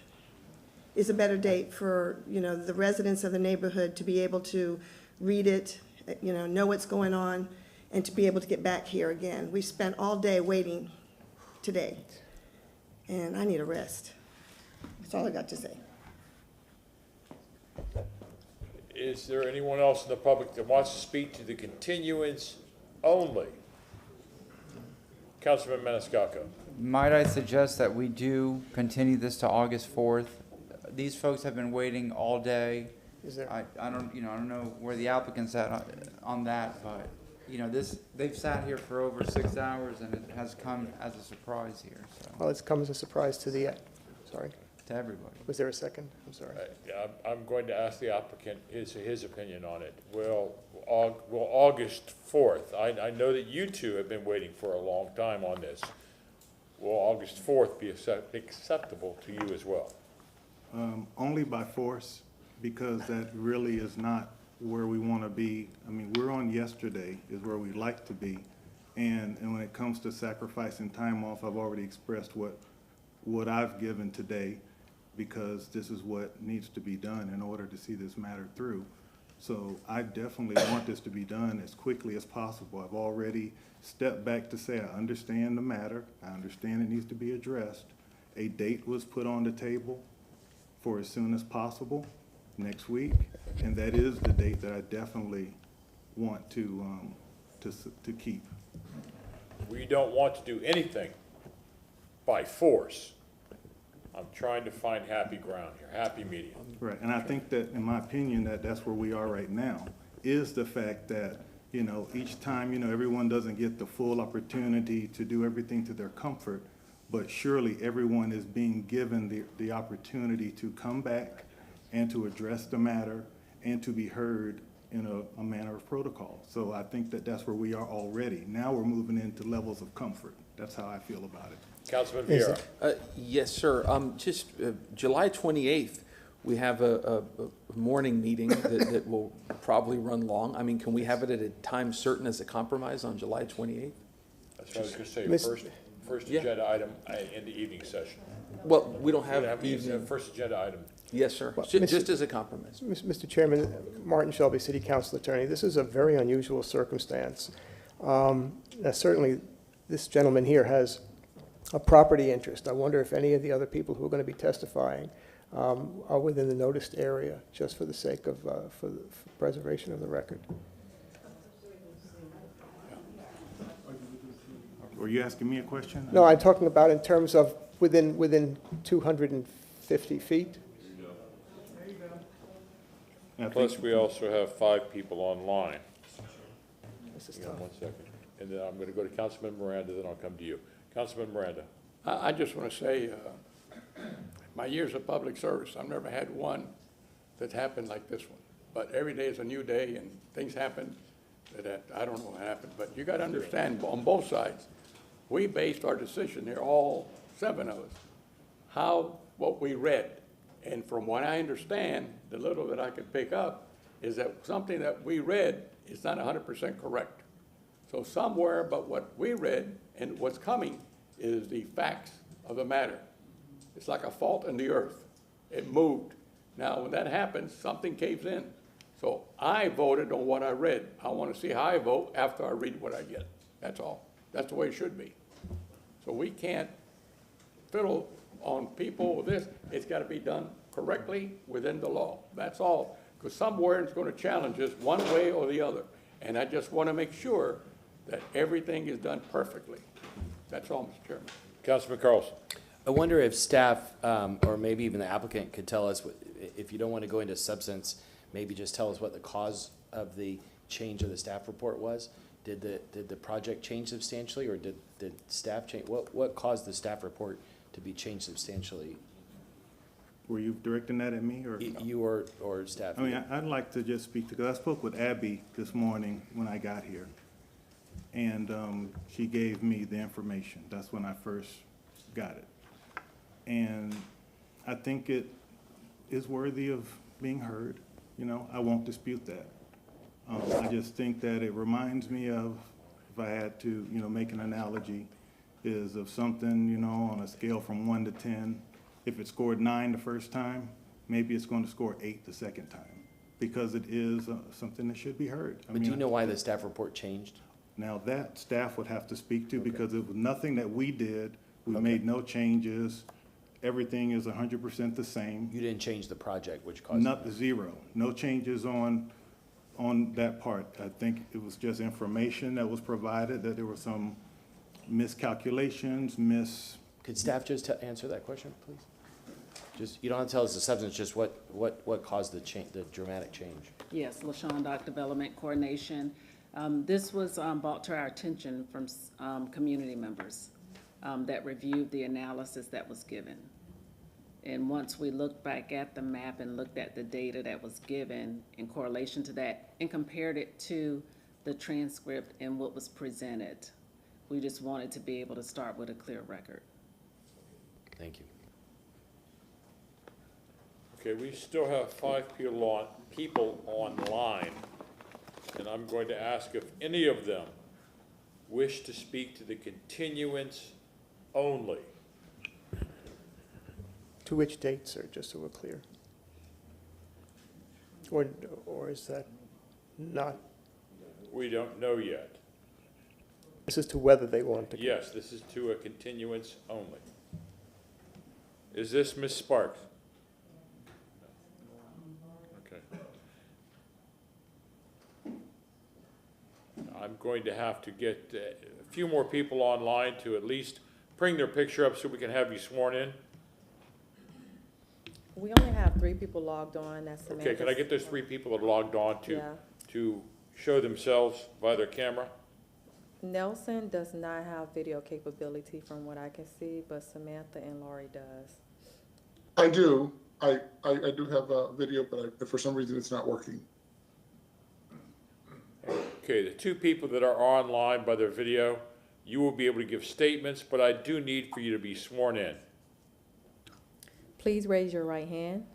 is a better date for, the residents of the neighborhood to be able to read it, know what's going on, and to be able to get back here again. We spent all day waiting today, and I need a rest. That's all I got to say. Is there anyone else in the public that wants to speak to the continuance only? Councilman Maniscalco. Might I suggest that we do continue this to August 4th? These folks have been waiting all day. Is there? I don't know where the applicant's at on that, but, they've sat here for over 6 hours, and it has come as a surprise here, so, Well, it's come as a surprise to to everybody. Was there a second? I'm sorry. I'm going to ask the applicant his opinion on it. Will August 4th, I know that you two have been waiting for a long time on this. Will August 4th be acceptable to you as well? Only by force, because that really is not where we want to be. We're on yesterday is where we'd like to be. And when it comes to sacrificing time off, I've already expressed what I've given today, because this is what needs to be done in order to see this matter through. So I definitely want this to be done as quickly as possible. I've already stepped back to say I understand the matter. I understand it needs to be addressed. A date was put on the table for as soon as possible, next week, and that is the date that I definitely want to keep. We don't want to do anything by force. I'm trying to find happy ground here, happy medium. Right, and I think that, in my opinion, that's where we are right now, is the fact that, each time, everyone doesn't get the full opportunity to do everything to their comfort, but surely everyone is being given the opportunity to come back and to address the matter and to be heard in a manner of protocol. So I think that that's where we are already. Now we're moving into levels of comfort. That's how I feel about it. Councilman Vieira. Yes, sir. Just July 28th, we have a morning meeting that will probably run long. I mean, can we have it at a time certain as a compromise on July 28th? That's what I was going to say, Miss- first Yeah. agenda item in the evening session. Well, we don't have Evening, evening. First agenda item. Yes, sir. Well, Just as a compromise. Mr. Chairman, Martin Shelby, City Council Attorney, this is a very unusual circumstance. Now, certainly, this gentleman here has a property interest. I wonder if any of the other people who are going to be testifying are within the noticed area, just for the sake of, for preservation of the record. Were you asking me a question? No, I'm talking about in terms of within 250 feet. Plus, we also have 5 people online. This is Hang on tough. 1 second. And then I'm going to go to Councilman Miranda, then I'll come to you. Councilman Miranda. I just want to say, my years of public service, I've never had one that happened like this one. But every day is a new day, and things happen that I don't know what happened. But you got to understand, on both sides, we based our decision here, all 7 of us, what we read. And from what I understand, the little that I could pick up, is that something that we read is not 100% correct. So somewhere but what we read and what's coming is the facts of the matter. It's like a fault in the earth. It moved. Now, when that happens, something caves in. So I voted on what I read. I want to see how I vote after I read what I get. That's all. That's the way it should be. So we can't fiddle on people with this. It's got to be done correctly within the law. That's all. Because somewhere it's going to challenge us one way or the other. And I just want to make sure that everything is done perfectly. That's all, Mr. Chairman. Councilman Carlson. I wonder if staff, or maybe even the applicant could tell us, if you don't want to go into substance, maybe just tell us what the cause of the change of the staff report was. Did the project change substantially, or did staff change? What caused the staff report to be changed substantially? Were you directing that at me or? You or staff? I mean, I'd like to just speak to, because I spoke with Abby this morning when I got here. And she gave me the information. That's when I first got it. And I think it is worthy of being heard. You know, I won't dispute that. I just think that it reminds me of, if I had to, you know, make an analogy, is of something, you know, on a scale from 1 to 10. If it scored 9 the first time, maybe it's going to score 8 the second time, because it is something that should be heard. But do you know why the staff report changed? Now, that staff would have to speak to, because it was nothing that we did. We made no changes. Everything is 100% the same. You didn't change the project, which caused Not zero. No changes on that part. I think it was just information that was provided, that there were some miscalculations, Could staff just answer that question, please? Just, you don't have to tell us the substance, just what caused the dramatic change? Yes, LaShawn Dock Development Coordination. This was brought to our attention from community members that reviewed the analysis that was given. And once we looked back at the map and looked at the data that was given in correlation to that and compared it to the transcript and what was presented, we just wanted to be able to start with a clear record. Thank you. Okay, we still have 5 people online, and I'm going to ask if any of them wish to speak to the continuance only. To which date, sir, just so we're clear? Or is that not? We don't know yet. This is to whether they want to. Yes, this is to a continuance only. Is this Ms. Sparks? Okay. I'm going to have to get a few more people online to at least bring their picture up so we can have you sworn in. We only have 3 people logged on. That's Samantha. Okay, can I get those 3 people that logged on Yeah. to show themselves by their camera? Nelson does not have video capability from what I can see, but Samantha and Laurie does. I do. I do have a video, but for some reason it's not working. Okay, the two people that are online by their video, you will be able to give statements, but I do need for you to be sworn in. Please raise your right hand.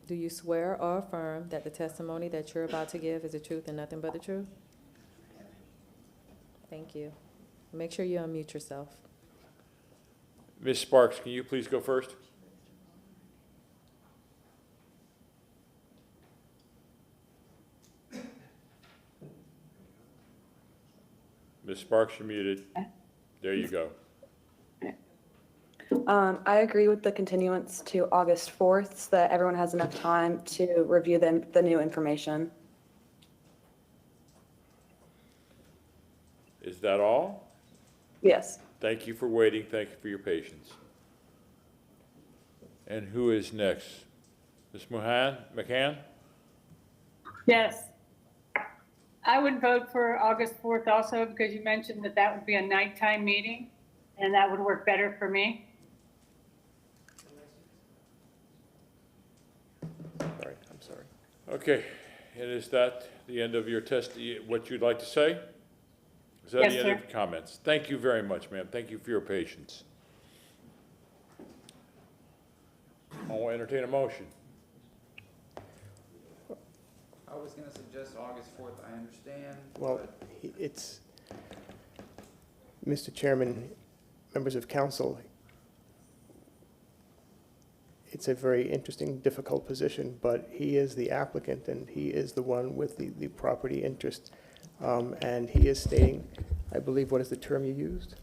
Do you swear or affirm that the testimony that you're about to give is the truth and nothing but the truth? Thank you. Make sure you unmute yourself. Ms. Sparks, can you please go first? Ms. Sparks, you're muted. There you go. I agree with the continuance to August 4th so that everyone has enough time to review the new information. Is that all? Yes. Thank you for waiting. Thank you for your patience. And who is next? Ms. McCann? Yes. I would vote for August 4th also because you mentioned that that would be a nighttime meeting and that would work better for me. Sorry, I'm sorry. Okay, and is that the end of your what you'd like to say? Is that Yes, the end sir. of your comments? Thank you very much, ma'am. Thank you for your patience. I'll entertain a motion. I was gonna suggest August 4th, I understand. Well, it's, Mr. Chairman, members of council, it's a very interesting, difficult position, but he is the applicant and he is the one with the property interest. And he is stating, I believe, what is the term you used?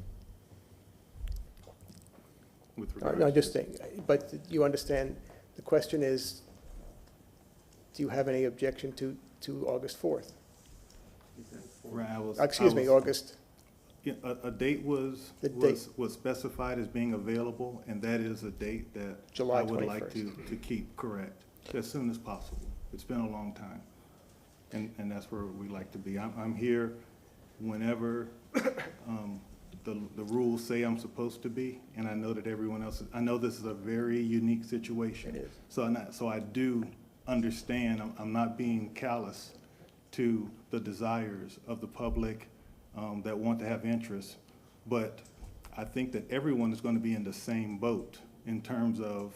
With No, regards just saying, but you understand, the question is, do you have any objection to August 4th? Right, Excuse me, August. Yeah, a date was specified as being available, and that is a date that July I would like 21st. to keep correct, as soon as possible. It's been a long time, and that's where we like to be. I'm here whenever the rules say I'm supposed to be, and I know that everyone else, I know this is a very unique situation. It is. So I do understand, I'm not being callous to the desires of the public that want to have interest, but I think that everyone is going to be in the same boat in terms of,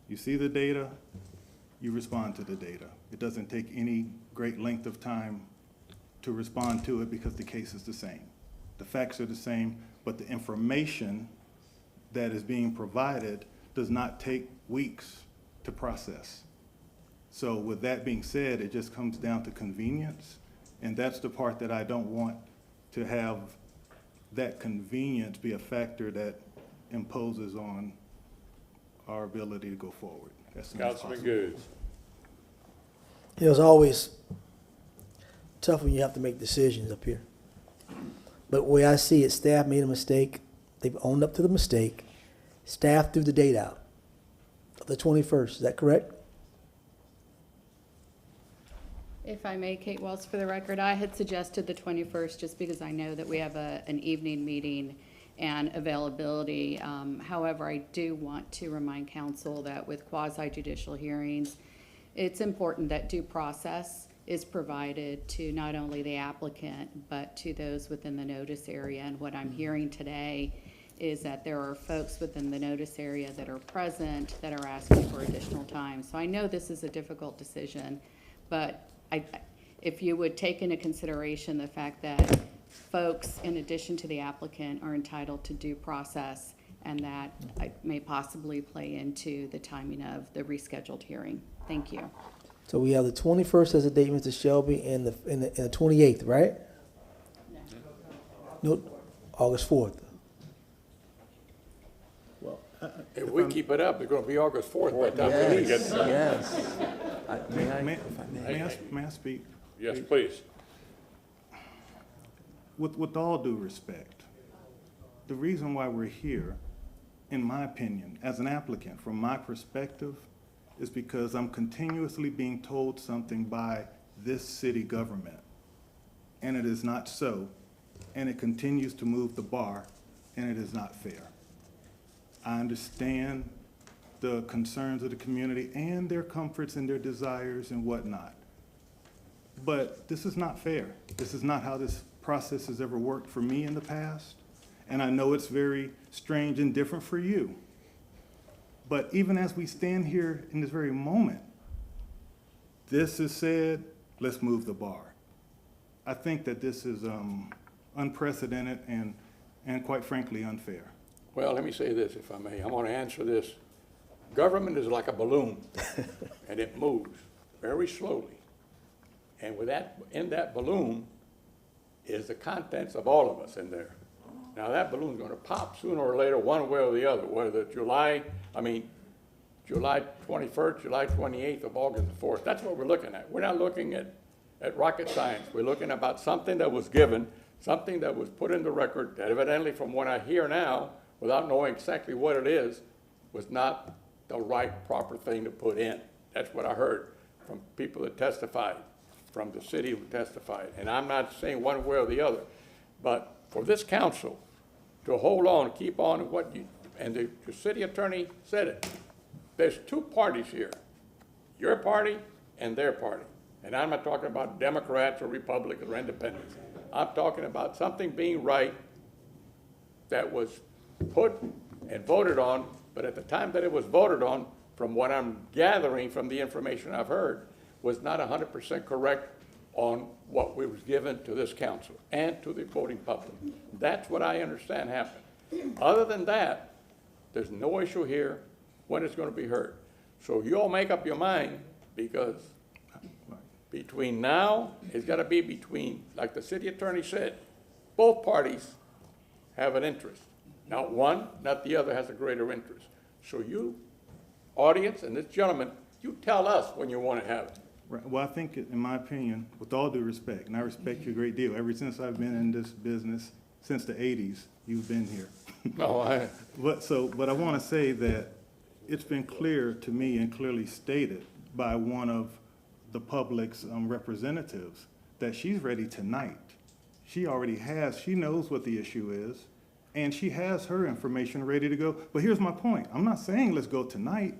you see the data, you respond to the data. It doesn't take any great length of time to respond to it because the case is the same. The facts are the same, but the information that is being provided does not take weeks to process. So with that being said, it just comes down to convenience, and that's the part that I don't want to have that convenience be a factor that imposes on our ability to go forward. Councilman Goods. It was always tough when you have to make decisions up here. But the way I see it, staff made a mistake. They've owned up to the mistake. Staff threw the date out of the 21st. Is that correct? If I may, Kate Wells, for the record, I had suggested the 21st just because I know that we have an evening meeting and availability. However, I do want to remind council that with quasi-judicial hearings, it's important that due process is provided to not only the applicant, but to those within the notice area. And what I'm hearing today is that there are folks within the notice area that are present that are asking for additional time. So I know this is a difficult decision, but if you would take into consideration the fact that folks, in addition to the applicant, are entitled to due process, and that may possibly play into the timing of the rescheduled hearing. Thank you. So we have the 21st as a date, Mr. Shelby, and the 28th, right? No, August 4th. Well, If we keep it up, it's gonna be August 4th by the time we leave. Yes. May I speak? Yes, please. With all due respect, the reason why we're here, in my opinion, as an applicant, from my perspective, is because I'm continuously being told something by this city government, and it is not so, and it continues to move the bar, and it is not fair. I understand the concerns of the community and their comforts and their desires and whatnot. But this is not fair. This is not how this process has ever worked for me in the past. And I know it's very strange and different for you. But even as we stand here in this very moment, this is said, let's move the bar. I think that this is unprecedented and quite frankly unfair. Well, let me say this, if I may. I want to answer this. Government is like a balloon, and it moves very slowly. And with that, in that balloon is the contents of all of us in there. Now, that balloon's going to pop sooner or later, one way or the other, whether July 21st, July 28th, of August the 4th. That's what we're looking at. We're not looking at rocket science. We're looking about something that was given, something that was put in the record that evidently, from what I hear now, without knowing exactly what it is, was not the right, proper thing to put in. That's what I heard from people that testified, from the city who testified. And I'm not saying one way or the other, but for this council to hold on, keep on what you, and the city attorney said it, there's two parties here, your party and their party. And I'm not talking about Democrats or Republicans or independents. I'm talking about something being right that was put and voted on, but at the time that it was voted on, from what I'm gathering from the information I've heard, was not 100% correct on what was given to this council and to the voting public. That's what I understand happened. Other than that, there's no issue here when it's going to be heard. So you all make up your mind, because between now, it's got to be between, like the city attorney said, both parties have an interest. Not one, not the other has a greater interest. So you, audience, and this gentleman, you tell us when you want to have it. Right. Well, I think, in my opinion, with all due respect, and I respect you a great deal, ever since I've been in this business, since the 80s, you've been here. No, But I want to say that it's been clear to me and clearly stated by one of the public's representatives that she's ready tonight. She already has, she knows what the issue is, and she has her information ready to go. But here's my point. I'm not saying let's go tonight.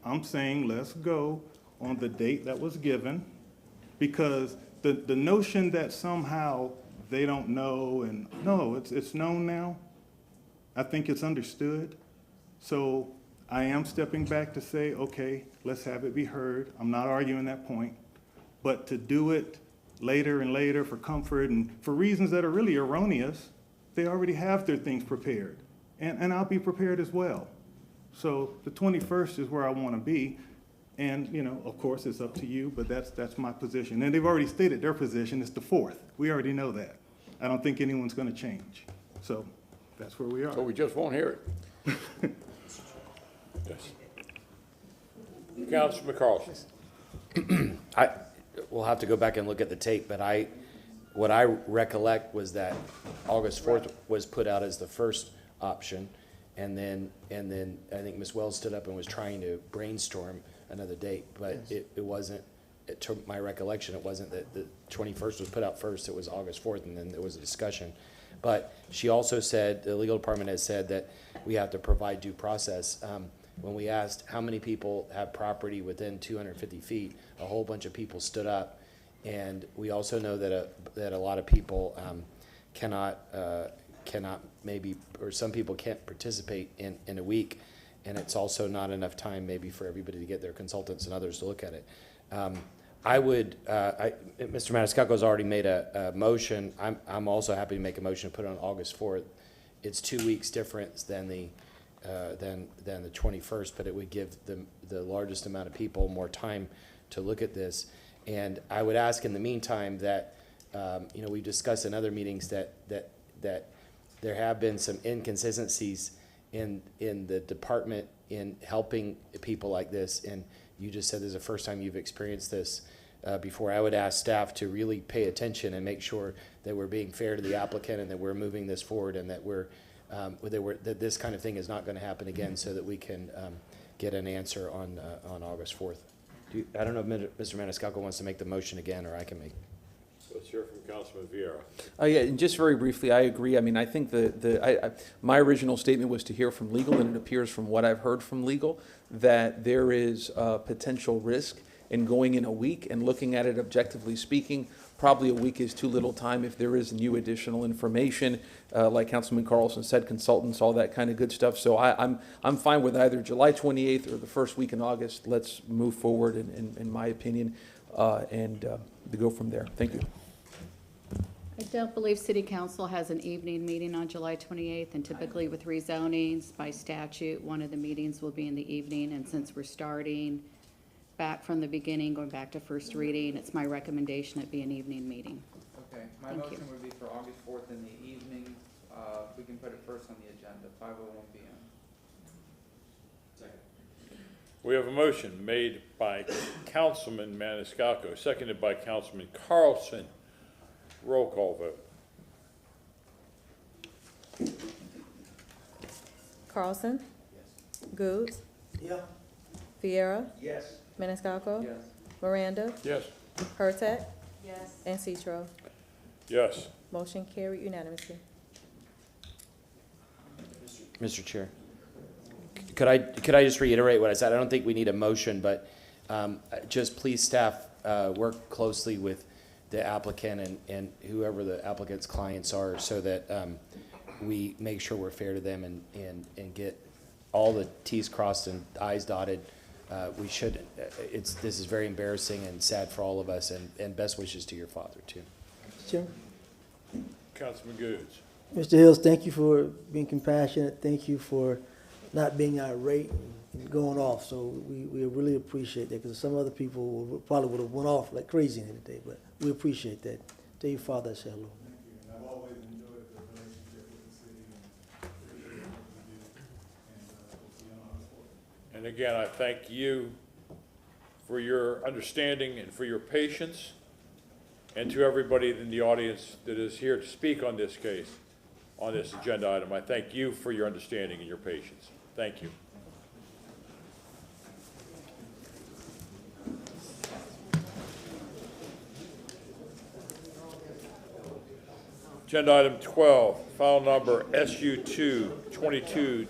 I'm saying let's go on the date that was given, because the notion that somehow they don't know, and no, it's known now. I think it's understood. So I am stepping back to say, okay, let's have it be heard. I'm not arguing that point. But to do it later and later for comfort and for reasons that are really erroneous, they already have their things prepared. And I'll be prepared as well. So the 21st is where I want to be. And, you know, of course, it's up to you, but that's my position. And they've already stated their position. It's the 4th. We already know that. I don't think anyone's going to change. So that's where we are. So we just won't hear it. Yes. Councilman Carlson. We'll have to go back and look at the tape, but what I recollect was that August 4th was put out as the first option, and then I think Ms. Wells stood up and was trying to brainstorm another date, but it wasn't, to my recollection, it wasn't that the 21st was put out first, it was August 4th, and then there was a discussion. But she also said, the legal department has said that we have to provide due process. When we asked how many people have property within 250 feet, a whole bunch of people stood up. And we also know that a lot of people cannot maybe, or some people can't participate in a week. And it's also not enough time maybe for everybody to get their consultants and others to look at it. Mr. Maniscalco's already made a motion. I'm also happy to make a motion to put it on August 4th. It's 2 weeks difference than the 21st, but it would give the largest amount of people more time to look at this. And I would ask in the meantime that, we've discussed in other meetings that there have been some inconsistencies in the department in helping people like this. And you just said this is the first time you've experienced this before. I would ask staff to really pay attention and make sure that we're being fair to the applicant and that we're moving this forward and that that this kind of thing is not going to happen again, so that we can get an answer on August 4th. I don't know if Mr. Maniscalco wants to make the motion again, or I can make. Let's hear from Councilman Vieira. Yeah, and just very briefly, I agree. I mean, I think my original statement was to hear from legal, and it appears from what I've heard from legal that there is potential risk in going in a week and looking at it objectively speaking. Probably a week is too little time if there is new additional information, like Councilman Carlson said, consultants, all that kind of good stuff. So I'm fine with either July 28th or the first week in August. Let's move forward, in my opinion, and to go from there. Thank you. I don't believe City Council has an evening meeting on July 28th, and typically with rezonings, by statute, one of the meetings will be in the evening, and since we're starting back from the beginning, going back to first reading, it's my recommendation it be an evening meeting. Okay, my Thank motion you. would be for August 4th in the evening. We can put it first on the agenda, 5:01 PM. We have a motion made by Councilman Maniscalco, seconded by Councilman Carlson. Roll call vote. Carlson? Goods? Yeah. Vieira? Yes. Maniscalco? Yes. Miranda? Yes. Hurtak? Yes. And Citro. Yes. Motion carried unanimously. Mr. Chair, could I just reiterate what I said? I don't think we need a motion, but just please, staff, work closely with the applicant and whoever the applicant's clients are, so that we make sure we're fair to them and get all the T's crossed and I's dotted. We should, this is very embarrassing and sad for all of us, and best wishes to your father, too. Mr. Chairman? Councilman Goods. Mr. Hills, thank you for being compassionate. Thank you for not being irate and going off. So we really appreciate that, because some other people probably would have went off like crazy today, but we appreciate that. Tell your father I say hello. Thank you, and I've always enjoyed the relationship with the city and the work we do, and we'll see you on August 4th. And again, I thank you for your understanding and for your patience, and to everybody in the audience that is here to speak on this case, on this agenda item. I thank you for your understanding and your patience. Thank you. Agenda item 12, file number SU 22.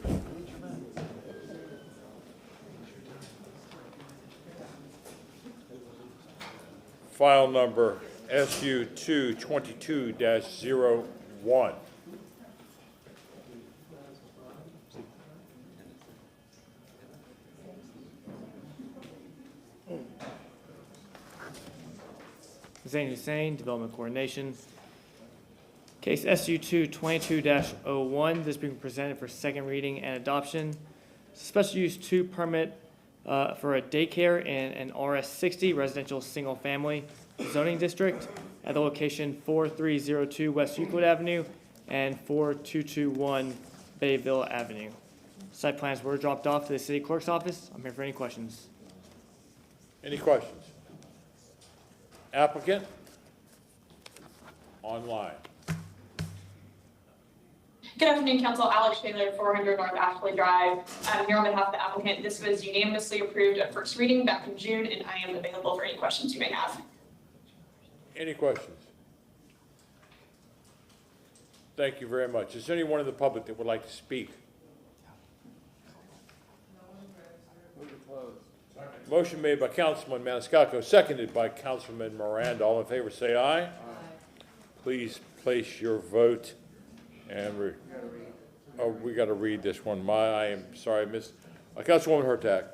File number SU 22-01. Zain Hussein, Development Coordination. Case SU 22-01, this being presented for second reading and adoption. Special use 2 permit for a daycare in an RS60 residential single family zoning district at the location 4302 West Euclid Avenue and 4221 Bayville Avenue. Site plans were dropped off to the city clerk's office. I'm here for any questions. Any questions? Applicant? Online. Good afternoon, Council. Alex Taylor, 400 North Ashley Drive. I'm here on behalf of the applicant. This was unanimously approved at first reading back in June, and I am available for any questions you may have. Any questions? Thank you very much. Is there anyone in the public that would like to speak? Motion made by Councilman Maniscalco, seconded by Councilman Miranda. All in favor, say aye. Aye. Please place your vote. And we got to read this one. I am sorry, Miss Councilwoman Hurtak.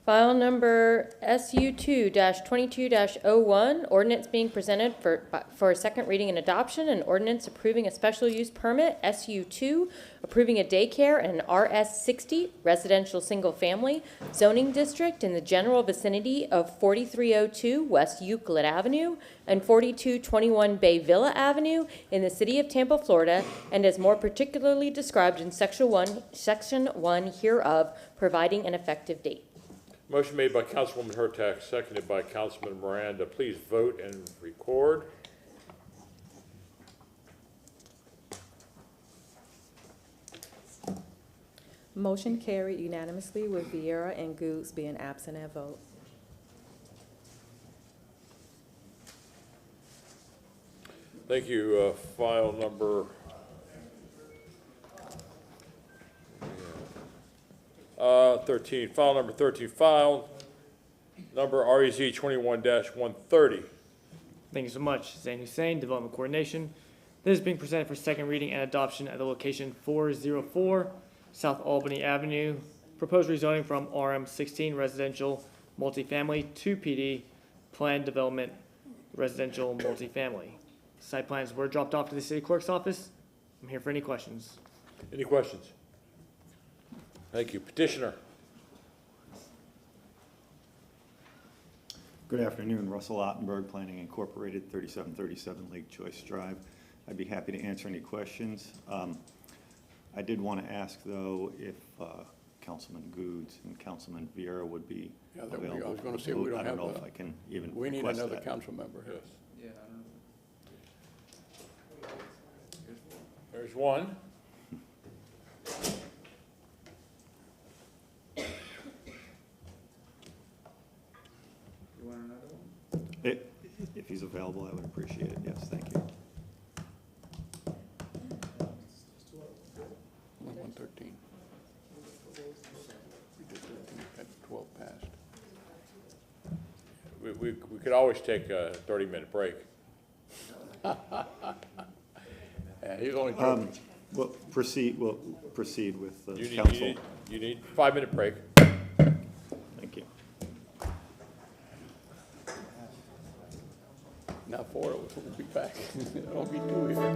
File number SU 2-22-01, ordinance being presented for a second reading and adoption, an ordinance approving a special use permit, SU 2, approving a daycare in an RS60 residential single family zoning district in the general vicinity of 4302 West Euclid Avenue and 4221 Bay Villa Avenue in the city of Tampa, Florida, and as more particularly described in section 1 hereof, providing an effective date. Motion made by Councilwoman Hurtak, seconded by Councilman Miranda. Please vote and record. Motion carried unanimously with Vieira and Goods being absent at vote. Thank you. File number 13. File number 13. File number REZ 21-130. Thank you so much. Zane Hussein, Development Coordination. This is being presented for second reading and adoption at the location 404 South Albany Avenue. Proposed rezoning from RM 16 residential multifamily to PD planned development residential multifamily. Site plans were dropped off to the city clerk's office. I'm here for any questions. Any questions? Thank you. Petitioner. Good afternoon, Russell Ottenberg, Planning Incorporated, 3737 Lake Choice Drive. I'd be happy to answer any questions. I did want to ask, though, if Councilman Goods and Councilman Vieira would be available. I was going to say, we don't have I don't know if I can even we need request another that. council member. Yes. Yeah, There's one. You want another one? If he's available, I would appreciate it. Yes, thank you. 113. We did 13 at 12 passed. We could always take a 30-minute break. Yeah, he's only joking. We'll proceed with the You council. need 5-minute break. Thank you. Now 4 of us will be back. There won't be 2 here.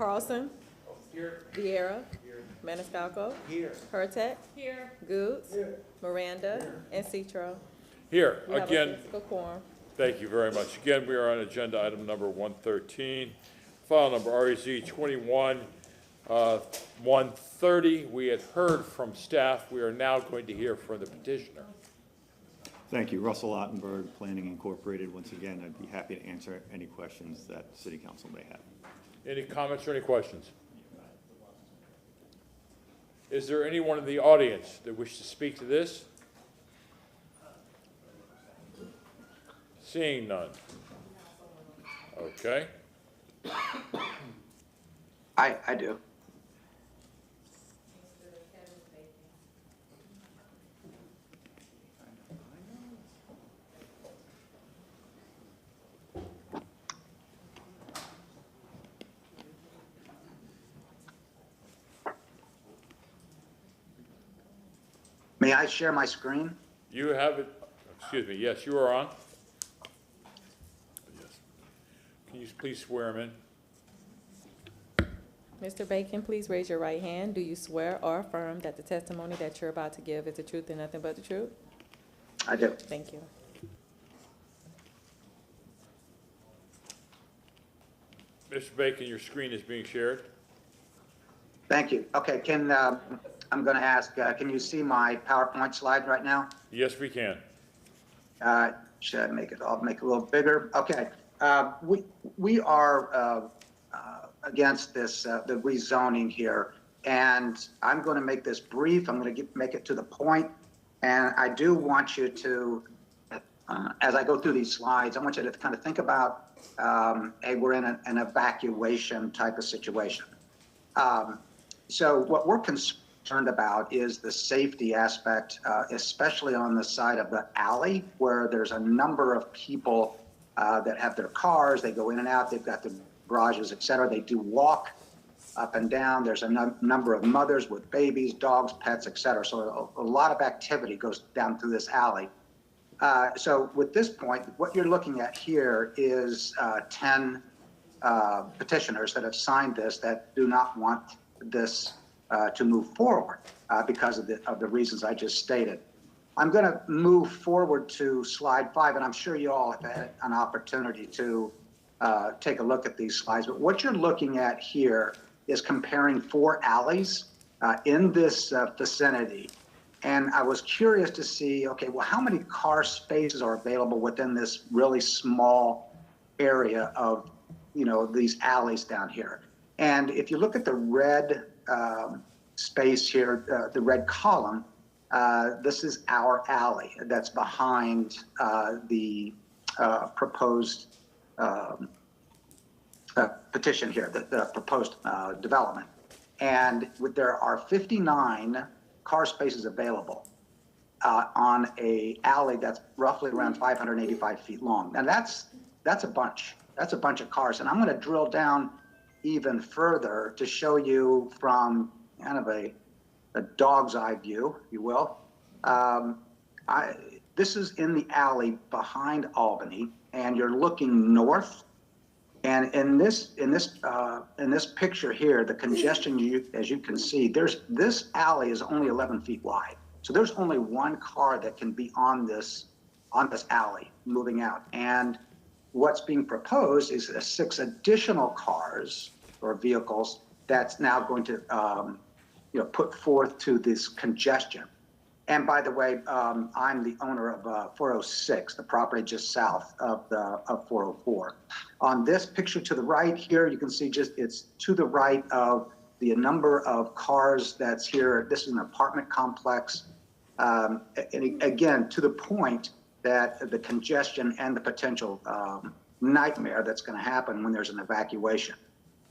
Carlson. Here. Viera. Here. Maniscalco. Here. Hurtak. Here. Goods. Here. Miranda. And Citro. Here, We have a again, physical quorum. thank you very much. Again, we are on agenda item number 113, file number REZ 21-130. We had heard from staff. We are now going to hear from the petitioner. Thank you. Russell Ottenberg, Planning Incorporated. Once again, I'd be happy to answer any questions that City Council may have. Any comments or any questions? Is there anyone in the audience that wishes to speak to this? Seeing none. Okay. I do. May I share my screen? You have it, excuse me, yes, you are on. Yes. Can you please swear him in? Mr. Bacon, please raise your right hand. Do you swear or affirm that the testimony that you're about to give is the truth and nothing but the truth? I do. Thank you. Mr. Bacon, your screen is being shared. Thank you. Okay, I'm going to ask, can you see my PowerPoint slide right now? Yes, we can. Should I make it, I'll make it a little bigger. Okay, we are against this, the rezoning here, and I'm going to make this brief. I'm going to make it to the point, and I do want you to, as I go through these slides, I want you to kind of think about, hey, we're in an evacuation type of situation. So what we're concerned about is the safety aspect, especially on the side of the alley where there's a number of people that have their cars, they go in and out, they've got the garages, et cetera. They do walk up and down. There's a number of mothers with babies, dogs, pets, et cetera. So a lot of activity goes down through this alley. So with this point, what you're looking at here is 10 petitioners that have signed this that do not want this to move forward because of the reasons I just stated. I'm going to move forward to slide 5, and I'm sure you all have had an opportunity to take a look at these slides. But what you're looking at here is comparing 4 alleys in this vicinity. And I was curious to see, okay, well, how many car spaces are available within this really small area of, these alleys down here? And if you look at the red space here, the red column, this is our alley that's behind the proposed petition here, the proposed development. And there are 59 car spaces available on a alley that's roughly around 585 feet long. And that's a bunch. That's a bunch of cars. And I'm going to drill down even further to show you from kind of a dog's eye view, if you will. This is in the alley behind Albany, and you're looking north. And in this picture here, the congestion, as you can see, this alley is only 11 feet wide. So there's only one car that can be on this alley moving out. And what's being proposed is 6 additional cars or vehicles that's now going to put forth to this congestion. And by the way, I'm the owner of 406, the property just south of 404. On this picture to the right here, you can see it's to the right of the number of cars that's here. This is an apartment complex. And again, to the point that the congestion and the potential nightmare that's going to happen when there's an evacuation.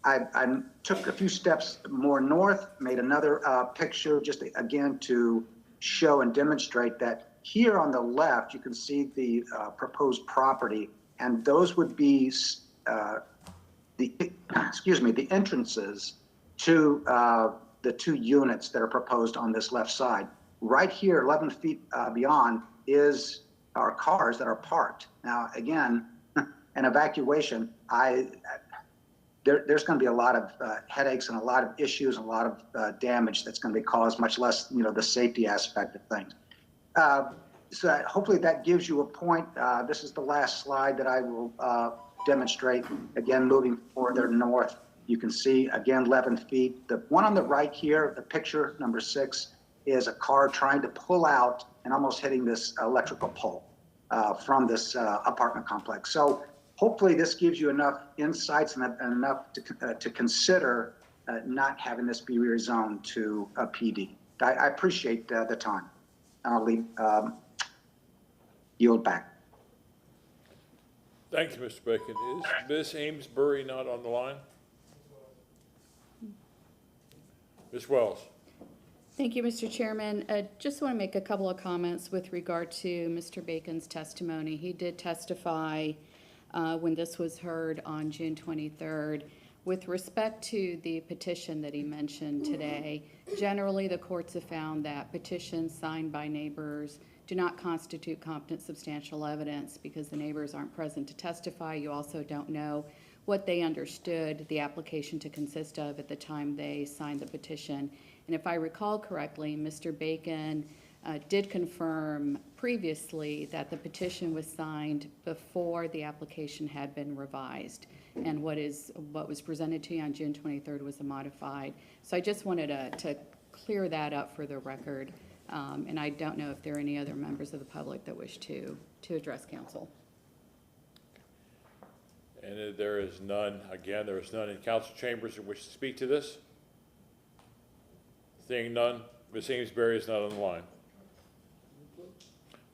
I took a few steps more north, made another picture just again to show and demonstrate that here on the left, you can see the proposed property, and those would be the entrances to the 2 units that are proposed on this left side. Right here, 11 feet beyond, is our cars that are parked. Now, again, an evacuation, there's going to be a lot of headaches and a lot of issues and a lot of damage that's going to be caused, much less, the safety aspect of things. So hopefully that gives you a point. This is the last slide that I will demonstrate. Again, moving further north, you can see, again, 11 feet. The one on the right here, the picture number 6, is a car trying to pull out and almost hitting this electrical pole from this apartment complex. So hopefully this gives you enough insights and enough to consider not having this be rezoned to a PD. I appreciate the time. I'll yield back. Thank you, Mr. Bacon. Is Ms. Amesbury not on the line? Ms. Wells. Thank you, Mr. Chairman. Just want to make a couple of comments with regard to Mr. Bacon's testimony. He did testify when this was heard on June 23rd. With respect to the petition that he mentioned today, generally the courts have found that petitions signed by neighbors do not constitute competent substantial evidence because the neighbors aren't present to testify. You also don't know what they understood the application to consist of at the time they signed the petition. And if I recall correctly, Mr. Bacon did confirm previously that the petition was signed before the application had been revised. And what was presented to you on June 23rd was a modified. So I just wanted to clear that up for the record. And I don't know if there are any other members of the public that wish to address council. And there is none, again, there is none in council chambers that wish to speak to this. Seeing none, Ms. Amesbury is not on the line.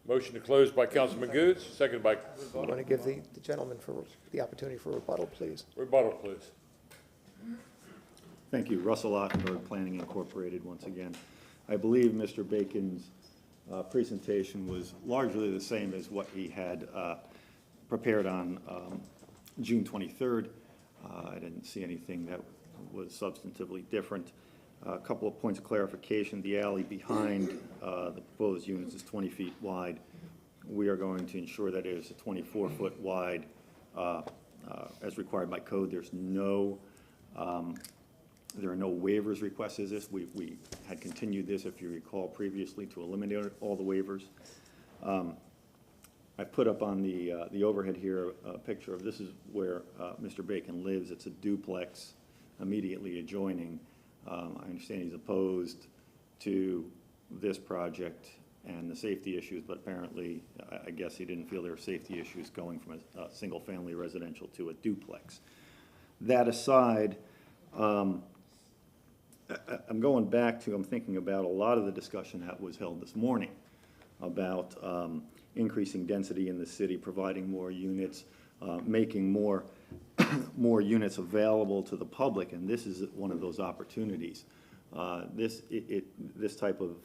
Motion to close by Councilman Goods, seconded by. I'm going to give the gentleman for the opportunity for rebuttal, please. Rebuttal, please. Thank you. Russell Ottenberg, Planning Incorporated, once again. I believe Mr. Bacon's presentation was largely the same as what he had prepared on June 23rd. I didn't see anything that was substantively different. A couple of points of clarification. The alley behind the proposed units is 20 feet wide. We are going to ensure that it is a 24-foot wide as required by code. There are no waivers requested this. We had continued this, if you recall previously, to eliminate all the waivers. I put up on the overhead here a picture of this is where Mr. Bacon lives. It's a duplex immediately adjoining. I understand he's opposed to this project and the safety issues, but apparently, I guess he didn't feel there were safety issues going from a single-family residential to a duplex. That aside, I'm going back to, I'm thinking about a lot of the discussion that was held this morning about increasing density in the city, providing more units, making more units available to the public, and this is one of those opportunities. This type of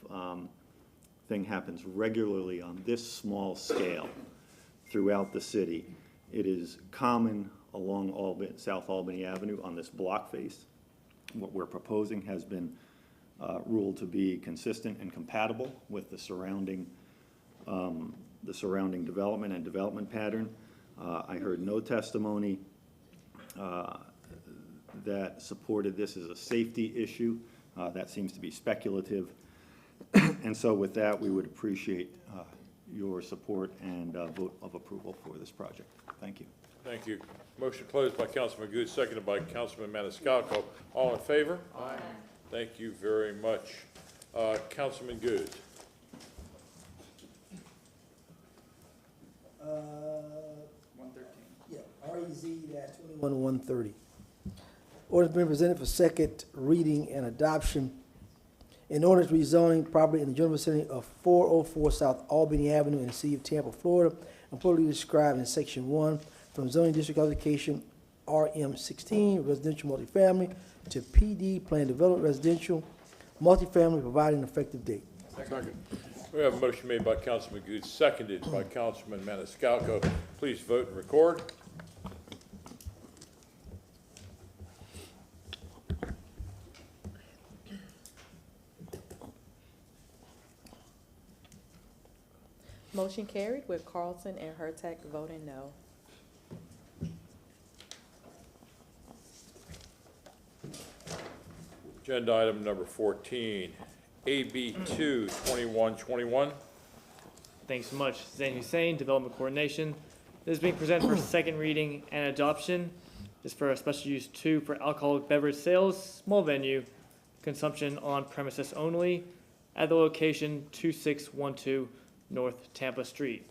thing happens regularly on this small scale throughout the city. It is common along South Albany Avenue on this block face. What we're proposing has been ruled to be consistent and compatible with the surrounding development and development pattern. I heard no testimony that supported this as a safety issue. That seems to be speculative. And so with that, we would appreciate your support and vote of approval for this project. Thank you. Thank you. Motion closed by Councilman Good, seconded by Councilman Maniscalco. All in favor? Aye. Thank you very much. Councilman Good. 113. Yeah, REZ-21-130. Ordinance being presented for second reading and adoption. In ordinance rezoning property in the general vicinity of 404 South Albany Avenue in the city of Tampa, Florida, and fully described in section 1 from zoning district classification RM16 residential multifamily to PD planned development residential multifamily, providing an effective date. Second. We have a motion made by Councilman Good, seconded by Councilman Maniscalco. Please vote and record. Motion carried with Carlson and Hurtak voting no. Agenda item number 14, AB 2 2121. Thanks so much. Zain Hussein, Development Coordination. This is being presented for second reading and adoption. This is for a special use 2 for alcoholic beverage sales, small venue, consumption on premises only, at the location 2612 North Tampa Street.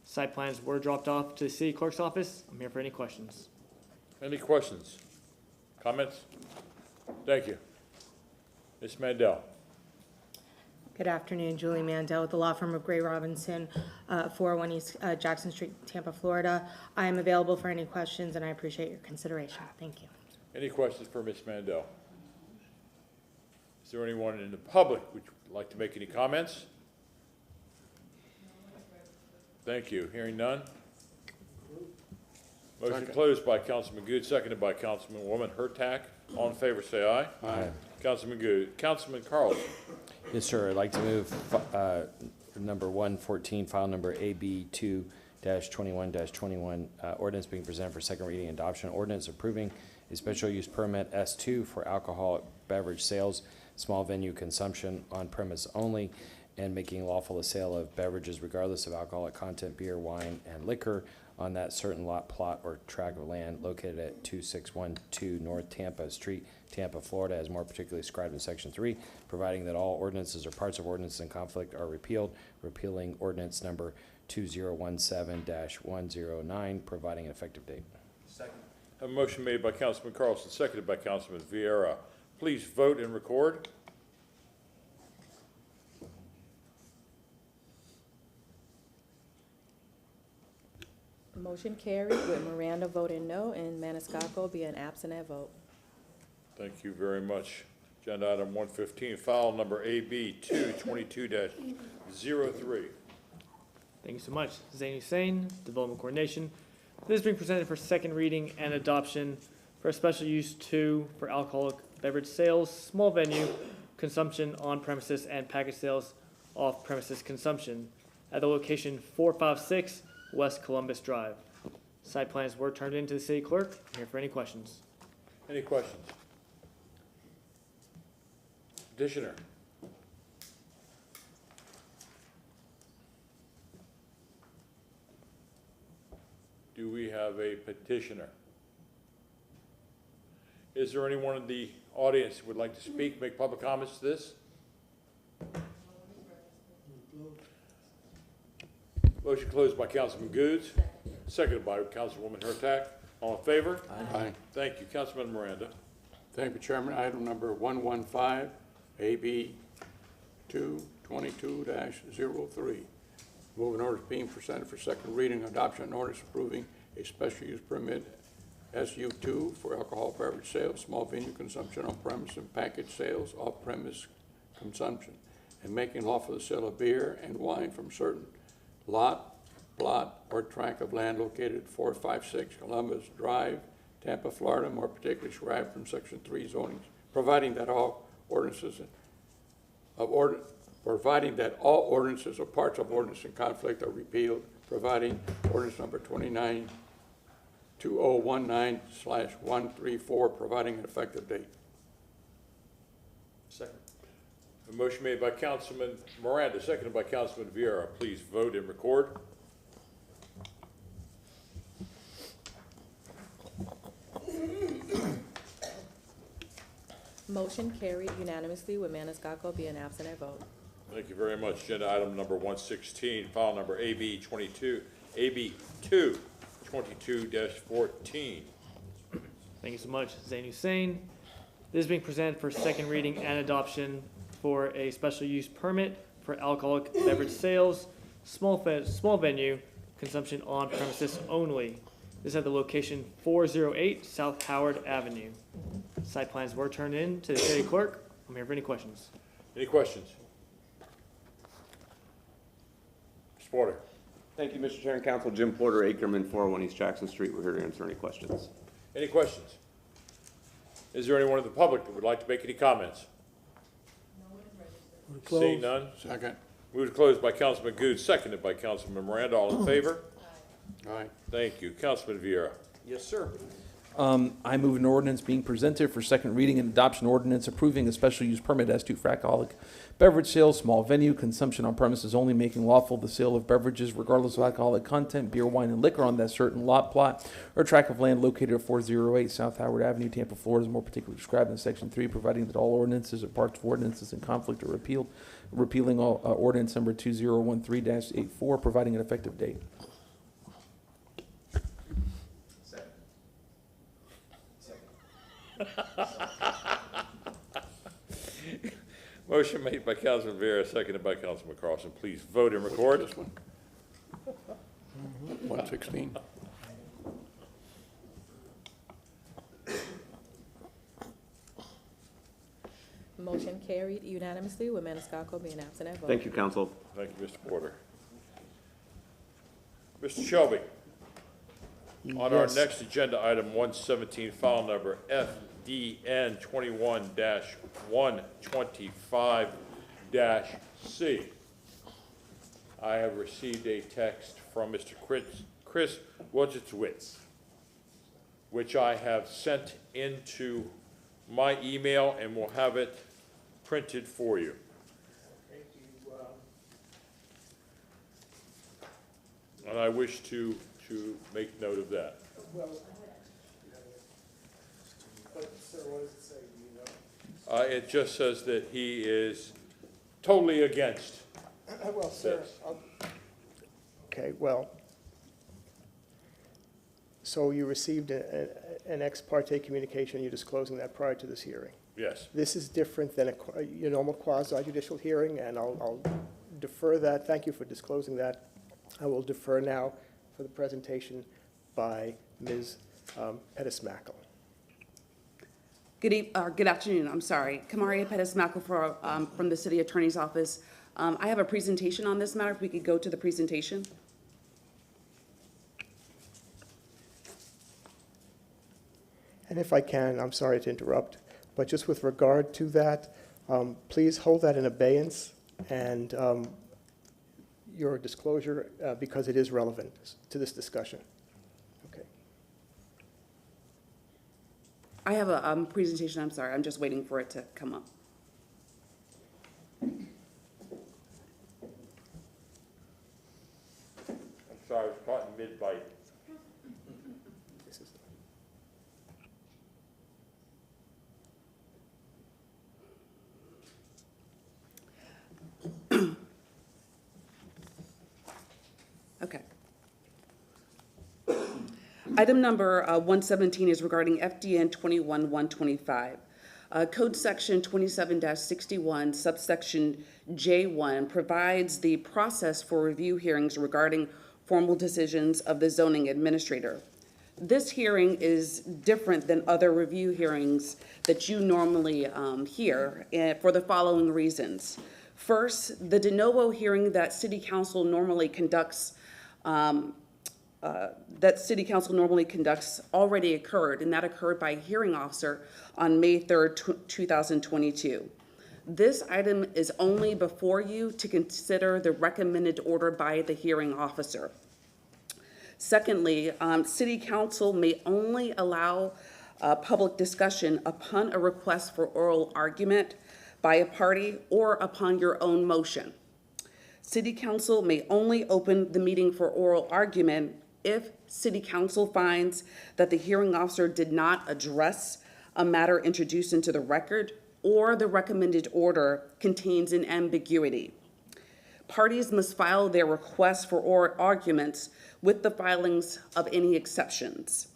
Site plans were dropped off to the city clerk's office. I'm here for any questions. Any questions? Comments? Thank you. Ms. Mandel. Good afternoon, Julie Mandel with the law firm of Gray Robinson, 401 East Jackson Street, Tampa, Florida. I am available for any questions, and I appreciate your consideration. Thank you. Any questions for Ms. Mandel? Is there anyone in the public which would like to make any comments? Thank you. Hearing none. Motion closed by Councilman Good, seconded by Councilwoman Hurtak. All in favor, say aye. Aye. Councilman Good. Councilman Carlson. Yes, sir. I'd like to move number 114, file number AB 2-21-21, ordinance being presented for second reading and adoption. Ordinance approving a special use permit S2 for alcoholic beverage sales, small venue consumption on premise only, and making lawful the sale of beverages regardless of alcoholic content, beer, wine, and liquor on that certain lot, plot, or tract of land located at 2612 North Tampa Street, Tampa, Florida, as more particularly described in Section 3, providing that all ordinances or parts of ordinances in conflict are repealed, repealing ordinance number 2017-109, providing an effective date. Second. A motion made by Councilman Carlson, seconded by Councilman Vieira. Please vote and record. Motion carried with Miranda voting no and Maniscalco being absent at vote. Thank you very much. Agenda item 115, file number AB 222-03. Thank you so much. Zain Hussein, Development Coordination. This is being presented for second reading and adoption for a special use 2 for alcoholic beverage sales, small venue, consumption on premises, and package sales off premises consumption at the location 456 West Columbus Drive. Site plans were turned in to the city clerk. I'm here for any questions. Any questions? Petitioner. Do we have a petitioner? Is there anyone in the audience who would like to speak, make public comments to this? Motion closed by Councilman Goods, seconded by Councilwoman Hurtak. All in favor? Aye. Thank you. Councilman Miranda. Thank you, Chairman. Item number 115, AB 222-03. Moving orders being presented for second reading and adoption, orders approving a special use permit SU2 for alcohol beverage sales, small venue consumption on premise, and package sales off premise consumption, and making lawful the sale of beer and wine from certain lot, plot, or tract of land located at 456 Columbus Drive, Tampa, Florida, more particularly described from Section 3 zoning, providing that all ordinances or parts of ordinance in conflict are repealed, providing ordinance number 2019/134, providing an effective date. Second. A motion made by Councilman Miranda, seconded by Councilman Vieira. Please vote and record. Motion carried unanimously with Maniscalco being absent at vote. Thank you very much. Agenda item number 116, file number AB 222-14. Thank you so much, Zain Hussein. This is being presented for second reading and adoption for a special use permit for alcoholic beverage sales, small venue, consumption on premises only. This is at the location 408 South Howard Avenue. Site plans were turned in to the city clerk. I'm here for any questions. Any questions? Mr. Porter. Thank you, Mr. Chair and Council. Jim Porter, Ackerman, 401 East Jackson Street. We're here to answer any questions. Any questions? Is there anyone in the public that would like to make any comments? Seeing none. Second. Moved to close by Councilman Good, seconded by Councilman Miranda. All in favor? Aye. Thank you. Councilman Vieira. Yes, sir. I move an ordinance being presented for second reading and adoption ordinance approving a special use permit as to for alcoholic beverage sales, small venue, consumption on premises only, making lawful the sale of beverages regardless of alcoholic content, beer, wine, and liquor on that certain lot, plot, or tract of land located at 408 South Howard Avenue, Tampa, Florida, is more particularly described in Section 3, providing that all ordinances or parts of ordinances in conflict are repealed, repealing all ordinance number 2013-84, providing an effective date. Motion made by Councilman Vera, seconded by Councilman Carlson. Please vote and record. This one. 116. Motion carried unanimously with Maniscalco being absent at vote. Thank you, council. Thank you, Mr. Porter. Mr. Shelby, on our Yes. next agenda item, 117, file number FDN 21-125-C. I have received a text from Mr. Chris Wojciechowicz, which I have sent into my email and will have it printed for you. And I wish to make note of that. It just says that he is totally against Well, sir, this. okay, well, so you received an ex parte communication, you're disclosing that prior to this hearing. Yes. This is different than your normal quasi-judicial hearing, and I'll defer that. Thank you for disclosing that. I will defer now for the presentation by Ms. Pettis-Mackle. Good afternoon, I'm sorry. Kamaria Pettis-Mackle from the City Attorney's Office. I have a presentation on this matter, if we could go to the presentation. And if I can, I'm sorry to interrupt, but just with regard to that, please hold that in abeyance and your disclosure because it is relevant to this discussion. Okay. I have a presentation, I'm sorry, I'm just waiting for it to come up. I'm sorry, I was caught in mid-bite. Okay. Item number 117 is regarding FDN 21-125. Code section 27-61, subsection J1 provides the process for review hearings regarding formal decisions of the zoning administrator. This hearing is different than other review hearings that you normally hear for the following reasons. First, the de novo hearing that City Council normally conducts already occurred, and that occurred by a hearing officer on May 3rd, 2022. This item is only before you to consider the recommended order by the hearing officer. Secondly, City Council may only allow public discussion upon a request for oral argument by a party or upon your own motion. City Council may only open the meeting for oral argument if City Council finds that the hearing officer did not address a matter introduced into the record or the recommended order contains an ambiguity. Parties must file their requests for oral arguments with the filings of any exceptions.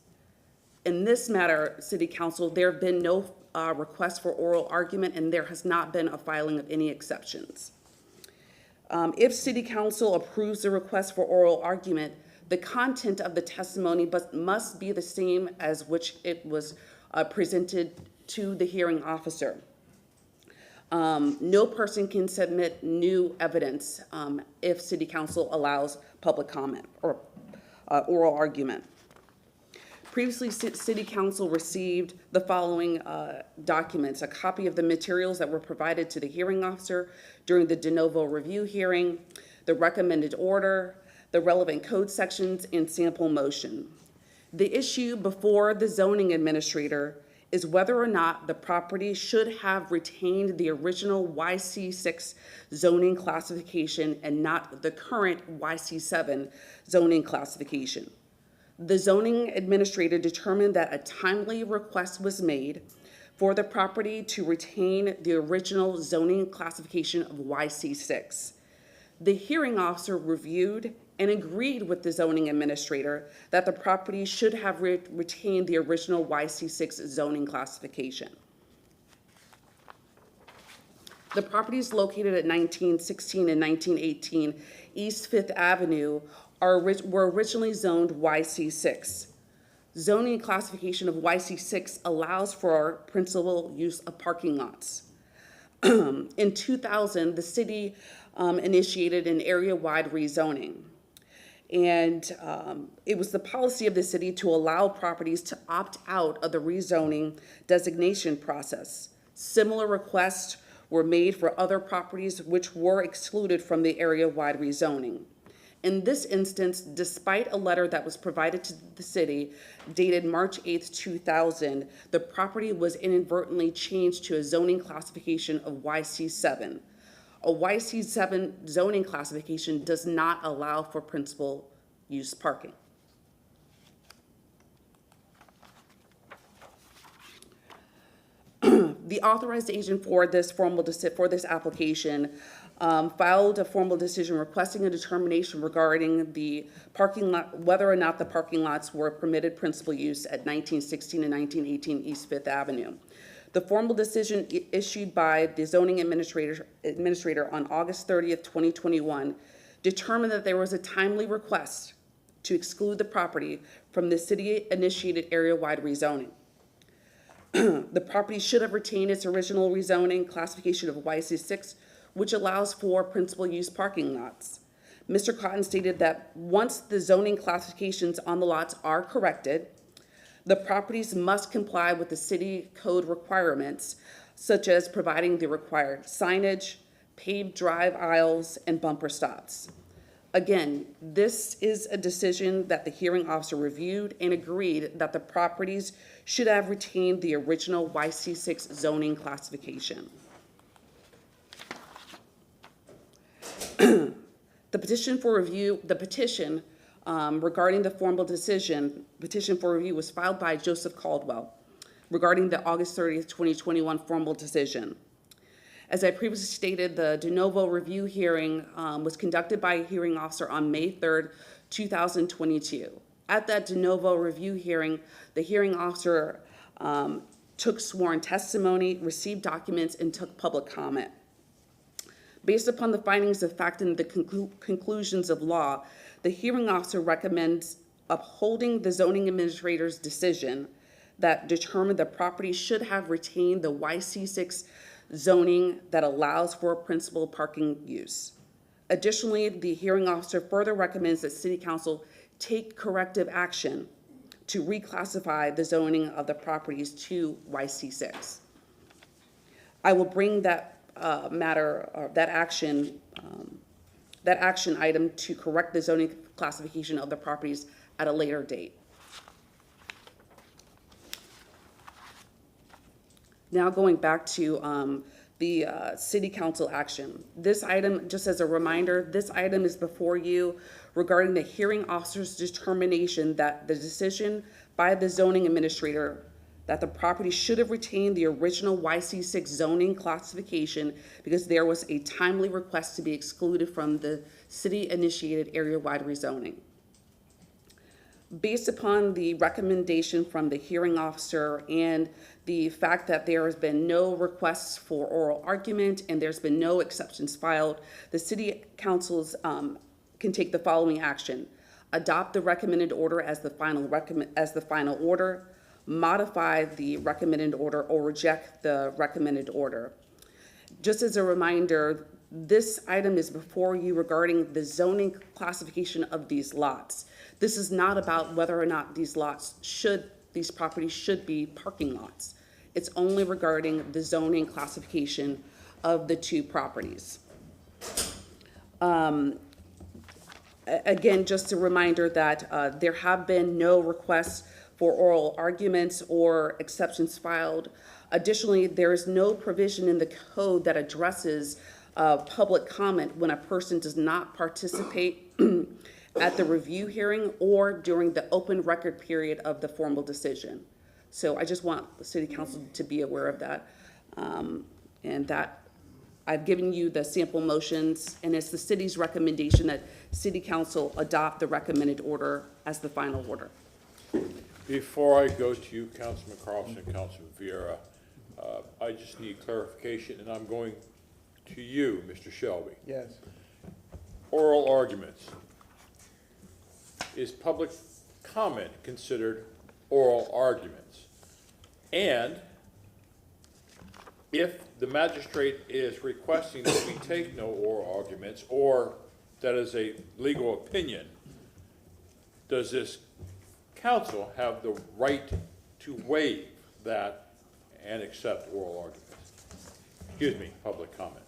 In this matter, City Council, there have been no requests for oral argument and there has not been a filing of any exceptions. If City Council approves the request for oral argument, the content of the testimony must be the same as which it was presented to the hearing officer. No person can submit new evidence if City Council allows public comment or oral argument. Previously, City Council received the following documents: a copy of the materials that were provided to the hearing officer during the de novo review hearing, the recommended order, the relevant code sections, and sample motion. The issue before the zoning administrator is whether or not the property should have retained the original YC6 zoning classification and not the current YC7 zoning classification. The zoning administrator determined that a timely request was made for the property to retain the original zoning classification of YC6. The hearing officer reviewed and agreed with the zoning administrator that the property should have retained the original YC6 zoning classification. The properties located at 1916 and 1918 East Fifth Avenue were originally zoned YC6. Zoning classification of YC6 allows for our principal use of parking lots. In 2000, the city initiated an area-wide rezoning. And it was the policy of the city to allow properties to opt out of the rezoning designation process. Similar requests were made for other properties which were excluded from the area-wide rezoning. In this instance, despite a letter that was provided to the city dated March 8th, 2000, the property was inadvertently changed to a zoning classification of YC7. A YC7 zoning classification does not allow for principal use parking. The authorized agent for this application filed a formal decision requesting a determination regarding the parking lot, whether or not the parking lots were permitted principal use at 1916 and 1918 East Fifth Avenue. The formal decision issued by the zoning administrator on August 30th, 2021, determined that there was a timely request to exclude the property from the city-initiated area-wide rezoning. The property should have retained its original rezoning classification of YC6, which allows for principal use parking lots. Mr. Cotton stated that once the zoning classifications on the lots are corrected, the properties must comply with the city code requirements, such as providing the required signage, paved drive aisles, and bumper stops. Again, this is a decision that the hearing officer reviewed and agreed that the properties should have retained the original YC6 zoning classification. The petition regarding the formal petition for review was filed by Joseph Caldwell regarding the August 30th, 2021 formal decision. As I previously stated, the de novo review hearing was conducted by a hearing officer on May 3rd, 2022. At that de novo review hearing, the hearing officer took sworn testimony, received documents, and took public comment. Based upon the findings of fact and the conclusions of law, the hearing officer recommends upholding the zoning administrator's decision that determined the property should have retained the YC6 zoning that allows for principal parking use. Additionally, the hearing officer further recommends that City Council take corrective action to reclassify the zoning of the properties to YC6. I will bring that that action item to correct the zoning classification of the properties at a later date. Now going back to the city council action. This item, just as a reminder, this item is before you regarding the hearing officer's determination that the decision by the zoning administrator that the property should have retained the original YC6 zoning classification because there was a timely request to be excluded from the city-initiated area-wide rezoning. Based upon the recommendation from the hearing officer and the fact that there has been no requests for oral argument and there's been no exceptions filed, the city councils can take the following action: adopt the recommended order as the final order, modify the recommended order, or reject the recommended order. Just as a reminder, this item is before you regarding the zoning classification of these lots. This is not about whether or not these properties should be parking lots. It's only regarding the zoning classification of the two properties. Again, just a reminder that there have been no requests for oral arguments or exceptions filed. Additionally, there is no provision in the code that addresses public comment when a person does not participate at the review hearing or during the open record period of the formal decision. So I just want the city council to be aware of that. And that I've given you the sample motions, and it's the city's recommendation that city council adopt the recommended order as the final order. Before I go to you, Councilman Carlson and Councilman Vieira, I just need clarification, and I'm going to you, Mr. Shelby. Yes. Oral arguments. Is public comment considered oral arguments? And if the magistrate is requesting that we take no oral arguments, or that is a legal opinion, does this council have the right to waive that and accept oral arguments? Excuse me, public comment.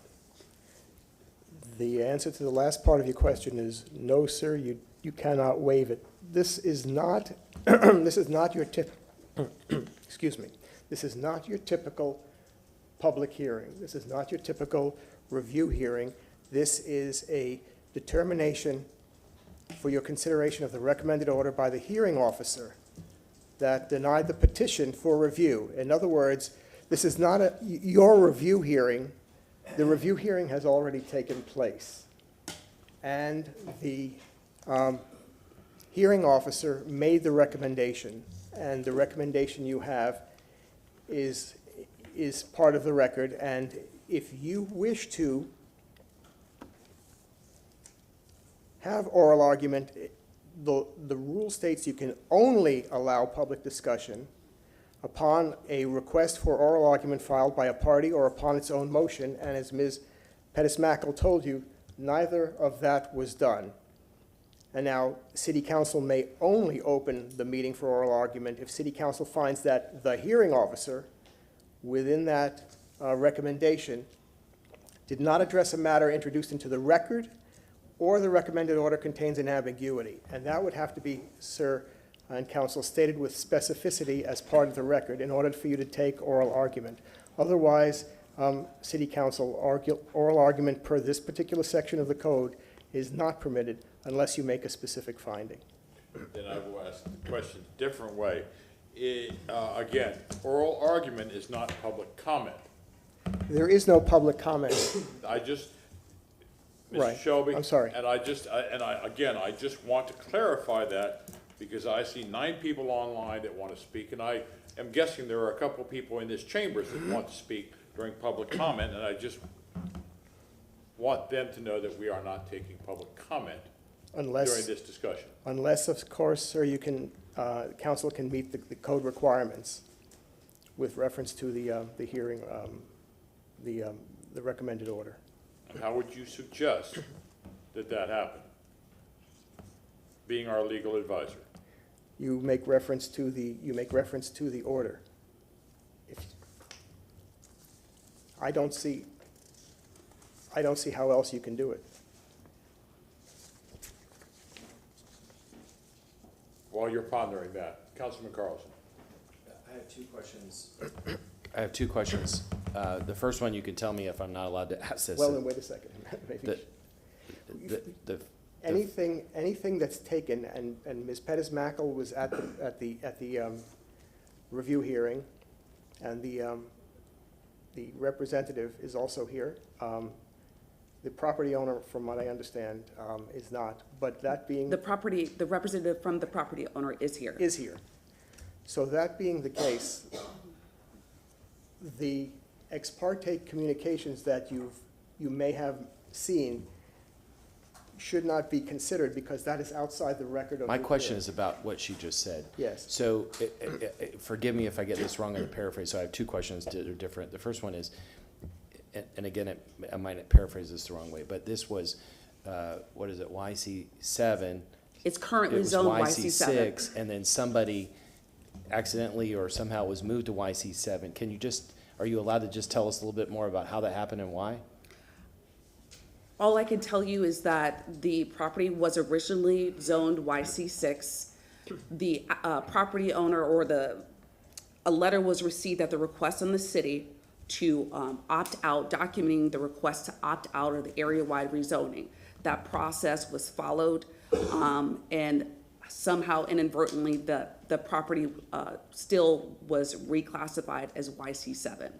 The answer to the last part of your question is no, sir, you cannot waive it. This is not, this is not your excuse me, this is not your typical public hearing. This is not your typical review hearing. This is a determination for your consideration of the recommended order by the hearing officer that denied the petition for review. In other words, this is not your review hearing. The review hearing has already taken place. And the hearing officer made the recommendation, and the recommendation you have is part of the record. And if you wish to have oral argument, the rule states you can only allow public discussion upon a request for oral argument filed by a party or upon its own motion, and as Ms. Pettis-Mackle told you, neither of that was done. And now, City Council may only open the meeting for oral argument if City Council finds that the hearing officer, within that recommendation, did not address a matter introduced into the record or the recommended order contains an ambiguity. And that would have to be, sir and council, stated with specificity as part of the record in order for you to take oral argument. Otherwise, City Council oral argument per this particular section of the code is not permitted unless you make a specific finding. Then I will ask the question a different way. Again, oral argument is not public comment. There is no public comment. Mr. Right. Shelby. I'm sorry. And I just want to clarify that because I see 9 people online that want to speak, and I am guessing there are a couple of people in this chamber that want to speak during public comment, and I just want them to know that we are not taking public comment during this discussion. Unless, of course, sir, you can, council can meet the code requirements with reference to the hearing, the recommended order. And how would you suggest that that happen, being our legal advisor? You make reference to the order. I don't see how else you can do it. While you're pondering that, Councilman Carlson. I have 2 questions. The first one, you can tell me if I'm not allowed to ask this. Well, then wait a second. Anything that's taken, and Ms. Pettis-Mackle was at the review hearing, and the representative is also here. The property owner, from what I understand, is not, but that being... The representative from the property owner is here. Is here. So that being the case, the ex parte communications that you may have seen should not be considered because that is outside the record of... My question is about what she just said. Yes. So, forgive me if I get this wrong in the paraphrase, so I have 2 questions that are different. The first one is, and again, I might paraphrase this the wrong way, but this was, what is it, YC7? It's currently zoned YC7. YC6, and then somebody accidentally or somehow was moved to YC7. Can you just, are you allowed to just tell us a little bit more about how that happened and why? All I can tell you is that the property was originally zoned YC6. The property owner a letter was received at the request of the city to opt out, documenting the request to opt out of the area-wide rezoning. That process was followed, and somehow inadvertently, the property still was reclassified as YC7.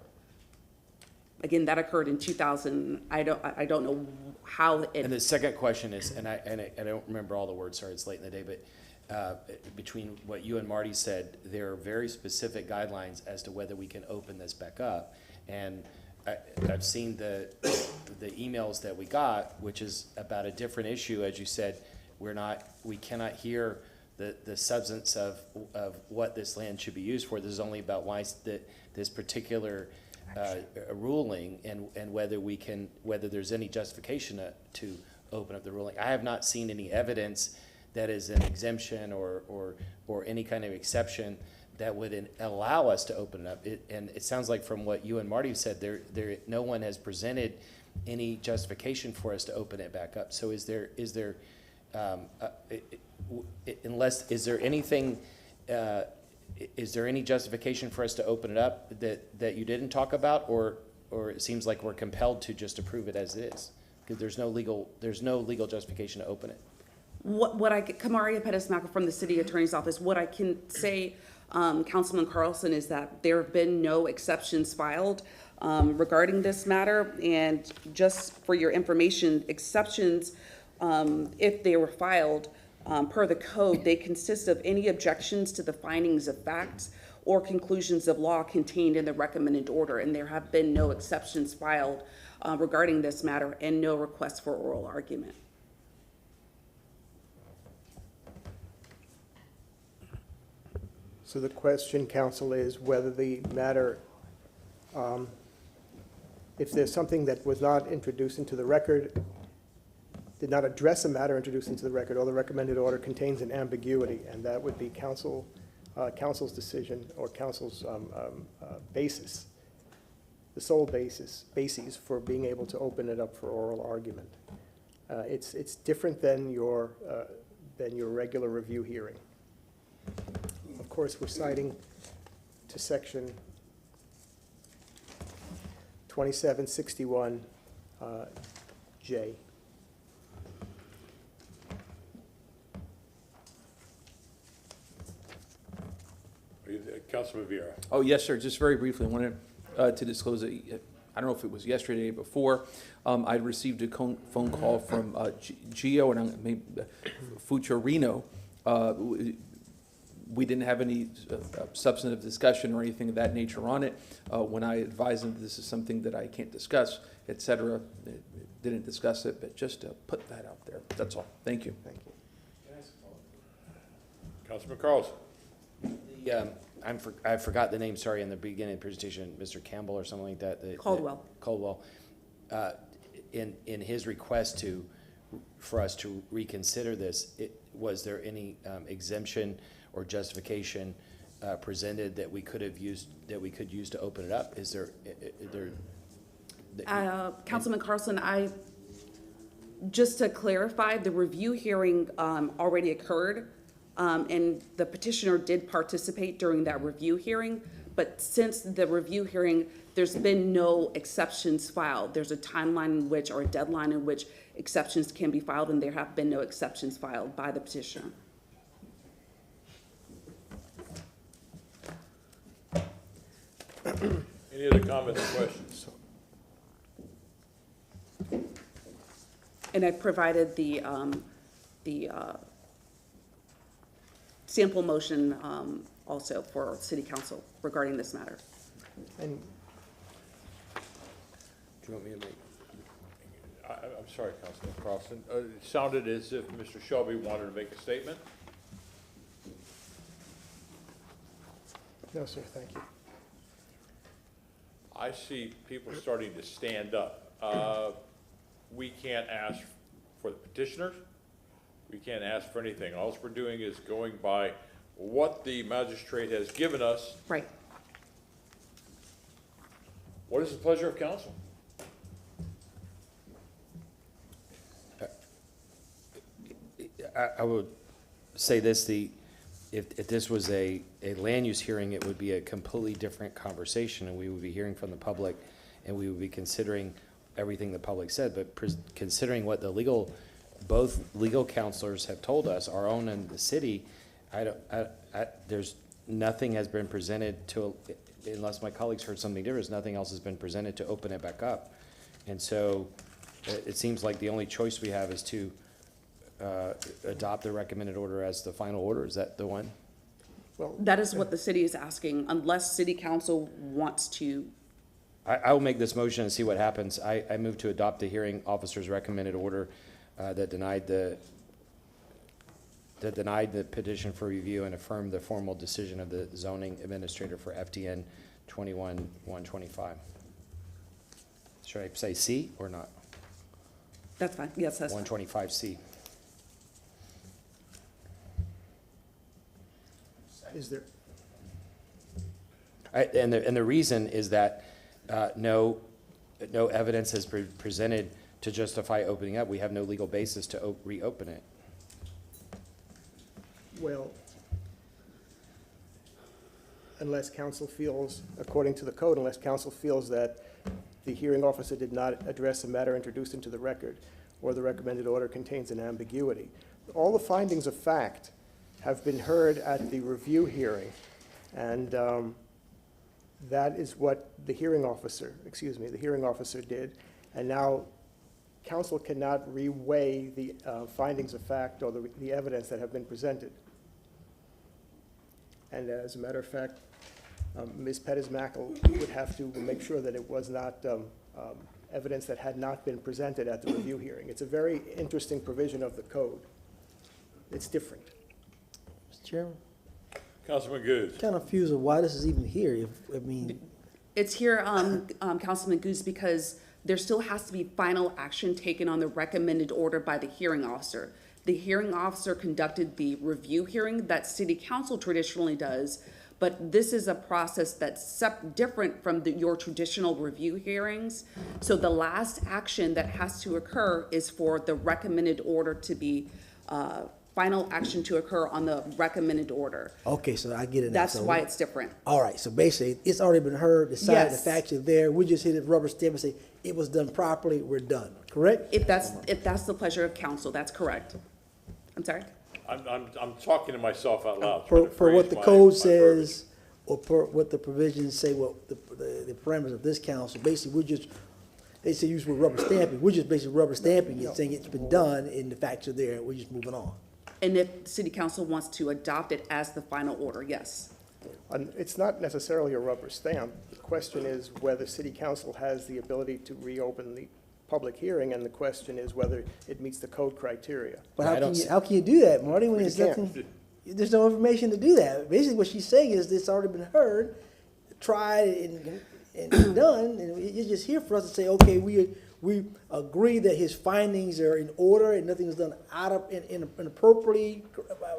Again, that occurred in 2000. I don't know how it. And the second question is, and I don't remember all the words, sorry, it's late in the day, but between what you and Marty said, there are very specific guidelines as to whether we can open this back up. And I've seen the emails that we got, which is about a different issue. As you said, we cannot hear the substance of what this land should be used for. This is only about why this particular ruling and whether there's any justification to open up the ruling. I have not seen any evidence that is an exemption or any kind of exception that would allow us to open it up. And it sounds like from what you and Marty said, no one has presented any justification for us to open it back up. So is there any justification for us to open it up that you didn't talk about, or it seems like we're compelled to just approve it as it is? Because there's no legal justification to open it. Kamaria Pettis-Macker from the City Attorney's Office, what I can say, Councilman Carlson, is that there have been no exceptions filed regarding this matter. And just for your information, exceptions, if they were filed per the code, they consist of any objections to the findings of facts or conclusions of law contained in the recommended order. And there have been no exceptions filed regarding this matter and no requests for oral argument. So the question, counsel, is whether the matter, if there's something that was not introduced into the record, did not address a matter introduced into the record, or the recommended order contains an ambiguity, and that would be counsel's decision or counsel's basis, the sole bases for being able to open it up for oral argument. It's different than your regular review hearing. Of course, we're citing to section 2761 J. Councilman Vieira. Oh, yes, sir. Just very briefly, I wanted to disclose that, I don't know if it was yesterday or before, I received a phone call from Gio and Futurino. We didn't have any substantive discussion or anything of that nature on it. When I advised them this is something that I can't discuss, et cetera, didn't discuss it, but just to put that out there. That's all. Thank you. Thank you. Councilman Carlson. I forgot the name, sorry, in the beginning of the presentation, Mr. Campbell or something like that. Caldwell. Caldwell. In his request for us to reconsider this, was there any exemption or justification presented that we could use to open it up? Is there Councilman Carlson, just to clarify, the review hearing already occurred, and the petitioner did participate during that review hearing, but since the review hearing, there's been no exceptions filed. There's a timeline in which, or a deadline in which exceptions can be filed, and there have been no exceptions filed by the petitioner. Any other comments or questions? And I've provided the sample motion also for City Council regarding this matter. And do you want me to make? I'm sorry, Councilman Carlson. It sounded as if Mr. Shelby wanted to make a statement. no, sir, thank you. I see people starting to stand up. We can't ask for the petitioners. We can't ask for anything. All we're doing is going by what the magistrate has given us. Right. What is the pleasure of council? I would say this, if this was a land use hearing, it would be a completely different conversation, and we would be hearing from the public, and we would be considering everything the public said, but considering what the both legal counselors have told us, our own and the city, there's nothing has been presented to, unless my colleagues heard something different, nothing else has been presented to open it back up. And so it seems like the only choice we have is to adopt the recommended order as the final order. Is that the one? Well, That is what the city is asking, unless city council wants to. I will make this motion and see what happens. I move to adopt the hearing officer's recommended order that denied the petition for review and affirmed the formal decision of the zoning administrator for FDN 21-125. Should I say C or not? That's fine. Yes, that's fine. 125C. Is there, And the reason is that no evidence has been presented to justify opening up. We have no legal basis to reopen it. well, unless council feels, according to the code, unless council feels that the hearing officer did not address a matter introduced into the record, or the recommended order contains an ambiguity. All the findings of fact have been heard at the review hearing, and that is what the hearing officer did. And now, council cannot reweigh the findings of fact or the evidence that have been presented. And as a matter of fact, Ms. Pettis-Mackel would have to make sure that it was not evidence that had not been presented at the review hearing. It's a very interesting provision of the code. It's different. Mr. Chairman, Councilman Goode. kind of confused of why this is even here. It's here, Councilman Goose, because there still has to be final action taken on the recommended order by the hearing officer. The hearing officer conducted the review hearing that city council traditionally does, but this is a process that's different from your traditional review hearings. So the last action that has to occur is for the recommended order to be, final action to occur on the recommended order. Okay, so I get it now. That's So why it's different. all right, so basically, it's already been heard, decided, the Yes. facts are there. We just hit a rubber stamp and say, it was done properly, we're done, correct? If that's the pleasure of council, that's correct. I'm sorry? I'm talking to myself out loud. For what the code says, or per what the provisions say, what the parameters of this council, basically, they say use the word rubber stamping, we're just basically rubber stamping it, saying it's been done, and the facts are there, and we're just moving on. And if city council wants to adopt it as the final order, yes. It's not necessarily a rubber stamp. The question is whether city council has the ability to reopen the public hearing, and the question is whether it meets the code criteria. But how can you do that, Marty, when there's nothing, there's no information to do that? Basically, what she's saying is it's already been heard, tried, and done, and you're just here for us to say, okay, we agree that his findings are in order and nothing is done inappropriately.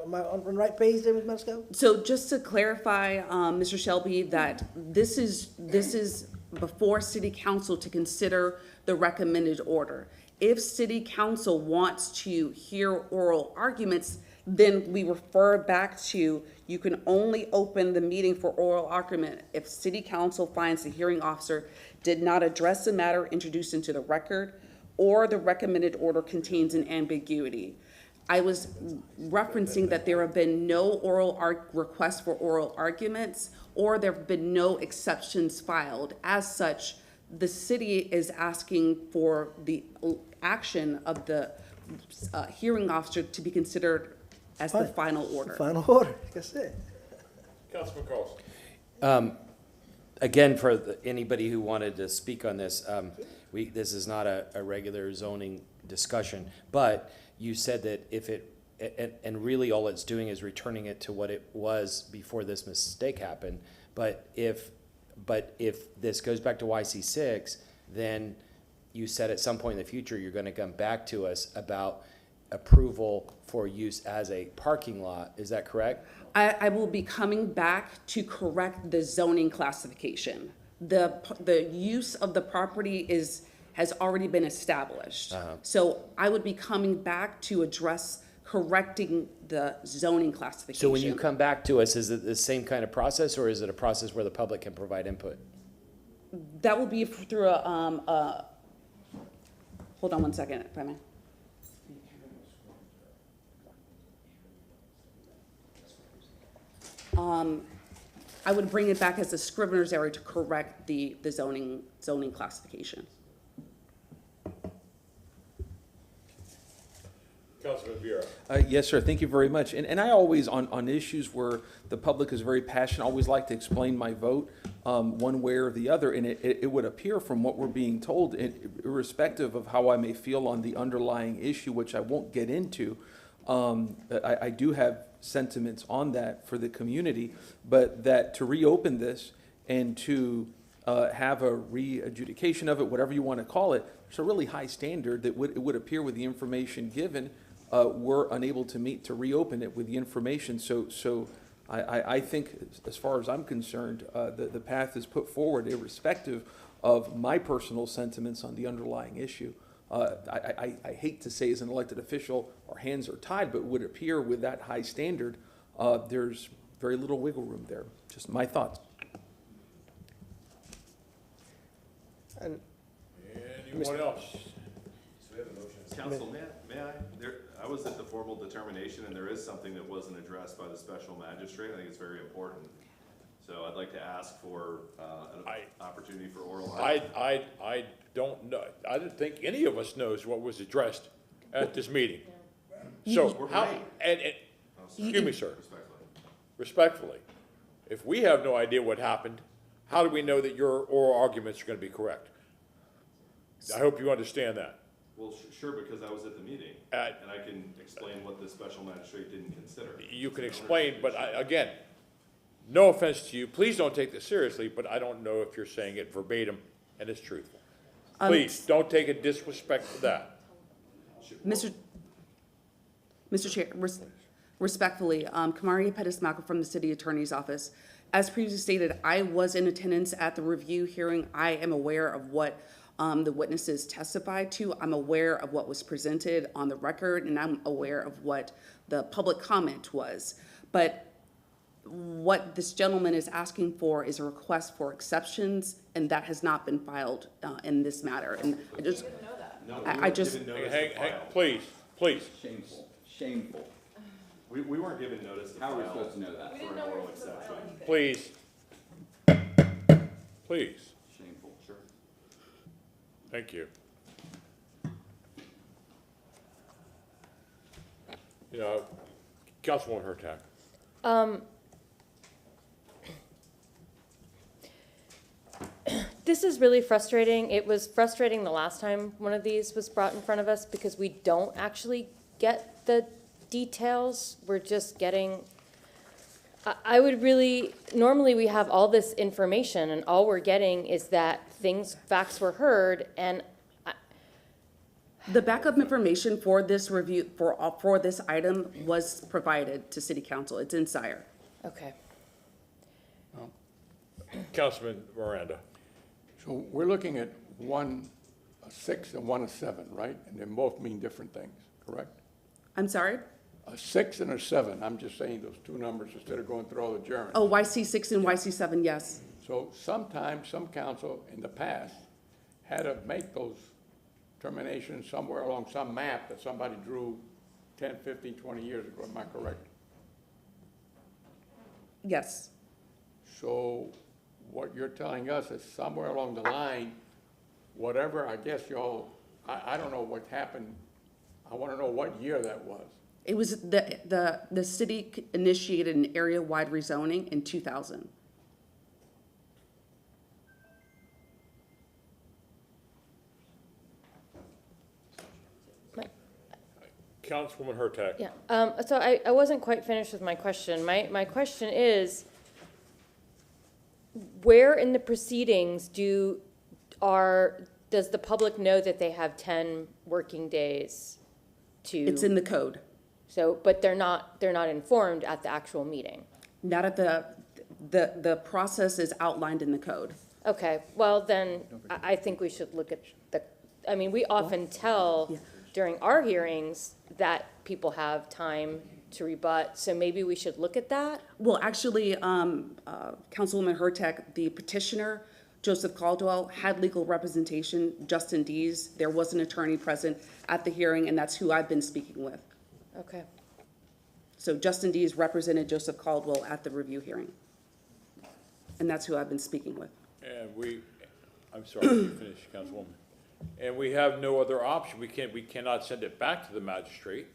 Am I on the right page there, Ms. Maniscalco? So just to clarify, Mr. Shelby, that this is before city council to consider the recommended order. If city council wants to hear oral arguments, then we refer back to, you can only open the meeting for oral argument if city council finds the hearing officer did not address the matter introduced into the record, or the recommended order contains an ambiguity. I was referencing that there have been no requests for oral arguments, or there have been no exceptions filed. As such, the city is asking for the action of the hearing officer to be considered as the final order. Final order, like I said. Councilman Carlson. Again, for anybody who wanted to speak on this, this is not a regular zoning discussion, but you said that if it, and really all it's doing is returning it to what it was before this mistake happened. But if this goes back to YC6, then you said at some point in the future, you're gonna come back to us about approval for use as a parking lot. Is that correct? I will be coming back to correct the zoning classification. The use of the property has already been established. So I would be coming back to address correcting the zoning classification. So when you come back to us, is it the same kind of process, or is it a process where the public can provide input? That will be through hold on one second, if I may. I would bring it back as a scrivener's error to correct the zoning classification. Councilman Vera. Yes, sir. Thank you very much. And I always, on issues where the public is very passionate, always like to explain my vote one way or the other. And it would appear from what we're being told, irrespective of how I may feel on the underlying issue, which I won't get into, I do have sentiments on that for the community, but that to reopen this and to have a re-adjudication of it, whatever you want to call it, there's a really high standard that it would appear with the information given, we're unable to meet to reopen it with the information. So I think, as far as I'm concerned, the path is put forward irrespective of my personal sentiments on the underlying issue. I hate to say as an elected official, our hands are tied, but it would appear with that high standard, there's very little wiggle room there. Just my thoughts. And Anyone else? So we have a motion. Council, may I? I was at the formal determination, and there is something that wasn't addressed by the special magistrate. I think it's very important. So I'd like to ask for an opportunity for oral. I don't know. I don't think any of us knows what was addressed at this meeting. So how, excuse me, sir. Respectfully, if we have no idea what happened, how do we know that your oral arguments are going to be correct? I hope you understand that. Well, sure, because I was at the meeting, and I can explain what the special magistrate didn't consider. You can explain, but again, no offense to you, please don't take this seriously, but I don't know if you're saying it verbatim and it's truthful. Please, don't take a disrespect to that. Mr. Chair, respectfully, Kamaria Pettis-Malcolm from the City Attorney's Office. As previously stated, I was in attendance at the review hearing. I am aware of what the witnesses testified to. I'm aware of what was presented on the record, and I'm aware of what the public comment was. But what this gentleman is asking for is a request for exceptions, and that has not been filed in this matter. And I just, please. Shameful, shameful. We weren't given notice to file. How are we supposed to know that? For an oral exception. Please. Please. Shameful, sure. Thank you. You know, Councilwoman Hurtak. This is really frustrating. It was frustrating the last time one of these was brought in front of us because we don't actually get the details. We're just getting, I would really, normally we have all this information and all we're getting is that facts were heard, and the backup information for this review, for this item was provided to City Council. It's in SIRE. Okay. Councilman Miranda. So we're looking at 1-6 and 1-7, right? And they both mean different things, correct? I'm sorry? A 6 and a 7, I'm just saying those two numbers instead of going through all the German. Oh, YC6 and YC7, yes. So sometimes some council in the past had to make those terminations somewhere along some map that somebody drew 10, 15, 20 years ago, am I correct? Yes. So what you're telling us is somewhere along the line, whatever, I guess y'all, I don't know what happened. I want to know what year that was. It was the city initiated an area-wide rezoning in 2000. Councilwoman Hurtak. Yeah, so I wasn't quite finished with my question. My question is, where in the proceedings does the public know that they have 10 working days to? It's in the code. So, but they're not informed at the actual meeting? Not at the process is outlined in the code. Okay, well then, I think we should look at we often tell during our hearings that people have time to rebut, so maybe we should look at that. Well, actually, Councilwoman Hurtak, the petitioner, Joseph Caldwell, had legal representation, Justin Dees. There was an attorney present at the hearing, and that's who I've been speaking with. Okay. So Justin Dees represented Joseph Caldwell at the review hearing. And that's who I've been speaking with. And I'm sorry, you finish, Councilwoman. And we have no other option. We cannot send it back to the magistrate.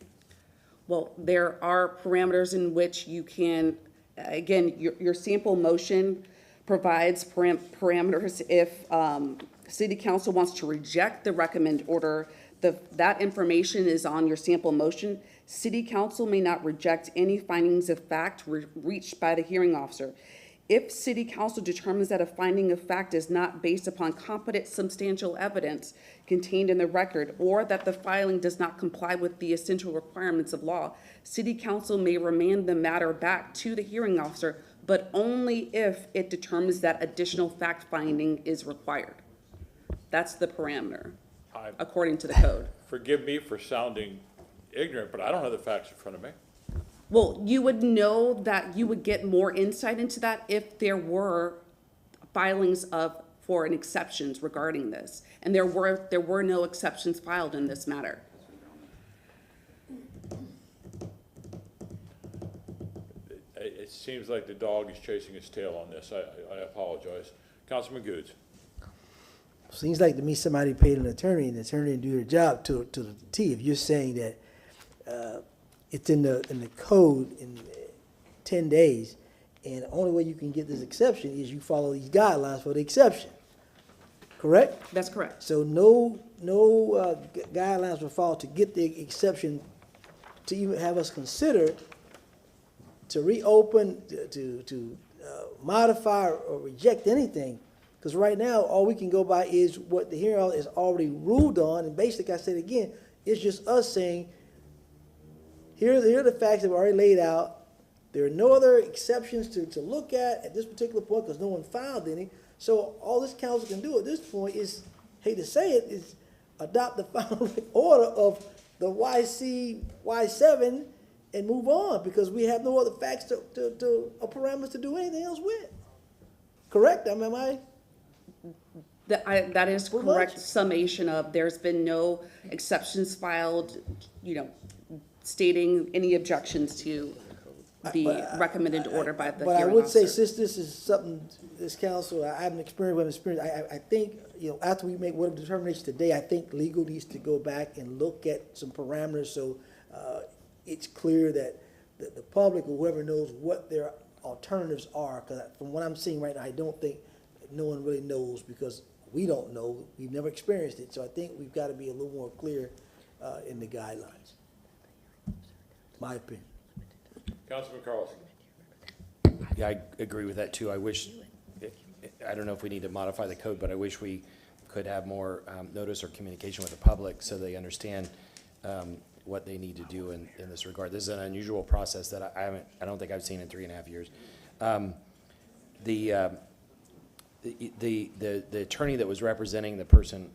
Well, there are parameters in which you can, again, your sample motion provides parameters. If City Council wants to reject the recommended order, that information is on your sample motion. City Council may not reject any findings of fact reached by the hearing officer. If City Council determines that a finding of fact is not based upon competent substantial evidence contained in the record, or that the filing does not comply with the essential requirements of law, City Council may remand the matter back to the hearing officer, but only if it determines that additional fact-finding is required. That's the parameter, according to the code. Forgive me for sounding ignorant, but I don't have the facts in front of me. Well, you would know that you would get more insight into that if there were filings for an exceptions regarding this. And there were no exceptions filed in this matter. It seems like the dog is chasing its tail on this. I apologize. Councilman Goods. Seems like to me somebody paid an attorney and the attorney didn't do their job to the T. If you're saying that it's in the code in 10 days, and the only way you can get this exception is you follow these guidelines for the exception. Correct? That's correct. So no guidelines were followed to get the exception to even have us consider to reopen, to modify or reject anything. Because right now, all we can go by is what the hearing is already ruled on, and basically, I said again, it's just us saying, here are the facts that were already laid out. There are no other exceptions to look at this particular point because no one filed any. So all this council can do at this point is, hate to say it, is adopt the final order of the YC, Y7 and move on because we have no other facts or parameters to do anything else with. Correct? Am I? That is correct summation of there's been no exceptions filed, stating any objections to the recommended order by the hearing officer. But I would say, since this is something, this council, I haven't experienced, I think, after we make whatever determination today, I think legal needs to go back and look at some parameters so it's clear that the public or whoever knows what their alternatives are. Because from what I'm seeing right now, I don't think no one really knows because we don't know. We've never experienced it. So I think we've got to be a little more clear in the guidelines. My opinion. Councilman Carlson. Yeah, I agree with that too. I wish, I don't know if we need to modify the code, but I wish we could have more notice or communication with the public so they understand what they need to do in this regard. This is an unusual process that I don't think I've seen in 3.5 years. The attorney that was representing the person,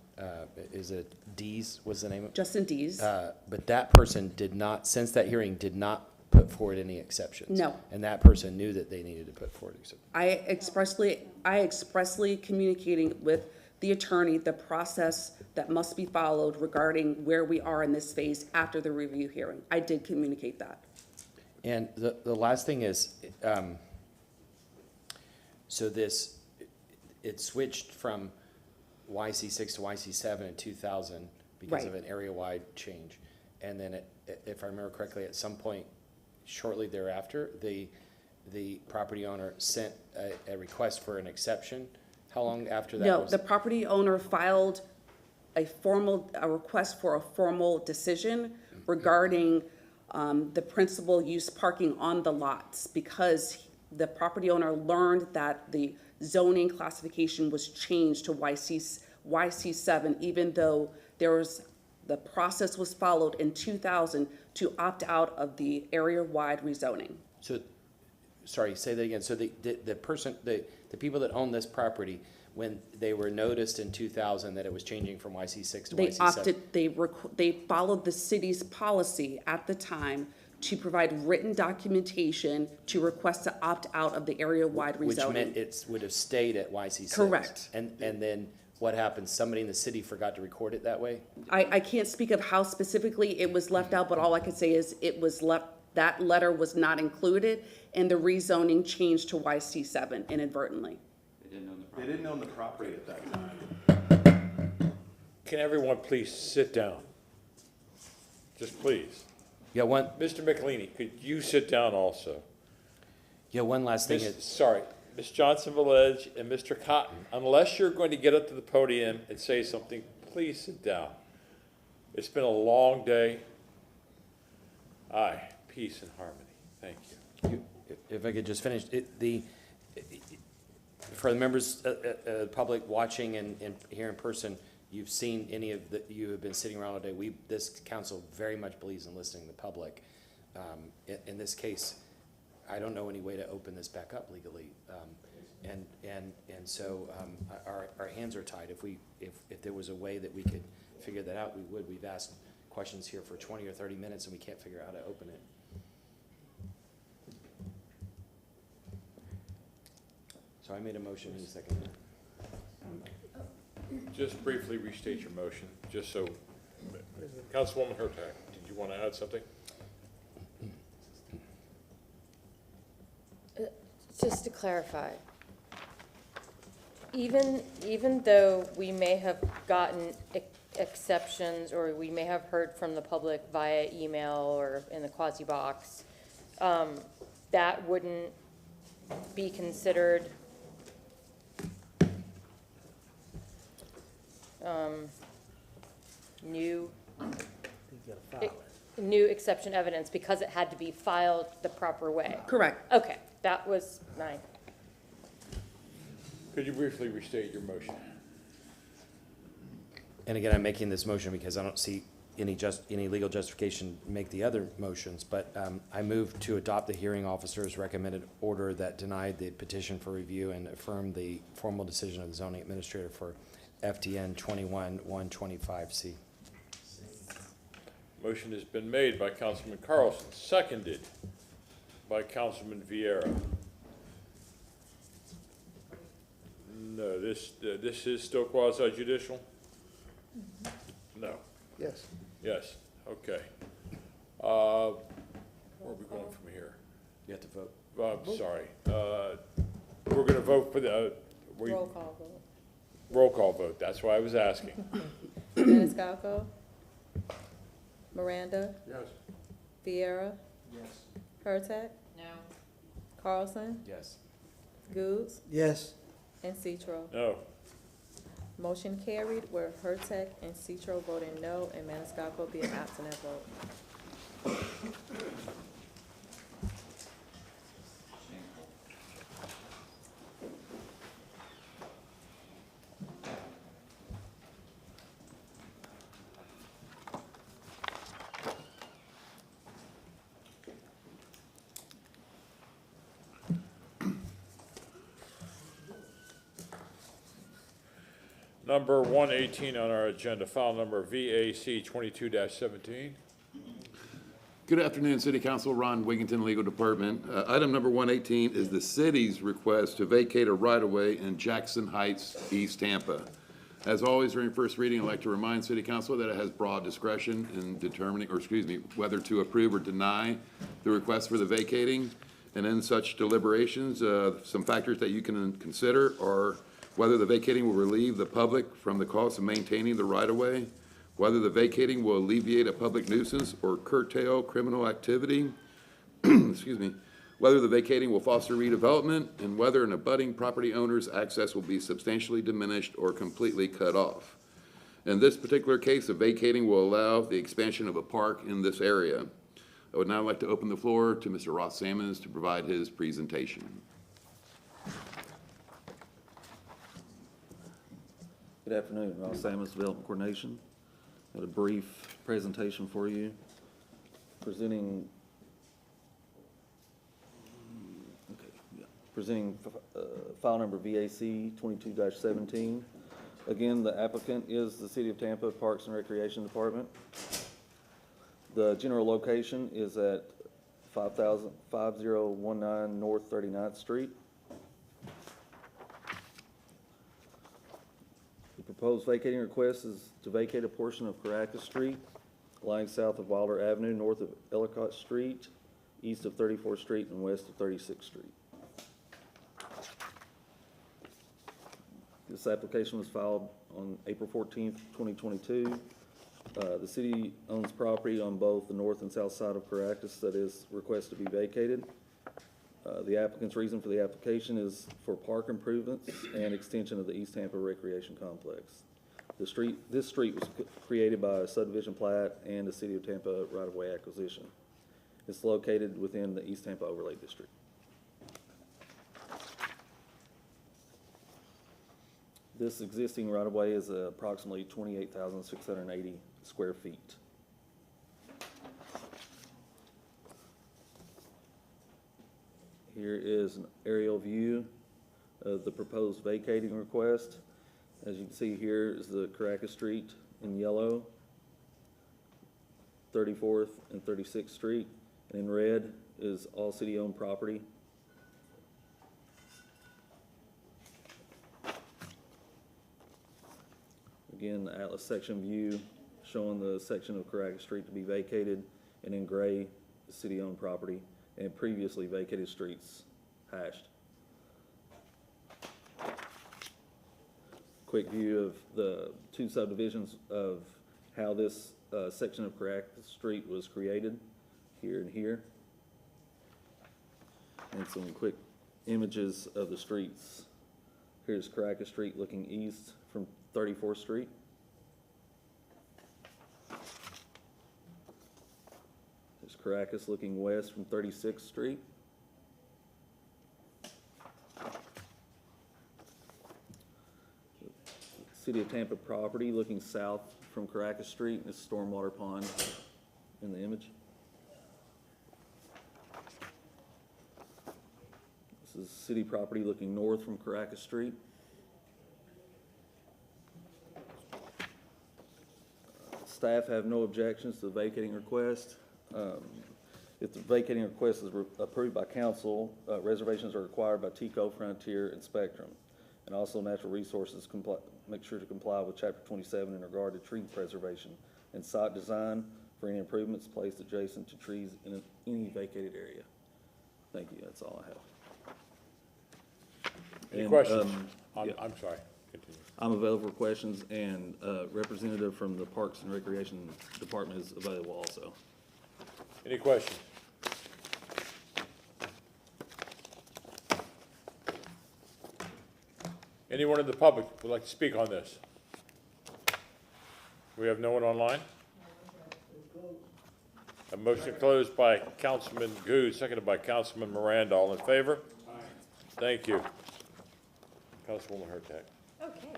is it Dees, what's the name of it? Justin Dees. But that person did not, since that hearing, did not put forward any exceptions. No. And that person knew that they needed to put forward exceptions. I expressly communicating with the attorney the process that must be followed regarding where we are in this phase after the review hearing. I did communicate that. And the last thing is, so it switched from YC6 to YC7 in 2000 because of an area-wide change. And then if I remember correctly, at some point shortly thereafter, the property owner sent a request for an exception. How long after that was? No, the property owner filed a request for a formal decision regarding the principal use parking on the lots because the property owner learned that the zoning classification was changed to YC7, even though the process was followed in 2000 to opt out of the area-wide rezoning. So, sorry, say that again. So the person, the people that own this property when they were noticed in 2000 that it was changing from YC6 to They YC7. opted, they followed the city's policy at the time to provide written documentation to request to opt out of the area-wide rezoning. Which meant it would have stayed at YC6. Correct. And then what happened? Somebody in the city forgot to record it that way? I can't speak of how specifically it was left out, but all I can say is it was left, that letter was not included, and the rezoning changed to YC7 inadvertently. They didn't own the property at that time. Can everyone please sit down? Just please. Yeah, one. Mr. McElhaney, could you sit down also? Yeah, one last thing. Sorry, Ms. Johnson-Velez and Mr. Cotton, unless you're going to get up to the podium and say something, please sit down. It's been a long day. Aye, peace and harmony. Thank you. If I could just finish, for the members, public watching and here in person, you've seen any of the, you have been sitting around all day. This council very much believes in listening to the public. In this case, I don't know any way to open this back up legally. And so our hands are tied. If there was a way that we could figure that out, we would. We've asked questions here for 20 or 30 minutes and we can't figure out how to open it. So I made a motion in a second. Just briefly restate your motion, just so, Councilwoman Hurtak, did you want to add something? Just to clarify, even though we may have gotten exceptions, or we may have heard from the public via email or in the quasi box, that wouldn't be considered new exception evidence because it had to be filed the proper way. Correct. Okay, that was 9. Could you briefly restate your motion? And again, I'm making this motion because I don't see any legal justification to make the other motions, but I move to adopt the hearing officer's recommended order that denied the petition for review and affirm the formal decision of the zoning administrator for FTN 21-125C. Motion has been made by Councilman Carlson, seconded by Councilman Vieira. No, this is still quasi judicial? No. Yes. Yes, okay. Where are we going from here? You have to vote. I'm sorry. We're gonna vote for the, Roll call vote. roll call vote, that's why I was asking. Maniscalco? Miranda? Yes. Vieira? Yes. Hurtak? No. Carlson? Yes. Goods? Yes. And Citro. No. Motion carried where Hurtak and Citro voting no and Maniscalco being absent vote. Number 118 on our agenda, file number VAC 22-17. Good afternoon, City Council. Ron Wigington, Legal Department. Item number 118 is the city's request to vacate a right-of-way in Jackson Heights, East Tampa. As always, during first reading, I'd like to remind City Council that it has broad discretion in determining, whether to approve or deny the request for the vacating. And in such deliberations, some factors that you can consider are whether the vacating will relieve the public from the cost of maintaining the right-of-way, whether the vacating will alleviate a public nuisance or curtail criminal activity, whether the vacating will foster redevelopment, and whether an abutting property owner's access will be substantially diminished or completely cut off. In this particular case, the vacating will allow the expansion of a park in this area. I would now like to open the floor to Mr. Ross Salmons to provide his presentation. Good afternoon, Ross Salmons, Development Coordination. Got a brief presentation for you, presenting presenting file number VAC 22-17. Again, the applicant is the City of Tampa Parks and Recreation Department. The general location is at 5019 North 39th Street. The proposed vacating request is to vacate a portion of Caracas Street, lying south of Wilder Avenue, north of Ellicott Street, east of 34th Street, and west of 36th Street. This application was filed on April 14th, 2022. The city owns property on both the north and south side of Caracas that is requested to be vacated. The applicant's reason for the application is for park improvements and extension of the East Tampa Recreation Complex. This street was created by a subdivision plat and the City of Tampa right-of-way acquisition. It's located within the East Tampa Overlay District. This existing right-of-way is approximately 28,680 square feet. Here is an aerial view of the proposed vacating request. As you can see, here is the Caracas Street in yellow, 34th and 36th Street, and in red is all city-owned property. Again, the Atlas section view showing the section of Caracas Street to be vacated, and in gray, the city-owned property, and previously vacated streets hashed. Quick view of the two subdivisions of how this section of Caracas Street was created, here and here. And some quick images of the streets. Here's Caracas Street looking east from 34th Street. There's Caracas looking west from 36th Street. City of Tampa property looking south from Caracas Street. This stormwater pond in the image. This is city property looking north from Caracas Street. Staff have no objections to the vacating request. If the vacating request is approved by council, reservations are required by TICO, Frontier, and Spectrum. And also Natural Resources make sure to comply with Chapter 27 in regard to tree preservation and site design for any improvements placed adjacent to trees in any vacated area. Thank you, that's all I have. Any And, questions? yeah. I'm sorry, continue. I'm available for questions, and representative from the Parks and Recreation Department is available also. Any questions? Anyone in the public would like to speak on this? We have no one online? A motion closed by Councilman Goode, seconded by Councilman Miranda. All in favor? Thank you. Councilwoman Hurtak. Okay.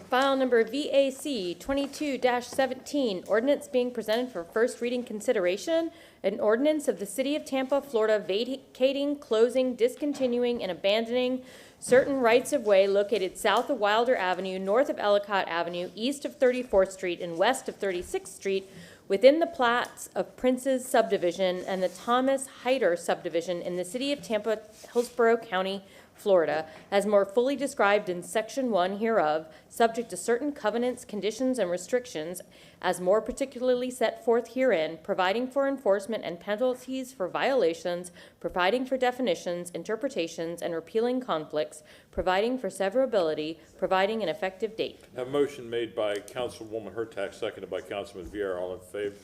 File number VAC 22-17, ordinance being presented for first reading consideration, an ordinance of the City of Tampa, Florida vacating, closing, discontinuing, and abandoning certain rights-of-way located south of Wilder Avenue, north of Ellicott Avenue, east of 34th Street, and west of 36th Street within the plats of Prince's subdivision and the Thomas Hyder subdivision in the City of Tampa, Hillsborough County, Florida, as more fully described in Section 1 hereof, subject to certain covenants, conditions, and restrictions, as more particularly set forth herein, providing for enforcement and penalties for violations, providing for definitions, interpretations, and repealing conflicts, providing for severability, providing an effective date. A motion made by Councilwoman Hurtak, seconded by Councilman Vieira. All in favor?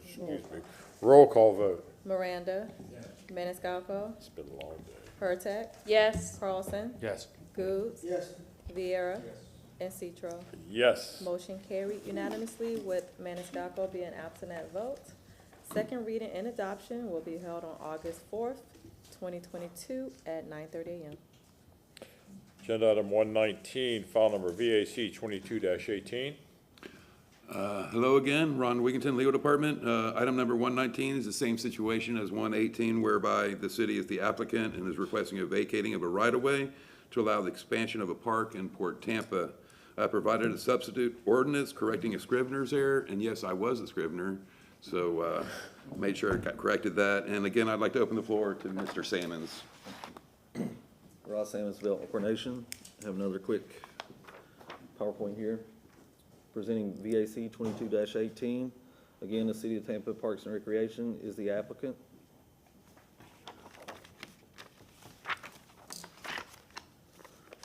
Excuse me. Roll call vote. Miranda. Maniscalco. It's been a long day. Hurtak. Yes. Carlson. Yes. Goode. Yes. Vieira. And Citro. Yes. Motion carried unanimously with Maniscalco being absent at vote. Second reading and adoption will be held on August 4th, 2022 at 9:30 a.m. Agenda item 119, file number VAC 22-18. Hello again, Ron Wigginton, Legal Department. Item number 119 is the same situation as 118, whereby the city is the applicant and is requesting a vacating of a right-of-way to allow the expansion of a park in Port Tampa. I provided a substitute ordinance correcting a scrivener's error, and yes, I was the scrivener, so made sure I got corrected that. And again, I'd like to open the floor to Mr. Sammons. Ross Sammons, Development Coordination. Have another quick PowerPoint here. Presenting VAC 22-18. Again, the City of Tampa Parks and Recreation is the applicant.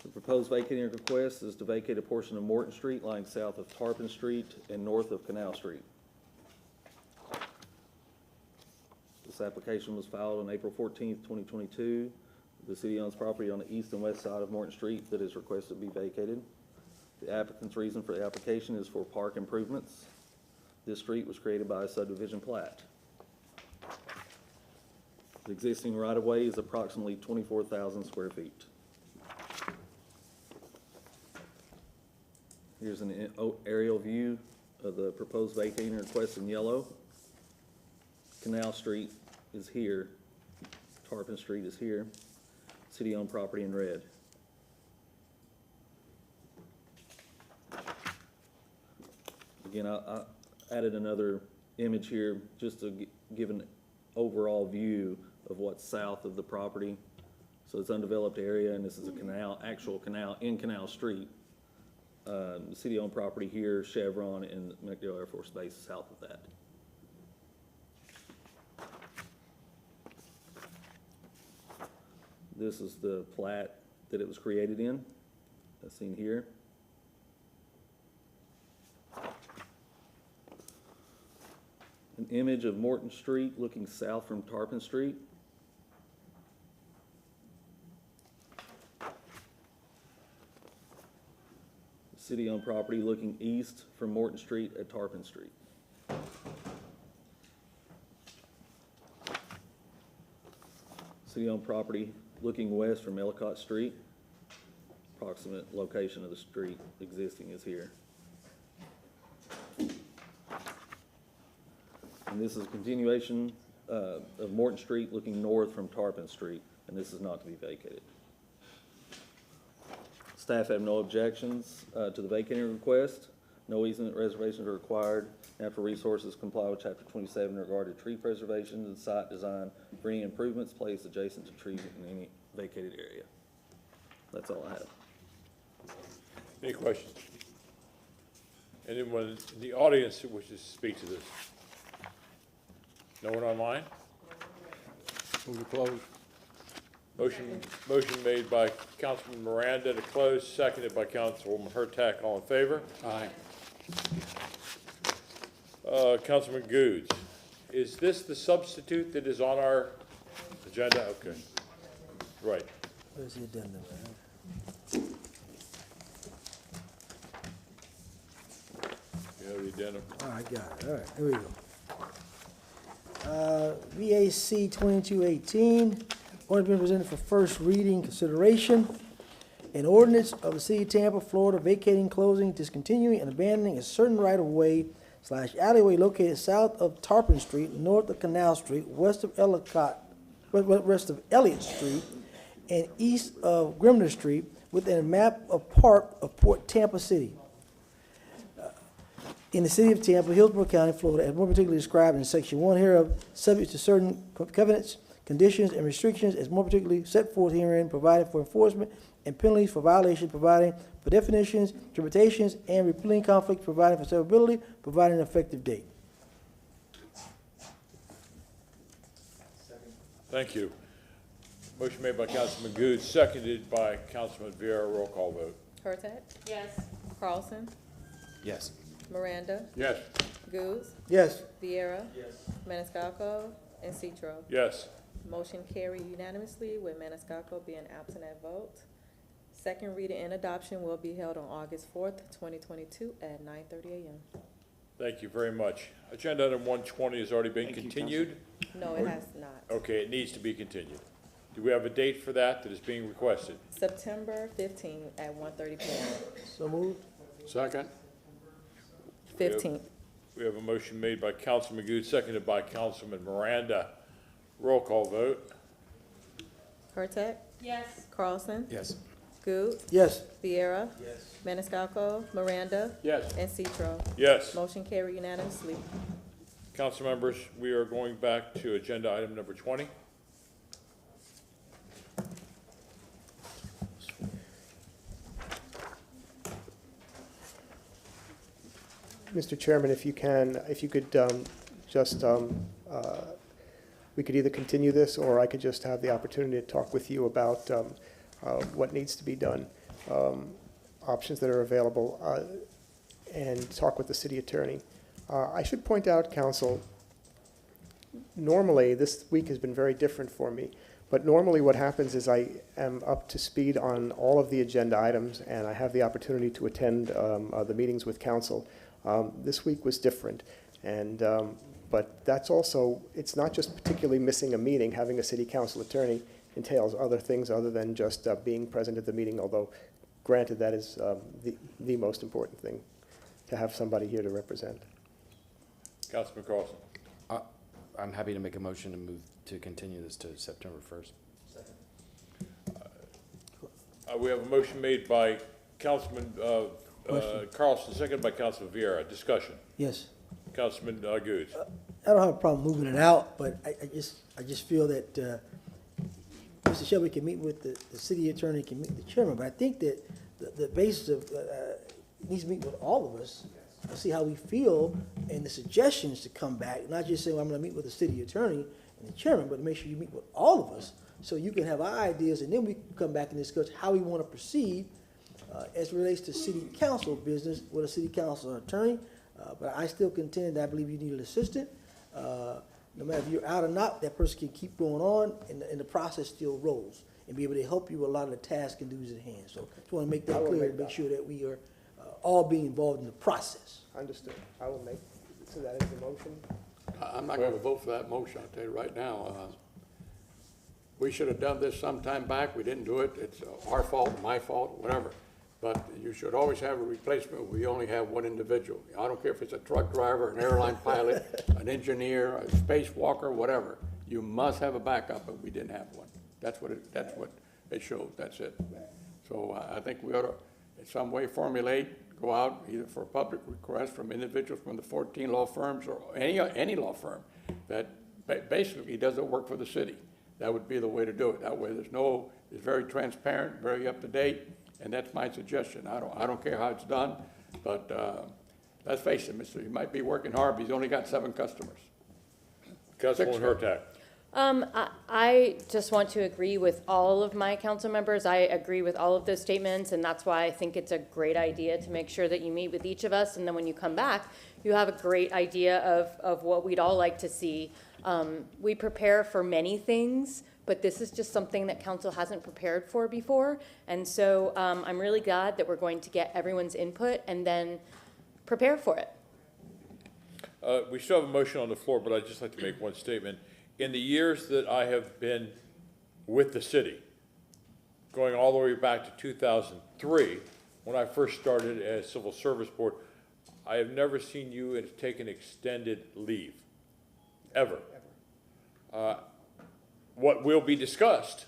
The proposed vacating request is to vacate a portion of Morton Street lying south of Tarpon Street and north of Canal Street. This application was filed on April 14th, 2022. The city owns property on the east and west side of Morton Street that is requested to be vacated. The applicant's reason for the application is for park improvements. This street was created by a subdivision plat. The existing right-of-way is approximately 24,000 square feet. Here's an aerial view of the proposed vacating request in yellow. Canal Street is here. Tarpon Street is here. City-owned property in red. Again, I added another image here just to give an overall view of what's south of the property. So it's undeveloped area, and this is a canal, actual canal in Canal Street. The city-owned property here, Chevron and MacDill Air Force Base south of that. This is the plat that it was created in, as seen here. An image of Morton Street looking south from Tarpon Street. City-owned property looking east from Morton Street at Tarpon Street. City-owned property looking west from Ellicott Street. Approximate location of the street existing is here. And this is a continuation of Morton Street looking north from Tarpon Street, and this is not to be vacated. Staff have no objections to the vacating request. No easement reservations are required. Natural Resources comply with Chapter 27 regarding tree preservation and site design for any improvements placed adjacent to trees in any vacated area. That's all I have. Any questions? Anyone in the audience that wishes to speak to this? No one online? Move to close. Motion made by Councilman Miranda to close, seconded by Councilwoman Hurtak. All in favor? Aye. Councilman Goods, is this the substitute that is on our agenda? Okay. Right. Where's the addendum? You have the addendum? All right, got it. All right, here we go. VAC 2218, ordinance being presented for first reading consideration. An ordinance of the City of Tampa, Florida, vacating, closing, discontinuing, and abandoning a certain right-of-way / alleyway located south of Tarpon Street, north of Canal Street, west of Elliott Street, and east of Grimner Street, within a map of part of Port Tampa City. In the City of Tampa, Hillsborough County, Florida, as more particularly described in Section 1 hereof, subject to certain covenants, conditions, and restrictions as more particularly set forth herein, provided for enforcement and penalties for violation, providing for definitions, interpretations, and repealing conflicts, providing for severability, providing an effective date. Thank you. Motion made by Councilman Goods, seconded by Councilman Vieira. Roll call vote. Hurtak? Yes. Carlson? Yes. Miranda? Yes. Goos? Yes. Vieira? Yes. Maniscalco? And Citro? Yes. Motion carried unanimously with Maniscalco being absent at vote. Second reading and adoption will be held on August 4th, 2022 at 9:30 a.m. Thank you very much. Agenda item 120 has already been continued? No, it has not. Okay, it needs to be continued. Do we have a date for that is being requested? September 15th at 1:30 p.m. So moved. Second. 15th. We have a motion made by Councilman Good, seconded by Councilman Miranda. Roll call vote. Hurtak, Yes. Carlson, Yes. Goode, Yes. Viera. Yes. Maniscalco, Miranda. Yes. And Citro. Yes. Motion carried unanimously. Council members, we are going back to agenda item number 20. Mr. Chairman, if you could we could either continue this, or I could just have the opportunity to talk with you about what needs to be done, options that are available, and talk with the city attorney. I should point out, council, normally, this week has been very different for me, but normally what happens is I am up to speed on all of the agenda items, and I have the opportunity to attend the meetings with council. This week was different, and but that's also, it's not just particularly missing a meeting. Having a city council attorney entails other things other than just being present at the meeting, although granted that is the most important thing, to have somebody here to represent. Councilman Carlson. I'm happy to make a motion to move to continue this to September 1st. We have a motion made by Councilman Carlson, seconded by Councilman Vieira. Discussion. Yes. Councilman Good. I don't have a problem moving it out, but I just feel that Mr. Shelby can meet with the city attorney, can meet with the chairman, but I think that the basis of, needs to meet with all of us, and see how we feel, and the suggestions to come back, not just saying, well, I'm gonna meet with the city attorney and the chairman, but make sure you meet with all of us, so you can have our ideas, and then we can come back and discuss how we wanna proceed as it relates to city council business with a city council attorney. But I still contend that I believe you need an assistant. No matter if you're out or not, that person can keep going on, and the process still rolls, and be able to help you with a lot of the tasks and duties at hand. So just want to make that clear, and make sure that we are all being involved in the process. Understood. I will make, so that is the motion. I'm not gonna vote for that motion, I'll tell you right now. We should have done this some time back, we didn't do it, it's our fault, my fault, whatever. But you should always have a replacement. We only have one individual. I don't care if it's a truck driver, an airline pilot, an engineer, a spacewalker, whatever. You must have a backup, but we didn't have one. That's what it shows, that's it. So I think we ought to, in some way, formulate, go out either for a public request from individuals from the 14 law firms or any law firm that basically doesn't work for the city. That would be the way to do it. That way it's very transparent, very up to date. And that's my suggestion. I don't care how it's done, but let's face it, Mr. He might be working hard, but he's only got 7 customers. Councilman Hurtak. I just want to agree with all of my council members. I agree with all of those statements, and that's why I think it's a great idea to make sure that you meet with each of us, and then when you come back, you have a great idea of what we'd all like to see. We prepare for many things, but this is just something that council hasn't prepared for before. And so I'm really glad that we're going to get everyone's input and then prepare for it. We still have a motion on the floor, but I'd just like to make one statement. In the years that I have been with the city, going all the way back to 2003, when I first started as Civil Service Board, I have never seen you take an extended leave, ever. What will be discussed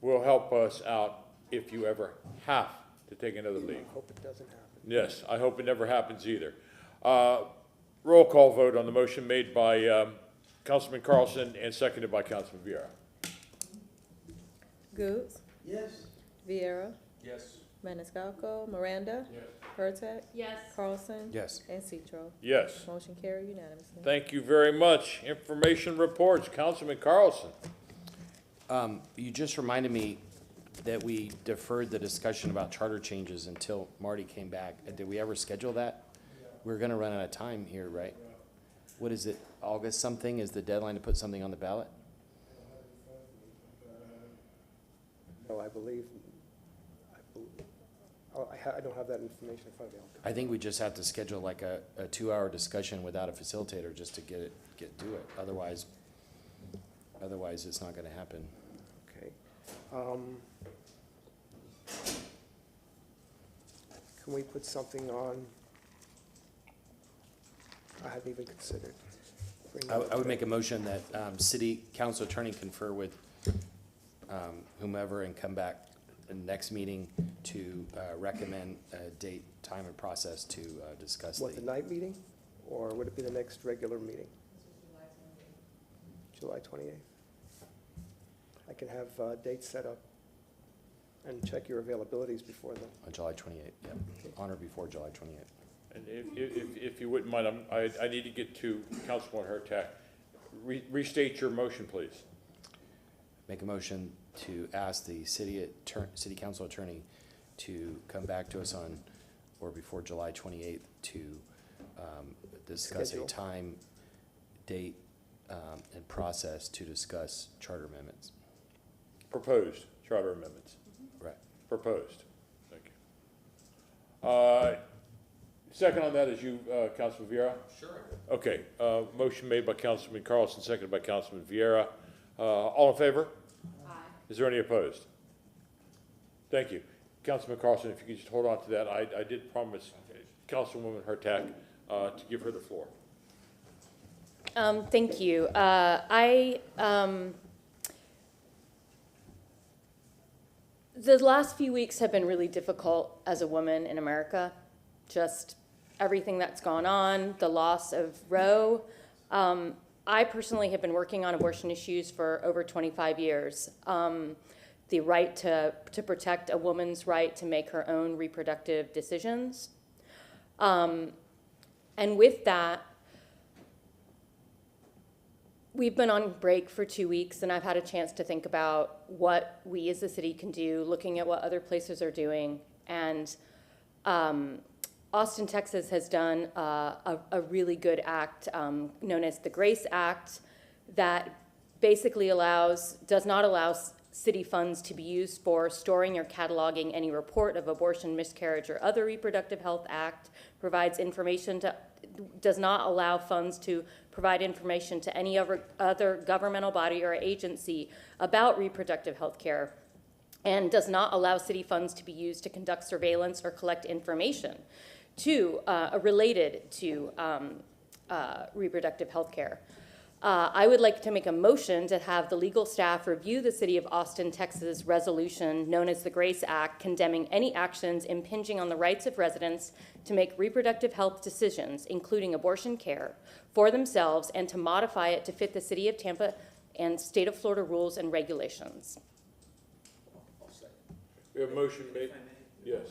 will help us out if you ever have to take another leave. Hope it doesn't happen. Yes, I hope it never happens either. Roll call vote on the motion made by Councilman Carlson and seconded by Councilman Vieira. Goode. Yes. Viera. Yes. Maniscalco, Miranda. Yes. Hurtak. Yes. Carlson. Yes. And Citro. Yes. Motion carried unanimously. Thank you very much. Information reports, Councilman Carlson. You just reminded me that we deferred the discussion about charter changes until Marty came back. Did we ever schedule that? We're gonna run out of time here, right? What is it, August something is the deadline to put something on the ballot? No, I believe, I don't have that information in front of me. I think we just have to schedule like a 2-hour discussion without a facilitator just to get to it. Otherwise it's not gonna happen. Okay. can we put something on? I hadn't even considered. I would make a motion that city council attorney confer with whomever and come back in the next meeting to recommend a date, time, and process to discuss What, the night meeting, or would it be the next regular meeting? July 28th. I can have dates set up and check your availabilities before then. on July 28th, yeah. On or before July 28th. And if you wouldn't mind, I need to get to Councilwoman Hurtak. Restate your motion, please. Make a motion to ask the city council attorney to come back to us on or before July 28th to discuss Schedule. a time, date, and process to discuss charter amendments. Proposed charter amendments. Right. Proposed. Thank you. Second on that is you, Councilman Vieira? Sure. Okay, motion made by Councilman Carlson, seconded by Councilman Vieira. All in favor? Aye. Is there any opposed? Thank you. Councilman Carlson, if you could just hold on to that. I did promise Councilwoman Hurtak to give her the floor. Thank you. The last few weeks have been really difficult as a woman in America. Just everything that's gone on, the loss of Roe. I personally have been working on abortion issues for over 25 years. The right to protect a woman's right to make her own reproductive decisions. And with that, we've been on break for 2 weeks, and I've had a chance to think about what we as a city can do, looking at what other places are doing. And Austin, Texas has done a really good act known as the GRACE Act that basically does not allow city funds to be used for storing or cataloging any report of abortion, miscarriage, or other reproductive health act, does not allow funds to provide information to any other governmental body or agency about reproductive health care, and does not allow city funds to be used to conduct surveillance or collect information related to reproductive health care. I would like to make a motion to have the legal staff review the City of Austin, Texas resolution known as the GRACE Act, condemning any actions impinging on the rights of residents to make reproductive health decisions, including abortion care, for themselves, and to modify it to fit the City of Tampa and State of Florida rules and regulations. We have a motion made. Yes.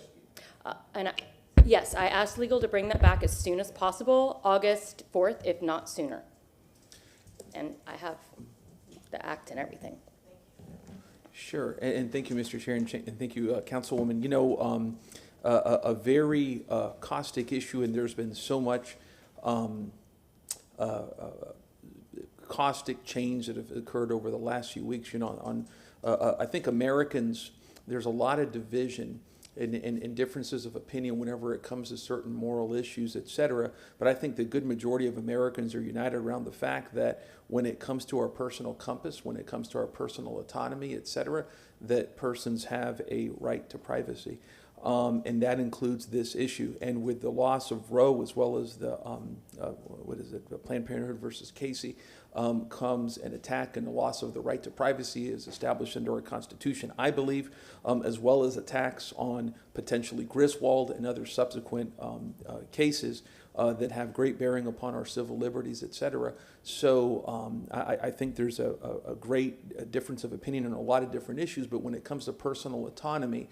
Yes, I asked legal to bring that back as soon as possible, August 4th, if not sooner. And I have the act and everything. Sure, and thank you, Mr. Chair, and thank you, Councilwoman. You know, a very caustic issue, and there's been so much caustic change that have occurred over the last few weeks. You know, I think Americans, there's a lot of division and differences of opinion whenever it comes to certain moral issues, et cetera. But I think the good majority of Americans are united around the fact that when it comes to our personal compass, when it comes to our personal autonomy, et cetera, that persons have a right to privacy. And that includes this issue. And with the loss of Roe, as well as the, Planned Parenthood versus Casey, comes an attack, and the loss of the right to privacy is established under our Constitution, I believe, as well as attacks on potentially Griswold and other subsequent cases that have great bearing upon our civil liberties, et cetera. So I think there's a great difference of opinion on a lot of different issues, but when it comes to personal autonomy,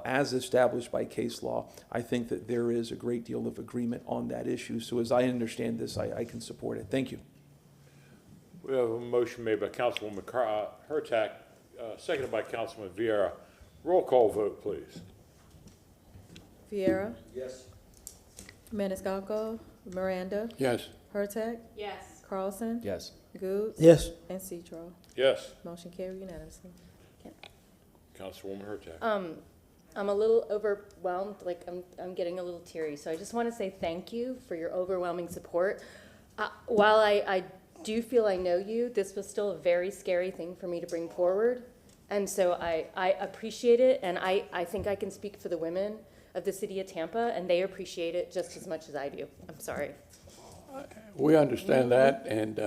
as established by case law, I think that there is a great deal of agreement on that issue. So as I understand this, I can support it. Thank you. We have a motion made by Councilwoman Hurtak, seconded by Councilman Vieira. Roll call vote, please. Vieira, Yes. Maniscalco, Miranda, Yes. Hurtak, Yes. Carlson, Yes. Goods, Yes. and Cedro. Yes. Motion carried unanimously. Councilwoman Hurtak. I'm a little overwhelmed, like I'm getting a little teary. So I just want to say thank you for your overwhelming support. While I do feel I know you, this was still a very scary thing for me to bring forward. And so I appreciate it, and I think I can speak for the women. of the city of Tampa, and they appreciate it just as much as I do. I'm sorry. We understand that, and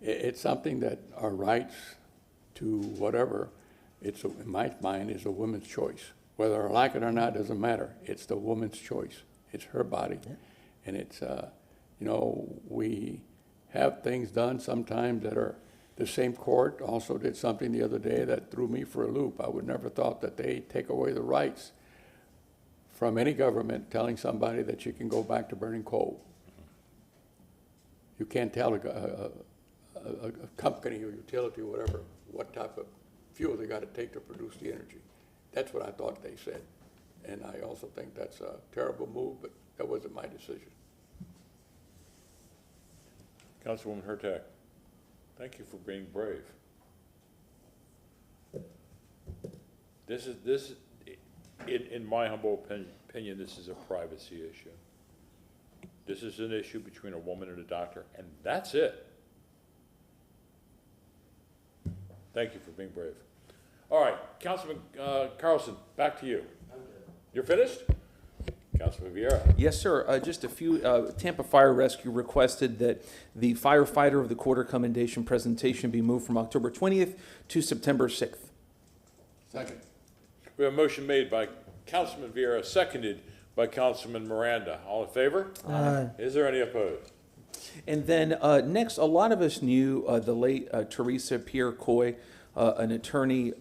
it's something that our rights to whatever, in my mind, is a woman's choice. Whether I like it or not doesn't matter. It's the woman's choice. It's her body. And it's, we have things done sometimes that are, the same court also did something the other day that threw me for a loop. I would never thought that they take away the rights from any government telling somebody that you can go back to burning coal. You can't tell a company or utility or whatever what type of fuel they got to take to produce the energy. That's what I thought they said. And I also think that's a terrible move, but that wasn't my decision. Councilwoman Hurtak, thank you for being brave. In my humble opinion, this is a privacy issue. This is an issue between a woman and a doctor, and that's it. Thank you for being brave. All right, Councilman Carlson, back to you. You're finished? Councilman Vieira. Yes, sir. Just a few. Tampa Fire Rescue requested that the firefighter of the quarter commendation presentation be moved from October 20th to September 6th. Second. We have a motion made by Councilman Vieira, seconded by Councilman Miranda. All in favor? Aye. Is there any opposed? And then next, a lot of us knew the late Teresa Pierre Coy, an attorney.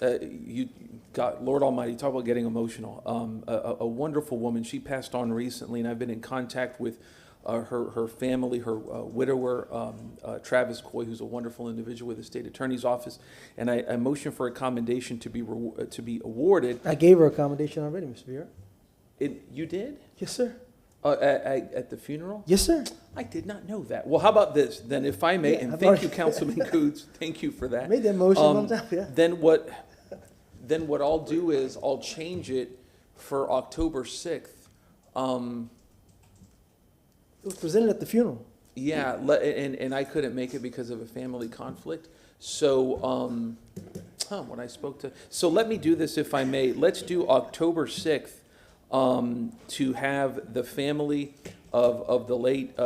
You got, Lord Almighty, talk about getting emotional. A wonderful woman. She passed on recently, and I've been in contact with her family, her widower, Travis Coy, who's a wonderful individual with the state attorney's office. And I motion for a commendation to be awarded. I gave her a commendation already, Mr. Vera. You did? Yes, sir. At the funeral? Yes, sir. I did not know that. Well, how about this? Then if I may, and thank you, Councilman Coots, thank you for that. Made that motion one time, yeah. Then what I'll do is I'll change it for October 6th. It was presented at the funeral. Yeah, and I couldn't make it because of a family conflict. So, when I spoke to, so let me do this if I may. Let's do October 6th to have the family of the late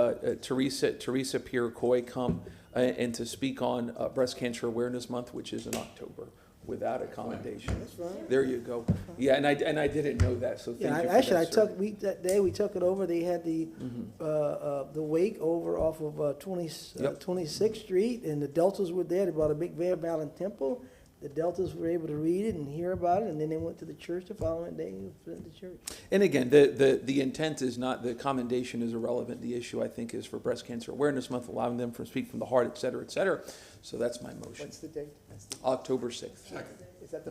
Teresa Pierre Coy come and to speak on Breast Cancer Awareness Month, which is in October, without a commendation. That's fine. There you go. Yeah, and I didn't know that, so thank you for actually, that, sir. that day we took it over. They had the wake over off of 26th Street, and the Deltas were there. They brought a big Bear Ballon Temple. The Deltas were able to read it and hear about it, and then they went to the church the following day and presented the church. And again, the intent is not, the commendation is irrelevant. The issue, I think, is for Breast Cancer Awareness Month, allowing them to speak from the heart, et cetera, et cetera. So that's my motion. What's the date? October 6th. Second. Is that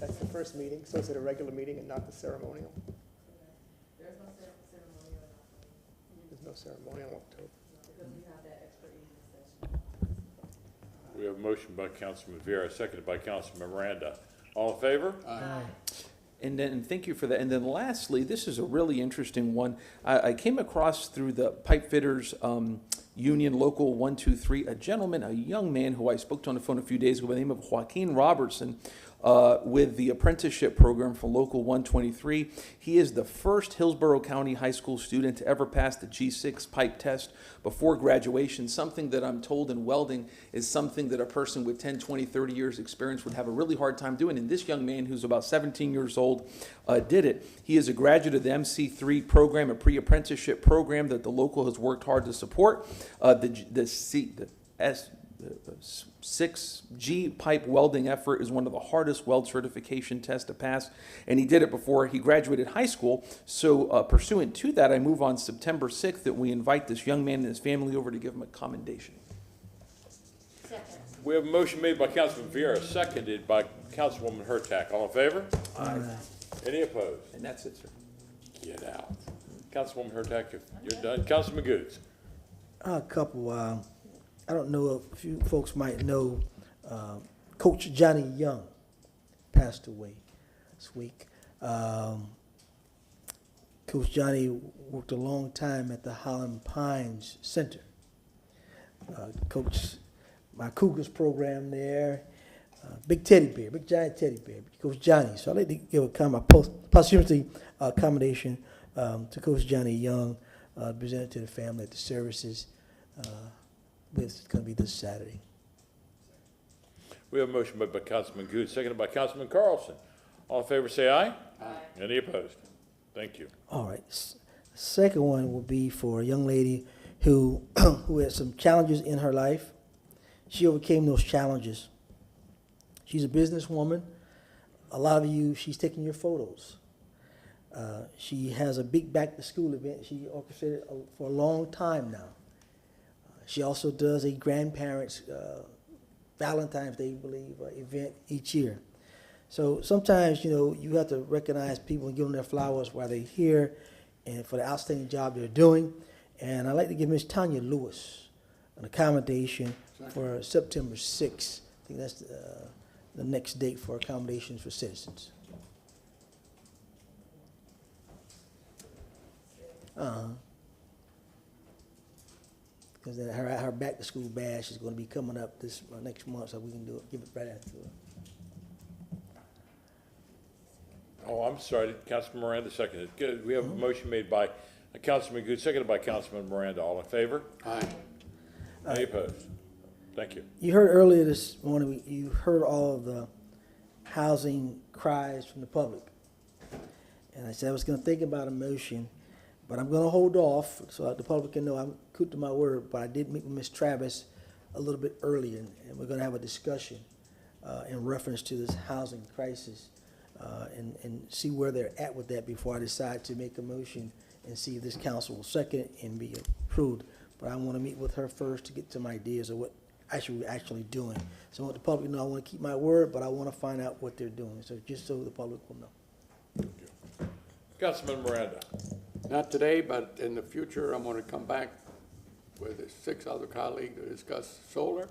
that's the first meeting? So is it a regular meeting and not the ceremonial? There's no ceremonial in October. We have a motion by Councilman Vieira, seconded by Councilman Miranda. All in favor? Aye. And thank you for that. And then lastly, this is a really interesting one. I came across through the Pipe Fitters Union Local 123, a young man who I spoke to on the phone a few days ago by the name of Joaquin Robertson, with the apprenticeship program for Local 123. He is the first Hillsborough County High School student to ever pass the G6 pipe test before graduation, something that I'm told in welding is something that a person with 10, 20, 30 years experience would have a really hard time doing. And this young man, who's about 17 years old, did it. He is a graduate of the MC3 program, a pre-apprenticeship program that the local has worked hard to support. The 6G pipe welding effort is one of the hardest weld certification tests to pass, and he did it before he graduated high school. So pursuant to that, I move on September 6th that we invite this young man and his family over to give him a commendation. We have a motion made by Councilman Vieira, seconded by Councilwoman Hurtak. All in favor? Aye. Any opposed? And that's it, sir. Get out. Councilwoman Hurtak, if you're done. Councilman Goods. A couple. I don't know if you folks might know Coach Johnny Young passed away this week. Coach Johnny worked a long time at the Holland Pines Center. Coached my Cougars program there. big teddy bear, big giant teddy bear, Coach Johnny. So I'd like to give a posthumous commendation to Coach Johnny Young, presented to the family at the services. It's going to be this Saturday. We have a motion by Councilman Good, seconded by Councilman Carlson. All in favor, say aye. Aye. Any opposed? Thank you. All right. Second one will be for a young lady who who had some challenges in her life. She overcame those challenges. She's a businesswoman. A lot of you, she's taking your photos. She has a big back-to-school event she orchestrated for a long time now. She also does a grandparents' Valentine's Day, I believe, event each year. So sometimes, you know, you have to recognize people and give them their flowers while they're here and for the outstanding job they're doing. And I'd like to give Ms. Tanya Lewis an accommodation for September 6th. I think that's the next date for accommodations for citizens. Because her back-to-school bash is going to be coming up this next month, so we can give it right after. Oh, I'm sorry, Councilman Miranda seconded. Good. We have a motion made by Councilman Good, seconded by Councilman Miranda. All in favor? Aye. Any opposed? Thank you. You heard earlier this morning, you heard all of the housing cries from the public. And I said I was going to think about a motion, but I'm going to hold off so that the public can know I'm true to my word. But I did meet with Ms. Travis a little bit earlier, and we're going to have a discussion in reference to this housing crisis and see where they're at with that before I decide to make a motion and see if this council will second it and be approved. But I want to meet with her first to get some ideas of what we're actually doing. So I want the public to know I want to keep my word, but I want to find out what they're doing. So just so the public will know. Councilman Miranda. Not today, but in the future, I'm going to come back with 6 other colleagues to discuss solar,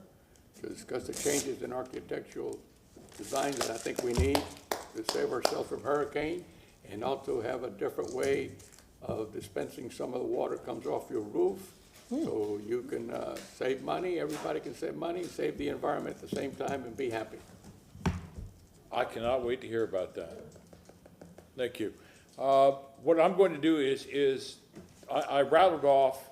to discuss the changes in architectural designs that I think we need to save ourselves from hurricane, and also have a different way of dispensing some of the water comes off your roof. So you can save money, everybody can save money, save the environment at the same time, and be happy. I cannot wait to hear about that. Thank you. What I'm going to do is I rattled off,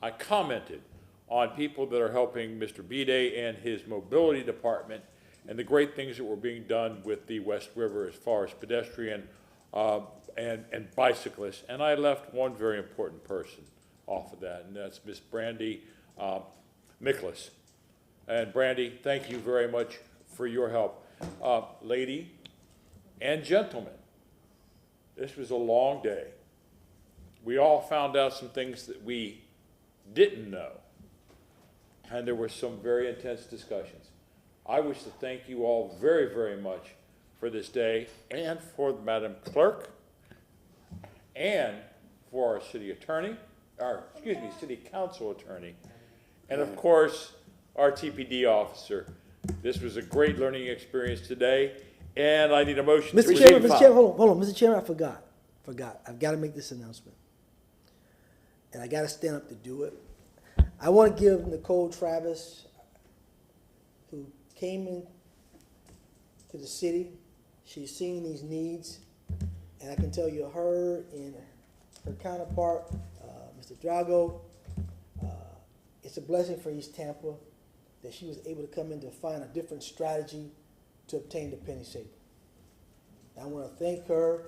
I commented on people that are helping Mr. Bede and his mobility department and the great things that were being done with the West River as far as pedestrian and bicyclists. And I left one very important person off of that, and that's Miss Brandy Miklas. And Brandy, thank you very much for your help. Lady and gentlemen, this was a long day. We all found out some things that we didn't know, and there were some very intense discussions. I wish to thank you all very, very much for this day, and for Madam Clerk, and for our city attorney, city council attorney, and of course, our TPD officer. This was a great learning experience today, and I need a motion to receive and file. Hold on, Mr. Chairman, I forgot. I've got to make this announcement. And I got to stand up to do it. I want to give Nicole Travis, who came in to the city, she's seen these needs, and I can tell you her and her counterpart, Mr. Drago, it's a blessing for East Tampa that she was able to come in to find a different strategy to obtain the penny saver. I want to thank her.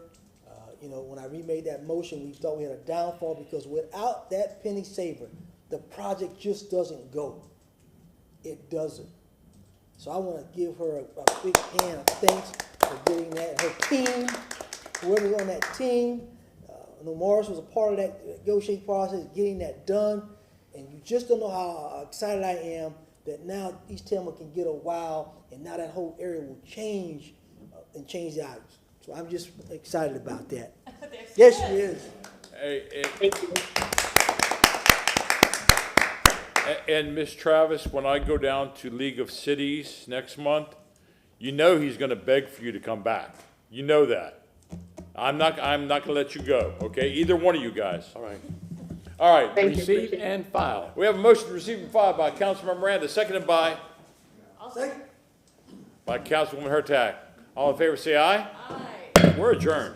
When I remade that motion, we thought we had a downfall because without that penny saver, the project just doesn't go. It doesn't. So I want to give her a big hand of thanks for getting that. Her team, whoever's on that team, Morris was a part of that negotiating process, getting that done. And you just don't know how excited I am that now East Tampa can get a wow, and now that whole area will change and change the items. So I'm just excited about that. Yes, she is. And Ms. Travis, when I go down to League of Cities next month, you know he's going to beg for you to come back. You know that. I'm not going to let you go, okay? Either one of you guys. All right. All right. Receive and file. We have a motion to receive and file by Councilman Miranda, seconded by by Councilwoman Hurtak. All in favor, say aye. Aye. We're adjourned.